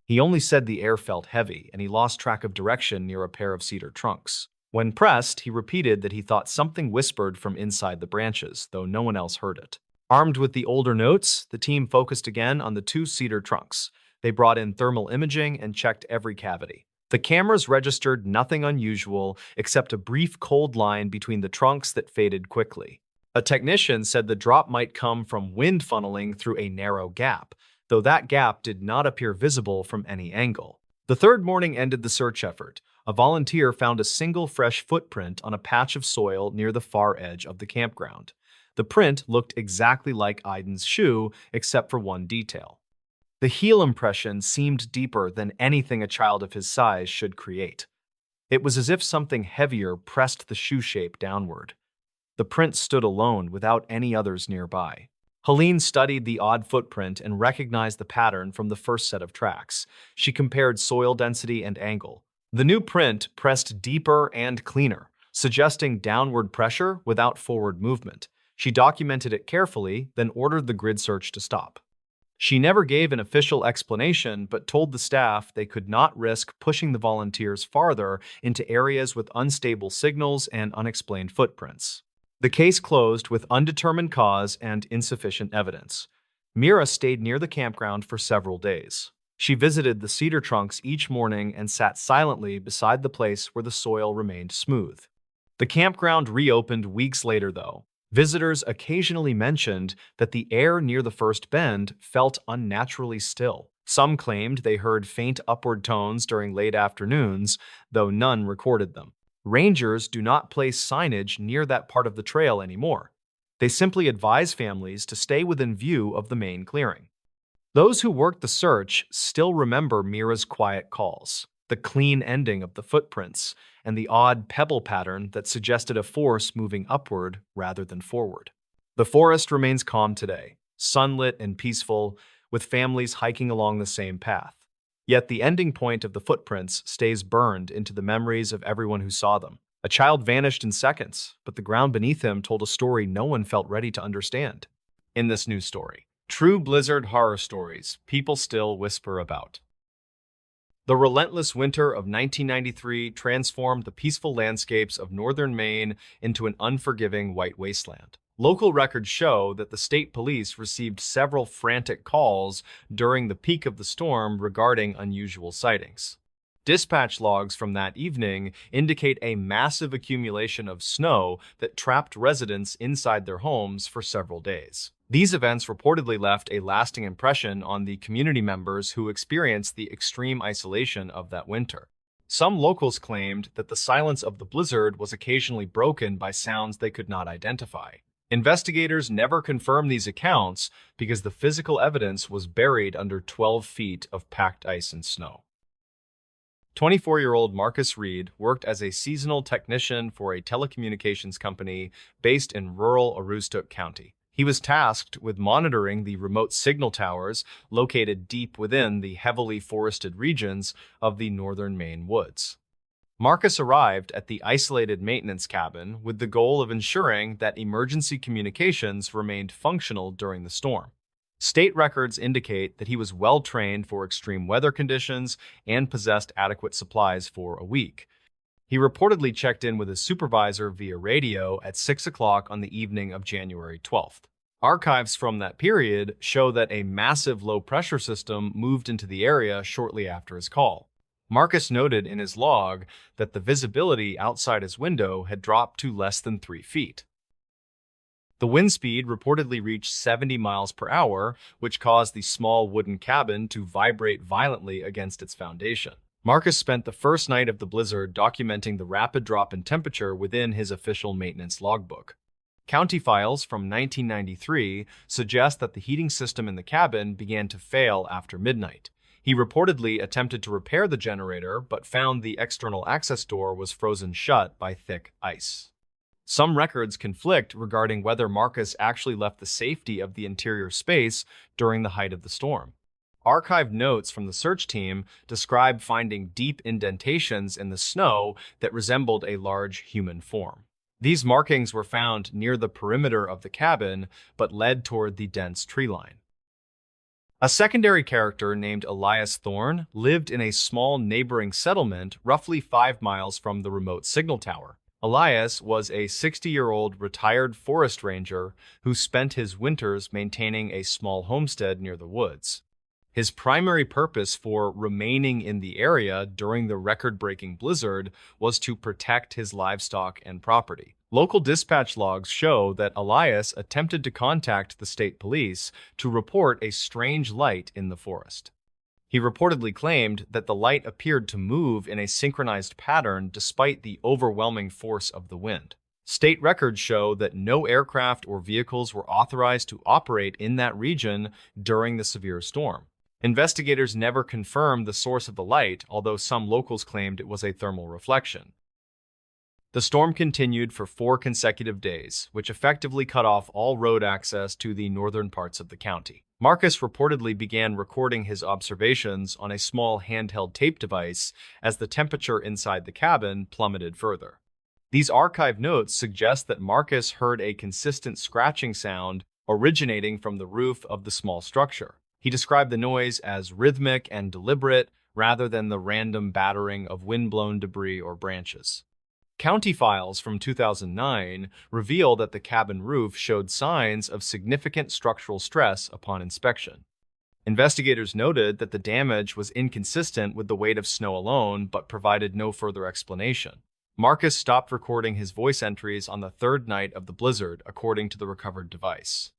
He only said the air felt heavy and he lost track of direction near a pair of cedar trunks. When pressed, he repeated that he thought something whispered from inside the branches, though no one else heard it. Armed with the older notes, the team focused again on the 2 cedar trunks. They brought in thermal imaging and checked every cavity. The cameras registered nothing unusual except a brief cold line between the trunks that faded quickly. A technician said the drop might come from wind funneling through a narrow gap, though that gap did not appear visible from any angle. The third morning ended the search effort. A volunteer found a single fresh footprint on a patch of soil near the far edge of the campground. The print looked exactly like Aiden's shoe, except for one detail. The heel impression seemed deeper than anything a child of his size should create. It was as if something heavier pressed the shoe shape downward. The print stood alone without any others nearby. Helene studied the odd footprint and recognized the pattern from the first set of tracks. She compared soil density and angle. The new print pressed deeper and cleaner, suggesting downward pressure without forward movement. She documented it carefully, then ordered the grid search to stop. She never gave an official explanation, but told the staff they could not risk pushing the volunteers farther into areas with unstable signals and unexplained footprints. The case closed with undetermined cause and insufficient evidence. Mira stayed near the campground for several days. She visited the cedar trunks each morning and sat silently beside the place where the soil remained smooth. The campground reopened weeks later, though. Visitors occasionally mentioned that the air near the first bend felt unnaturally still. Some claimed they heard faint upward tones during late afternoons, though none recorded them. Rangers do not place signage near that part of the trail anymore. They simply advise families to stay within view of the main clearing. Those who worked the search still remember Mira's quiet calls, the clean ending of the footprints, and the odd pebble pattern that suggested a force moving upward rather than forward. The forest remains calm today, sunlit and peaceful, with families hiking along the same path. Yet the ending point of the footprints stays burned into the memories of everyone who saw them. A child vanished in seconds, but the ground beneath him told a story no one felt ready to understand. In this new story, true blizzard horror stories people still whisper about. The relentless winter of 1993 transformed the peaceful landscapes of northern Maine into an unforgiving white wasteland. Local records show that the state police received several frantic calls during the peak of the storm regarding unusual sightings. Dispatch logs from that evening indicate a massive accumulation of snow that trapped residents inside their homes for several days. These events reportedly left a lasting impression on the community members who experienced the extreme isolation of that winter. Some locals claimed that the silence of the blizzard was occasionally broken by sounds they could not identify. Investigators never confirmed these accounts because the physical evidence was buried under 12 feet of packed ice and snow. 24-year-old Marcus Reed worked as a seasonal technician for a telecommunications company based in rural Aroostook County. He was tasked with monitoring the remote signal towers located deep within the heavily forested regions of the northern Maine woods. Marcus arrived at the isolated maintenance cabin with the goal of ensuring that emergency communications remained functional during the storm. State records indicate that he was well trained for extreme weather conditions and possessed adequate supplies for a week. He reportedly checked in with his supervisor via radio at 6 o'clock on the evening of January 12th. Archives from that period show that a massive low-pressure system moved into the area shortly after his call. Marcus noted in his log that the visibility outside his window had dropped to less than 3 feet. The wind speed reportedly reached 70 miles per hour, which caused the small wooden cabin to vibrate violently against its foundation. Marcus spent the first night of the blizzard documenting the rapid drop in temperature within his official maintenance logbook. County files from 1993 suggest that the heating system in the cabin began to fail after midnight. He reportedly attempted to repair the generator, but found the external access door was frozen shut by thick ice. Some records conflict regarding whether Marcus actually left the safety of the interior space during the height of the storm. Archived notes from the search team describe finding deep indentations in the snow that resembled a large human form. These markings were found near the perimeter of the cabin, but led toward the dense tree line. A secondary character named Elias Thorne lived in a small neighboring settlement roughly 5 miles from the remote signal tower. Elias was a 60-year-old retired forest ranger who spent his winters maintaining a small homestead near the woods. His primary purpose for remaining in the area during the record-breaking blizzard was to protect his livestock and property. Local dispatch logs show that Elias attempted to contact the state police to report a strange light in the forest. He reportedly claimed that the light appeared to move in a synchronized pattern despite the overwhelming force of the wind. State records show that no aircraft or vehicles were authorized to operate in that region during the severe storm. Investigators never confirmed the source of the light, although some locals claimed it was a thermal reflection. The storm continued for 4 consecutive days, which effectively cut off all road access to the northern parts of the county. Marcus reportedly began recording his observations on a small handheld tape device as the temperature inside the cabin plummeted further. These archive notes suggest that Marcus heard a consistent scratching sound originating from the roof of the small structure. He described the noise as rhythmic and deliberate rather than the random battering of wind-blown debris or branches. County files from 2009 reveal that the cabin roof showed signs of significant structural stress upon inspection. Investigators noted that the damage was inconsistent with the weight of snow alone, but provided no further explanation. Marcus stopped recording his voice entries on the 3rd night of the blizzard, according to the recovered device.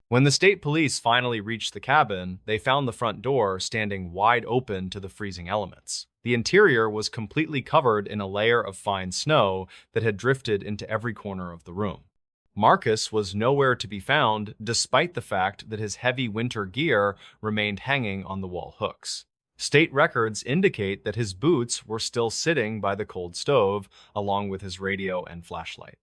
When the state police finally reached the cabin, they found the front door standing wide open to the freezing elements. The interior was completely covered in a layer of fine snow that had drifted into every corner of the room. Marcus was nowhere to be found, despite the fact that his heavy winter gear remained hanging on the wall hooks. State records indicate that his boots were still sitting by the cold stove, along with his radio and flashlight.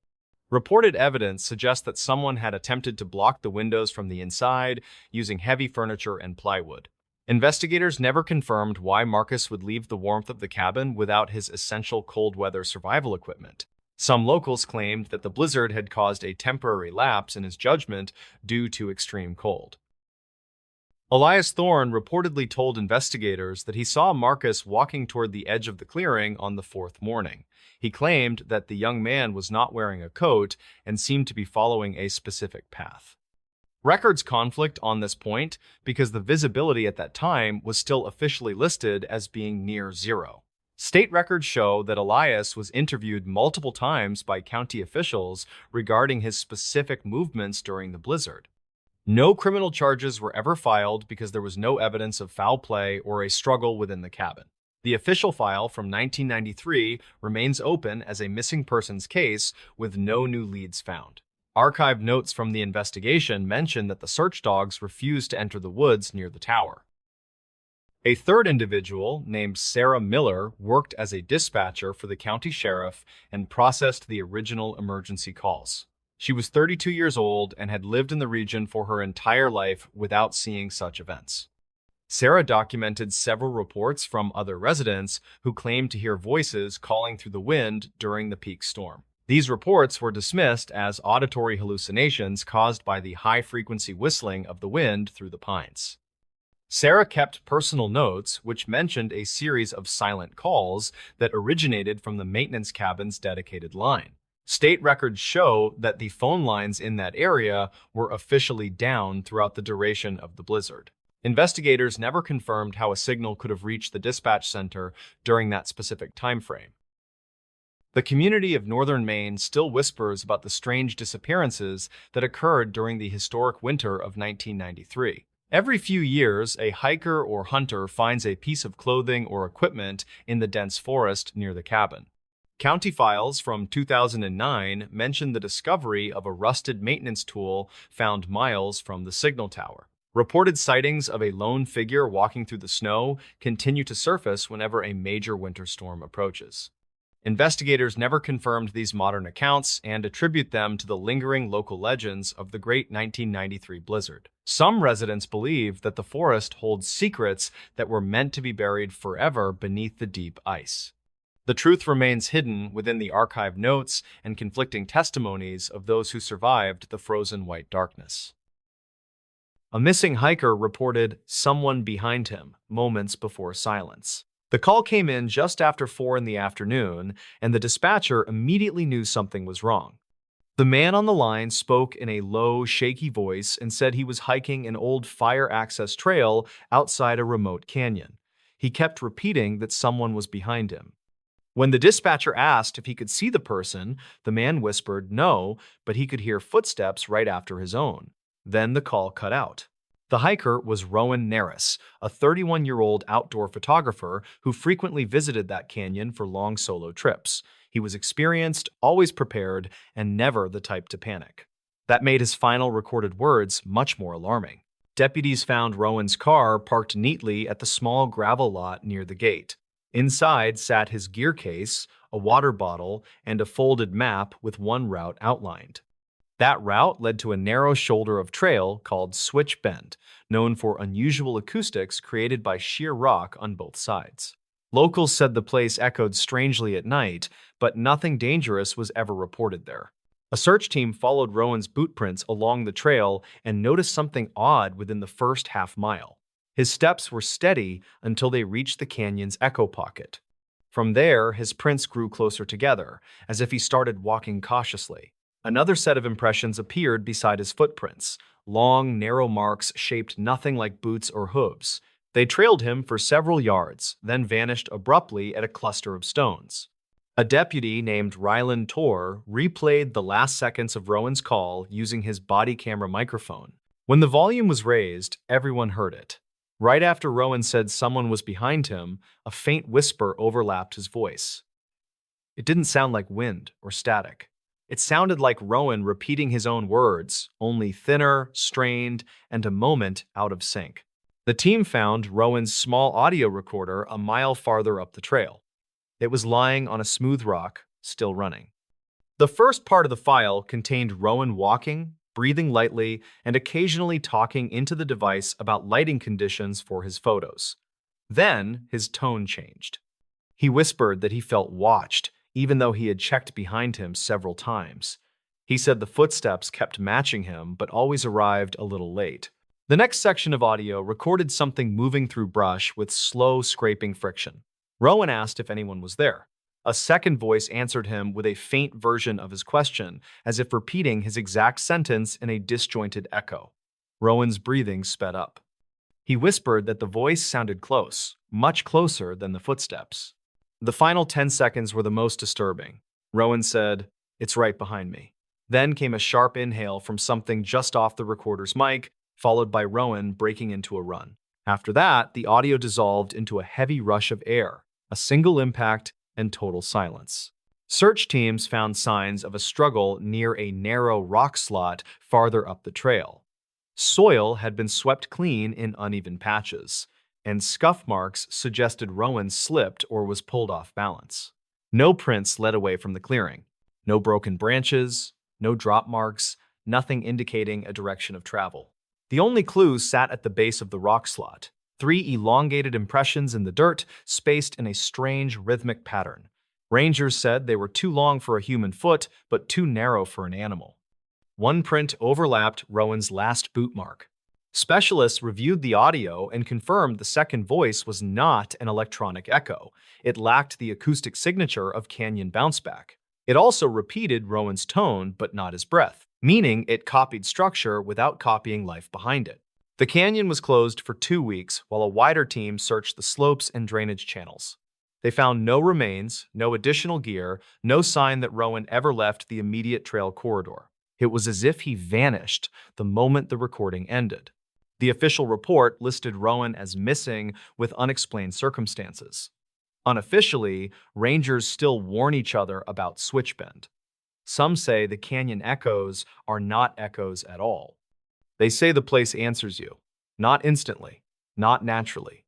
Reported evidence suggests that someone had attempted to block the windows from the inside using heavy furniture and plywood. Investigators never confirmed why Marcus would leave the warmth of the cabin without his essential cold weather survival equipment. Some locals claimed that the blizzard had caused a temporary lapse in his judgment due to extreme cold. Elias Thorne reportedly told investigators that he saw Marcus walking toward the edge of the clearing on the 4th morning. He claimed that the young man was not wearing a coat and seemed to be following a specific path. Records conflict on this point because the visibility at that time was still officially listed as being near zero. State records show that Elias was interviewed multiple times by county officials regarding his specific movements during the blizzard. No criminal charges were ever filed because there was no evidence of foul play or a struggle within the cabin. The official file from 1993 remains open as a missing persons case with no new leads found. Archived notes from the investigation mention that the search dogs refused to enter the woods near the tower. A third individual, named Sarah Miller, worked as a dispatcher for the county sheriff and processed the original emergency calls. She was 32 years old and had lived in the region for her entire life without seeing such events. Sarah documented several reports from other residents who claimed to hear voices calling through the wind during the peak storm. These reports were dismissed as auditory hallucinations caused by the high-frequency whistling of the wind through the pines. Sarah kept personal notes, which mentioned a series of silent calls that originated from the maintenance cabin's dedicated line. State records show that the phone lines in that area were officially down throughout the duration of the blizzard. Investigators never confirmed how a signal could have reached the dispatch center during that specific time frame. The community of northern Maine still whispers about the strange disappearances that occurred during the historic winter of 1993. Every few years, a hiker or hunter finds a piece of clothing or equipment in the dense forest near the cabin. County files from 2009 mention the discovery of a rusted maintenance tool found miles from the signal tower. Reported sightings of a lone figure walking through the snow continue to surface whenever a major winter storm approaches. Investigators never confirmed these modern accounts and attribute them to the lingering local legends of the great 1993 blizzard. Some residents believe that the forest holds secrets that were meant to be buried forever beneath the deep ice. The truth remains hidden within the archived notes and conflicting testimonies of those who survived the frozen white darkness. A missing hiker reported someone behind him moments before silence. The call came in just after 4 in the afternoon, and the dispatcher immediately knew something was wrong. The man on the line spoke in a low, shaky voice and said he was hiking an old fire access trail outside a remote canyon. He kept repeating that someone was behind him. When the dispatcher asked if he could see the person, the man whispered no, but he could hear footsteps right after his own. Then the call cut out. The hiker was Rowan Naris, a 31-year-old outdoor photographer who frequently visited that canyon for long solo trips. He was experienced, always prepared, and never the type to panic. That made his final recorded words much more alarming. Deputies found Rowan's car parked neatly at the small gravel lot near the gate. Inside sat his gear case, a water bottle, and a folded map with one route outlined. That route led to a narrow shoulder of trail called Switch Bend, known for unusual acoustics created by sheer rock on both sides. Locals said the place echoed strangely at night, but nothing dangerous was ever reported there. A search team followed Rowan's boot prints along the trail and noticed something odd within the first half mile. His steps were steady until they reached the canyon's echo pocket. From there, his prints grew closer together, as if he started walking cautiously. Another set of impressions appeared beside his footprints, long, narrow marks shaped nothing like boots or hooves. They trailed him for several yards, then vanished abruptly at a cluster of stones. A deputy named Ryland Torr replayed the last seconds of Rowan's call using his body camera microphone. When the volume was raised, everyone heard it. Right after Rowan said someone was behind him, a faint whisper overlapped his voice. It didn't sound like wind or static. It sounded like Rowan repeating his own words, only thinner, strained, and a moment out of sync. The team found Rowan's small audio recorder a mile farther up the trail. It was lying on a smooth rock, still running. The first part of the file contained Rowan walking, breathing lightly, and occasionally talking into the device about lighting conditions for his photos. Then his tone changed. He whispered that he felt watched, even though he had checked behind him several times. He said the footsteps kept matching him, but always arrived a little late. The next section of audio recorded something moving through brush with slow, scraping friction. Rowan asked if anyone was there. A second voice answered him with a faint version of his question, as if repeating his exact sentence in a disjointed echo. Rowan's breathing sped up. He whispered that the voice sounded close, much closer than the footsteps. The final 10 seconds were the most disturbing. Rowan said, "It's right behind me." Then came a sharp inhale from something just off the recorder's mic, followed by Rowan breaking into a run. After that, the audio dissolved into a heavy rush of air, a single impact, and total silence. Search teams found signs of a struggle near a narrow rock slot farther up the trail. Soil had been swept clean in uneven patches, and scuff marks suggested Rowan slipped or was pulled off balance. No prints led away from the clearing. No broken branches, no drop marks, nothing indicating a direction of travel. The only clue sat at the base of the rock slot. 3 elongated impressions in the dirt, spaced in a strange rhythmic pattern. Rangers said they were too long for a human foot, but too narrow for an animal. One print overlapped Rowan's last boot mark. Specialists reviewed the audio and confirmed the second voice was not an electronic echo. It lacked the acoustic signature of canyon bounceback. It also repeated Rowan's tone, but not his breath, meaning it copied structure without copying life behind it. The canyon was closed for 2 weeks while a wider team searched the slopes and drainage channels. They found no remains, no additional gear, no sign that Rowan ever left the immediate trail corridor. It was as if he vanished the moment the recording ended. The official report listed Rowan as missing with unexplained circumstances. Unofficially, rangers still warn each other about Switchbend. Some say the canyon echoes are not echoes at all. They say the place answers you, not instantly, not naturally.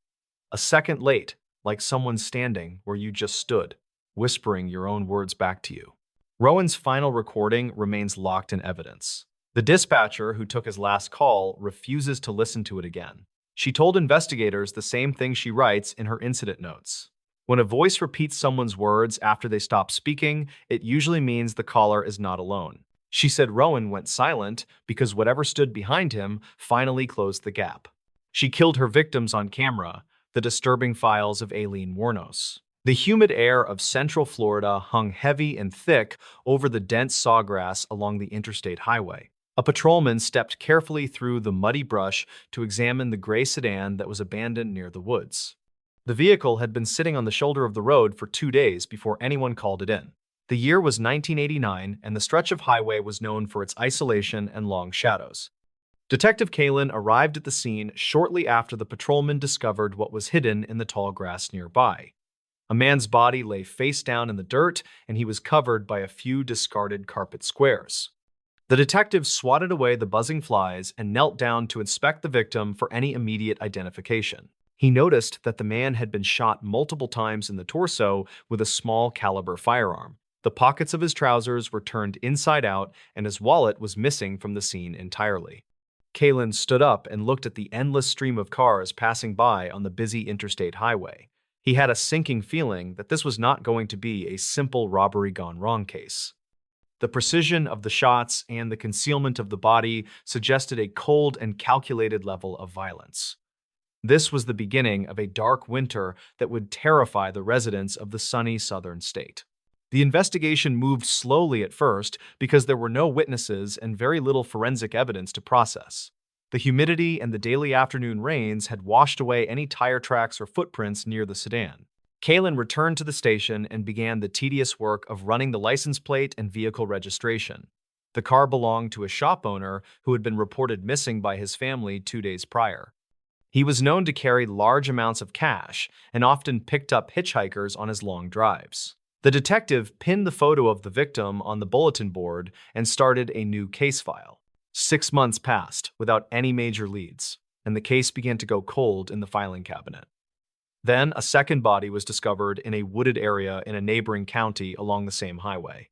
A second late, like someone standing where you just stood, whispering your own words back to you. Rowan's final recording remains locked in evidence. The dispatcher who took his last call refuses to listen to it again. She told investigators the same thing she writes in her incident notes. When a voice repeats someone's words after they stop speaking, it usually means the caller is not alone. She said Rowan went silent because whatever stood behind him finally closed the gap. She killed her victims on camera, the disturbing files of Aileen Wuornos. The humid air of central Florida hung heavy and thick over the dense sawgrass along the interstate highway. A patrolman stepped carefully through the muddy brush to examine the gray sedan that was abandoned near the woods. The vehicle had been sitting on the shoulder of the road for 2 days before anyone called it in. The year was 1989, and the stretch of highway was known for its isolation and long shadows. Detective Kalen arrived at the scene shortly after the patrolman discovered what was hidden in the tall grass nearby. A man's body lay face down in the dirt, and he was covered by a few discarded carpet squares. The detective swatted away the buzzing flies and knelt down to inspect the victim for any immediate identification. He noticed that the man had been shot multiple times in the torso with a small caliber firearm. The pockets of his trousers were turned inside out, and his wallet was missing from the scene entirely. Kalen stood up and looked at the endless stream of cars passing by on the busy interstate highway. He had a sinking feeling that this was not going to be a simple robbery gone wrong case. The precision of the shots and the concealment of the body suggested a cold and calculated level of violence. This was the beginning of a dark winter that would terrify the residents of the sunny southern state. The investigation moved slowly at first because there were no witnesses and very little forensic evidence to process. The humidity and the daily afternoon rains had washed away any tire tracks or footprints near the sedan. Kalen returned to the station and began the tedious work of running the license plate and vehicle registration. The car belonged to a shop owner who had been reported missing by his family 2 days prior. He was known to carry large amounts of cash and often picked up hitchhikers on his long drives. The detective pinned the photo of the victim on the bulletin board and started a new case file. 6 months passed without any major leads, and the case began to go cold in the filing cabinet. Then, a second body was discovered in a wooded area in a neighboring county along the same highway.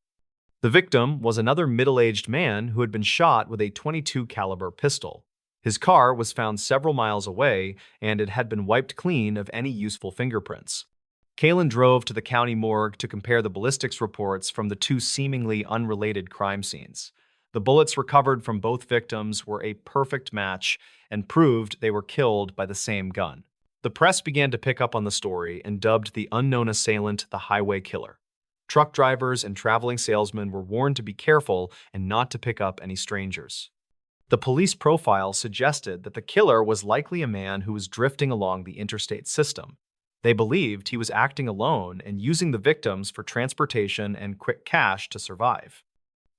The victim was another middle-aged man who had been shot with a .22 caliber pistol. His car was found several miles away, and it had been wiped clean of any useful fingerprints. Kalen drove to the county morgue to compare the ballistics reports from the two seemingly unrelated crime scenes. The bullets recovered from both victims were a perfect match and proved they were killed by the same gun. The press began to pick up on the story and dubbed the unknown assailant the highway killer. Truck drivers and traveling salesmen were warned to be careful and not to pick up any strangers. The police profile suggested that the killer was likely a man who was drifting along the interstate system. They believed he was acting alone and using the victims for transportation and quick cash to survive.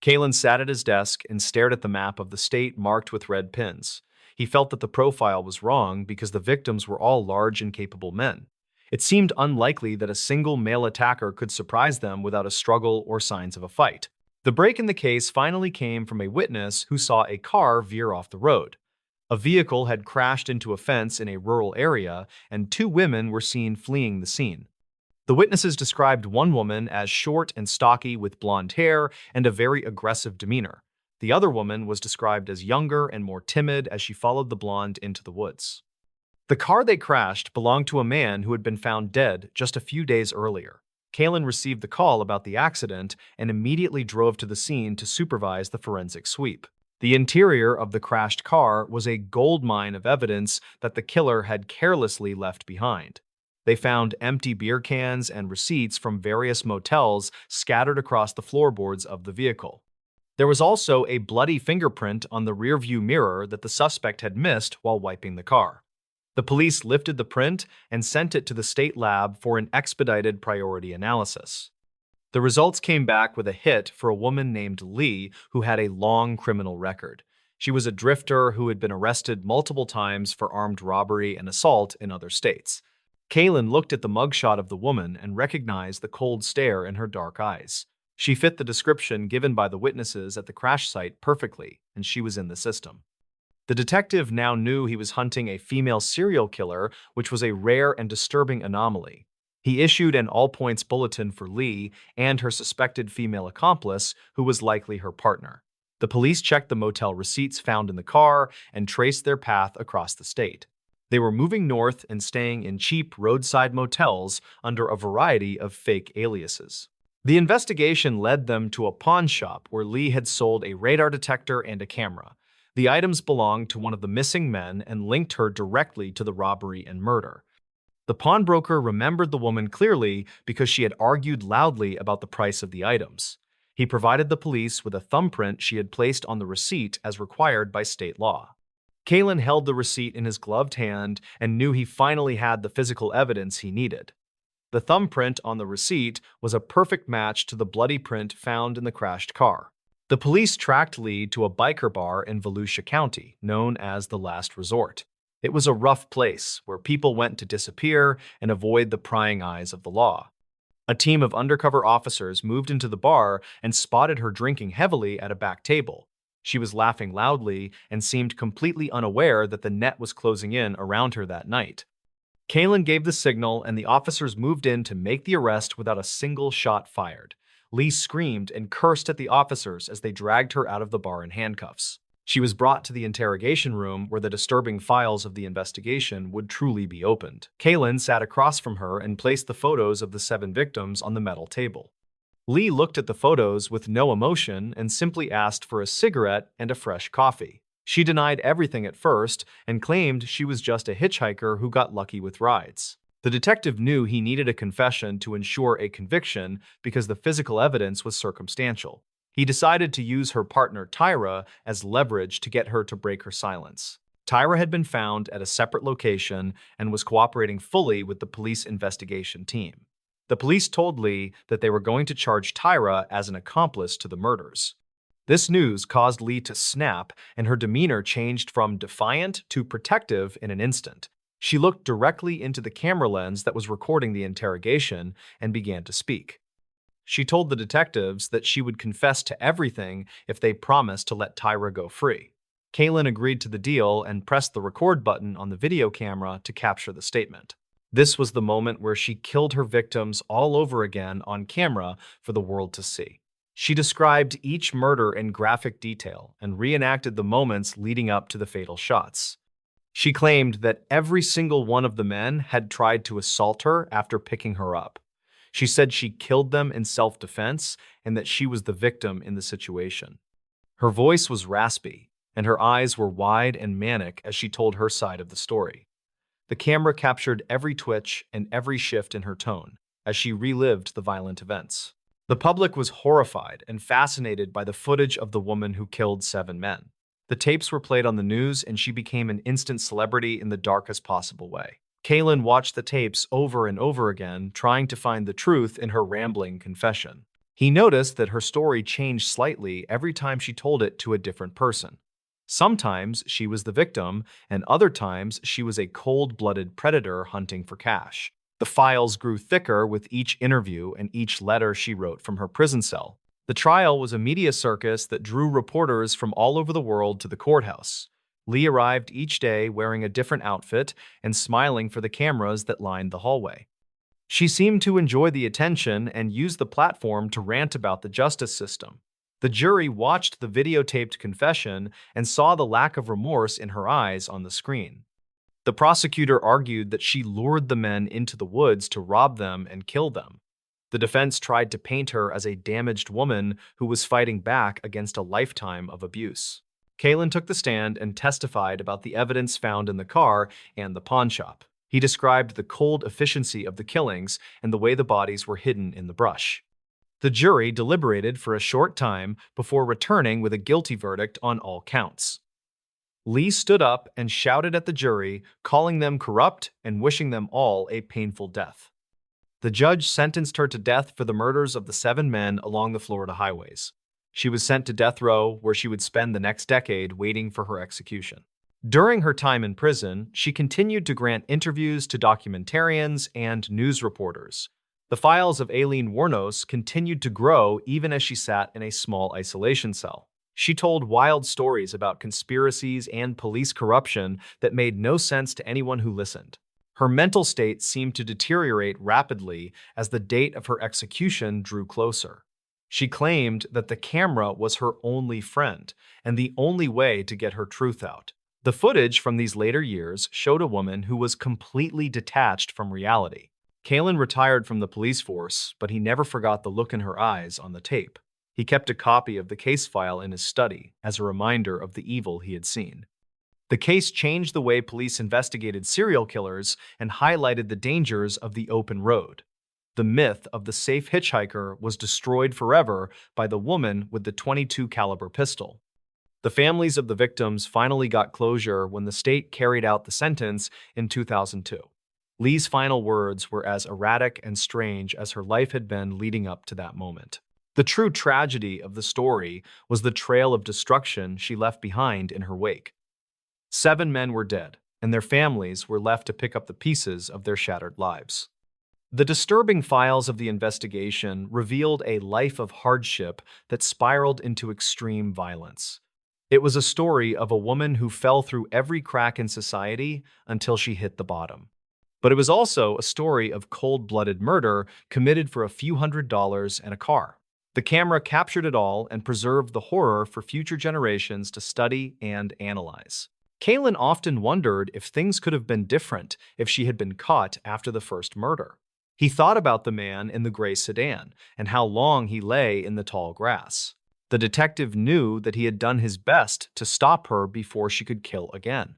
Kalen sat at his desk and stared at the map of the state marked with red pins. He felt that the profile was wrong because the victims were all large and capable men. It seemed unlikely that a single male attacker could surprise them without a struggle or signs of a fight. The break in the case finally came from a witness who saw a car veer off the road. A vehicle had crashed into a fence in a rural area, and 2 women were seen fleeing the scene. The witnesses described one woman as short and stocky with blonde hair and a very aggressive demeanor. The other woman was described as younger and more timid as she followed the blonde into the woods. The car they crashed belonged to a man who had been found dead just a few days earlier. Kalen received the call about the accident and immediately drove to the scene to supervise the forensic sweep. The interior of the crashed car was a goldmine of evidence that the killer had carelessly left behind. They found empty beer cans and receipts from various motels scattered across the floorboards of the vehicle. There was also a bloody fingerprint on the rearview mirror that the suspect had missed while wiping the car. The police lifted the print and sent it to the state lab for an expedited priority analysis. The results came back with a hit for a woman named Lee who had a long criminal record. She was a drifter who had been arrested multiple times for armed robbery and assault in other states. Kalen looked at the mugshot of the woman and recognized the cold stare in her dark eyes. She fit the description given by the witnesses at the crash site perfectly, and she was in the system. The detective now knew he was hunting a female serial killer, which was a rare and disturbing anomaly. He issued an all-points bulletin for Lee and her suspected female accomplice, who was likely her partner. The police checked the motel receipts found in the car and traced their path across the state. They were moving north and staying in cheap roadside motels under a variety of fake aliases. The investigation led them to a pawn shop where Lee had sold a radar detector and a camera. The items belonged to one of the missing men and linked her directly to the robbery and murder. The pawnbroker remembered the woman clearly because she had argued loudly about the price of the items. He provided the police with a thumbprint she had placed on the receipt as required by state law. Kalen held the receipt in his gloved hand and knew he finally had the physical evidence he needed. The thumbprint on the receipt was a perfect match to the bloody print found in the crashed car. The police tracked Lee to a biker bar in Volusia County, known as the Last Resort. It was a rough place where people went to disappear and avoid the prying eyes of the law. A team of undercover officers moved into the bar and spotted her drinking heavily at a back table. She was laughing loudly and seemed completely unaware that the net was closing in around her that night. Kalen gave the signal, and the officers moved in to make the arrest without a single shot fired. Lee screamed and cursed at the officers as they dragged her out of the bar in handcuffs. She was brought to the interrogation room where the disturbing files of the investigation would truly be opened. Kalen sat across from her and placed the photos of the 7 victims on the metal table. Lee looked at the photos with no emotion and simply asked for a cigarette and a fresh coffee. She denied everything at first and claimed she was just a hitchhiker who got lucky with rides. The detective knew he needed a confession to ensure a conviction because the physical evidence was circumstantial. He decided to use her partner Tyra as leverage to get her to break her silence. Tyra had been found at a separate location and was cooperating fully with the police investigation team. The police told Lee that they were going to charge Tyra as an accomplice to the murders. This news caused Lee to snap, and her demeanor changed from defiant to protective in an instant. She looked directly into the camera lens that was recording the interrogation and began to speak. She told the detectives that she would confess to everything if they promised to let Tyra go free. Kalen agreed to the deal and pressed the record button on the video camera to capture the statement. This was the moment where she killed her victims all over again on camera for the world to see. She described each murder in graphic detail and reenacted the moments leading up to the fatal shots. She claimed that every single one of the men had tried to assault her after picking her up. She said she killed them in self-defense and that she was the victim in the situation. Her voice was raspy, and her eyes were wide and manic as she told her side of the story. The camera captured every twitch and every shift in her tone as she relived the violent events. The public was horrified and fascinated by the footage of the woman who killed 7 men. The tapes were played on the news, and she became an instant celebrity in the darkest possible way. Kalen watched the tapes over and over again, trying to find the truth in her rambling confession. He noticed that her story changed slightly every time she told it to a different person. Sometimes she was the victim, and other times she was a cold-blooded predator hunting for cash. The files grew thicker with each interview and each letter she wrote from her prison cell. The trial was a media circus that drew reporters from all over the world to the courthouse. Lee arrived each day wearing a different outfit and smiling for the cameras that lined the hallway. She seemed to enjoy the attention and used the platform to rant about the justice system. The jury watched the videotaped confession and saw the lack of remorse in her eyes on the screen. The prosecutor argued that she lured the men into the woods to rob them and kill them. The defense tried to paint her as a damaged woman who was fighting back against a lifetime of abuse. Kalen took the stand and testified about the evidence found in the car and the pawn shop. He described the cold efficiency of the killings and the way the bodies were hidden in the brush. The jury deliberated for a short time before returning with a guilty verdict on all counts. Lee stood up and shouted at the jury, calling them corrupt and wishing them all a painful death. The judge sentenced her to death for the murders of the 7 men along the Florida highways. She was sent to death row, where she would spend the next decade waiting for her execution. During her time in prison, she continued to grant interviews to documentarians and news reporters. The files of Aileen Wuornos continued to grow even as she sat in a small isolation cell. She told wild stories about conspiracies and police corruption that made no sense to anyone who listened. Her mental state seemed to deteriorate rapidly as the date of her execution drew closer. She claimed that the camera was her only friend and the only way to get her truth out. The footage from these later years showed a woman who was completely detached from reality. Kalen retired from the police force, but he never forgot the look in her eyes on the tape. He kept a copy of the case file in his study as a reminder of the evil he had seen. The case changed the way police investigated serial killers and highlighted the dangers of the open road. The myth of the safe hitchhiker was destroyed forever by the woman with the .22 caliber pistol. The families of the victims finally got closure when the state carried out the sentence in 2002. Lee's final words were as erratic and strange as her life had been leading up to that moment. The true tragedy of the story was the trail of destruction she left behind in her wake. 7 men were dead, and their families were left to pick up the pieces of their shattered lives. The disturbing files of the investigation revealed a life of hardship that spiraled into extreme violence. It was a story of a woman who fell through every crack in society until she hit the bottom. But it was also a story of cold-blooded murder committed for a few $100s and a car. The camera captured it all and preserved the horror for future generations to study and analyze. Kaylin often wondered if things could have been different if she had been caught after the first murder. He thought about the man in the gray sedan and how long he lay in the tall grass. The detective knew that he had done his best to stop her before she could kill again.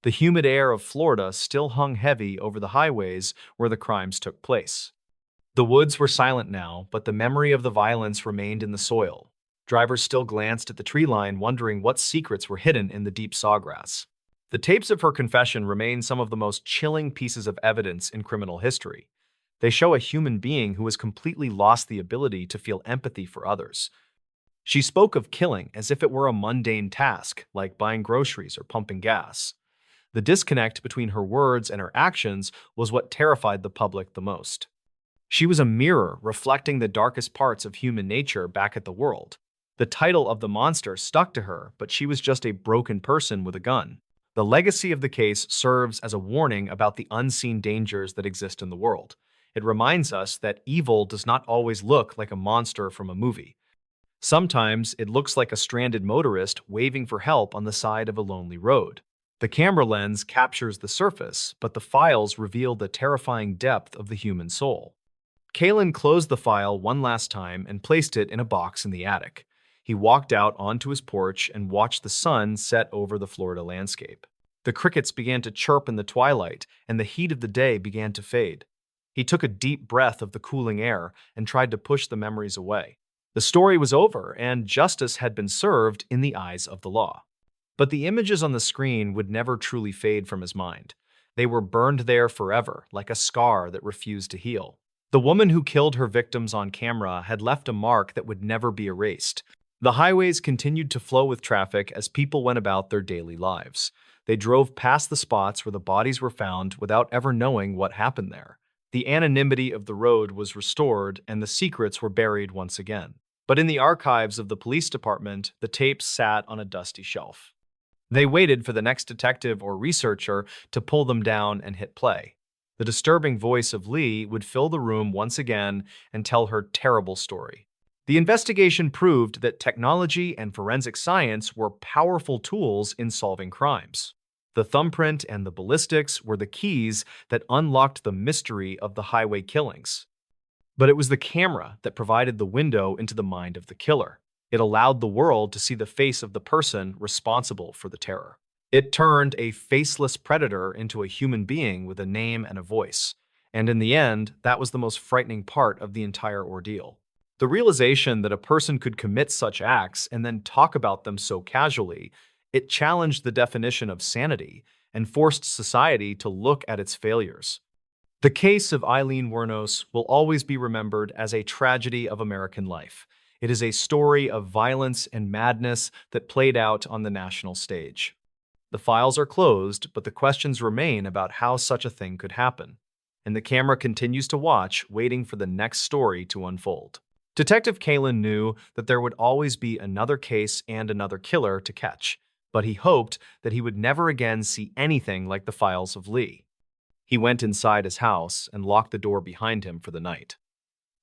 The humid air of Florida still hung heavy over the highways where the crimes took place. The woods were silent now, but the memory of the violence remained in the soil. Drivers still glanced at the tree line, wondering what secrets were hidden in the deep sawgrass. The tapes of her confession remain some of the most chilling pieces of evidence in criminal history. They show a human being who has completely lost the ability to feel empathy for others. She spoke of killing as if it were a mundane task, like buying groceries or pumping gas. The disconnect between her words and her actions was what terrified the public the most. She was a mirror reflecting the darkest parts of human nature back at the world. The title of the monster stuck to her, but she was just a broken person with a gun. The legacy of the case serves as a warning about the unseen dangers that exist in the world. It reminds us that evil does not always look like a monster from a movie. Sometimes it looks like a stranded motorist waving for help on the side of a lonely road. The camera lens captures the surface, but the files reveal the terrifying depth of the human soul. Kaylin closed the file one last time and placed it in a box in the attic. He walked out onto his porch and watched the sun set over the Florida landscape. The crickets began to chirp in the twilight, and the heat of the day began to fade. He took a deep breath of the cooling air and tried to push the memories away. The story was over, and justice had been served in the eyes of the law. But the images on the screen would never truly fade from his mind. They were burned there forever, like a scar that refused to heal. The woman who killed her victims on camera had left a mark that would never be erased. The highways continued to flow with traffic as people went about their daily lives. They drove past the spots where the bodies were found without ever knowing what happened there. The anonymity of the road was restored, and the secrets were buried once again. But in the archives of the police department, the tapes sat on a dusty shelf. They waited for the next detective or researcher to pull them down and hit play. The disturbing voice of Lee would fill the room once again and tell her terrible story. The investigation proved that technology and forensic science were powerful tools in solving crimes. The thumbprint and the ballistics were the keys that unlocked the mystery of the highway killings. But it was the camera that provided the window into the mind of the killer. It allowed the world to see the face of the person responsible for the terror. It turned a faceless predator into a human being with a name and a voice. And in the end, that was the most frightening part of the entire ordeal. The realization that a person could commit such acts and then talk about them so casually, it challenged the definition of sanity and forced society to look at its failures. The case of Eileen Wuornos will always be remembered as a tragedy of American life. It is a story of violence and madness that played out on the national stage. The files are closed, but the questions remain about how such a thing could happen. And the camera continues to watch, waiting for the next story to unfold. Detective Kaylin knew that there would always be another case and another killer to catch, but he hoped that he would never again see anything like the files of Lee. He went inside his house and locked the door behind him for the night.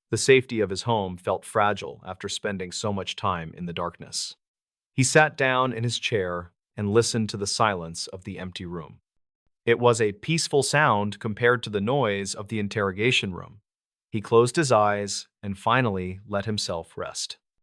The safety of his home felt fragile after spending so much time in the darkness. He sat down in his chair and listened to the silence of the empty room. It was a peaceful sound compared to the noise of the interrogation room. He closed his eyes and finally let himself rest.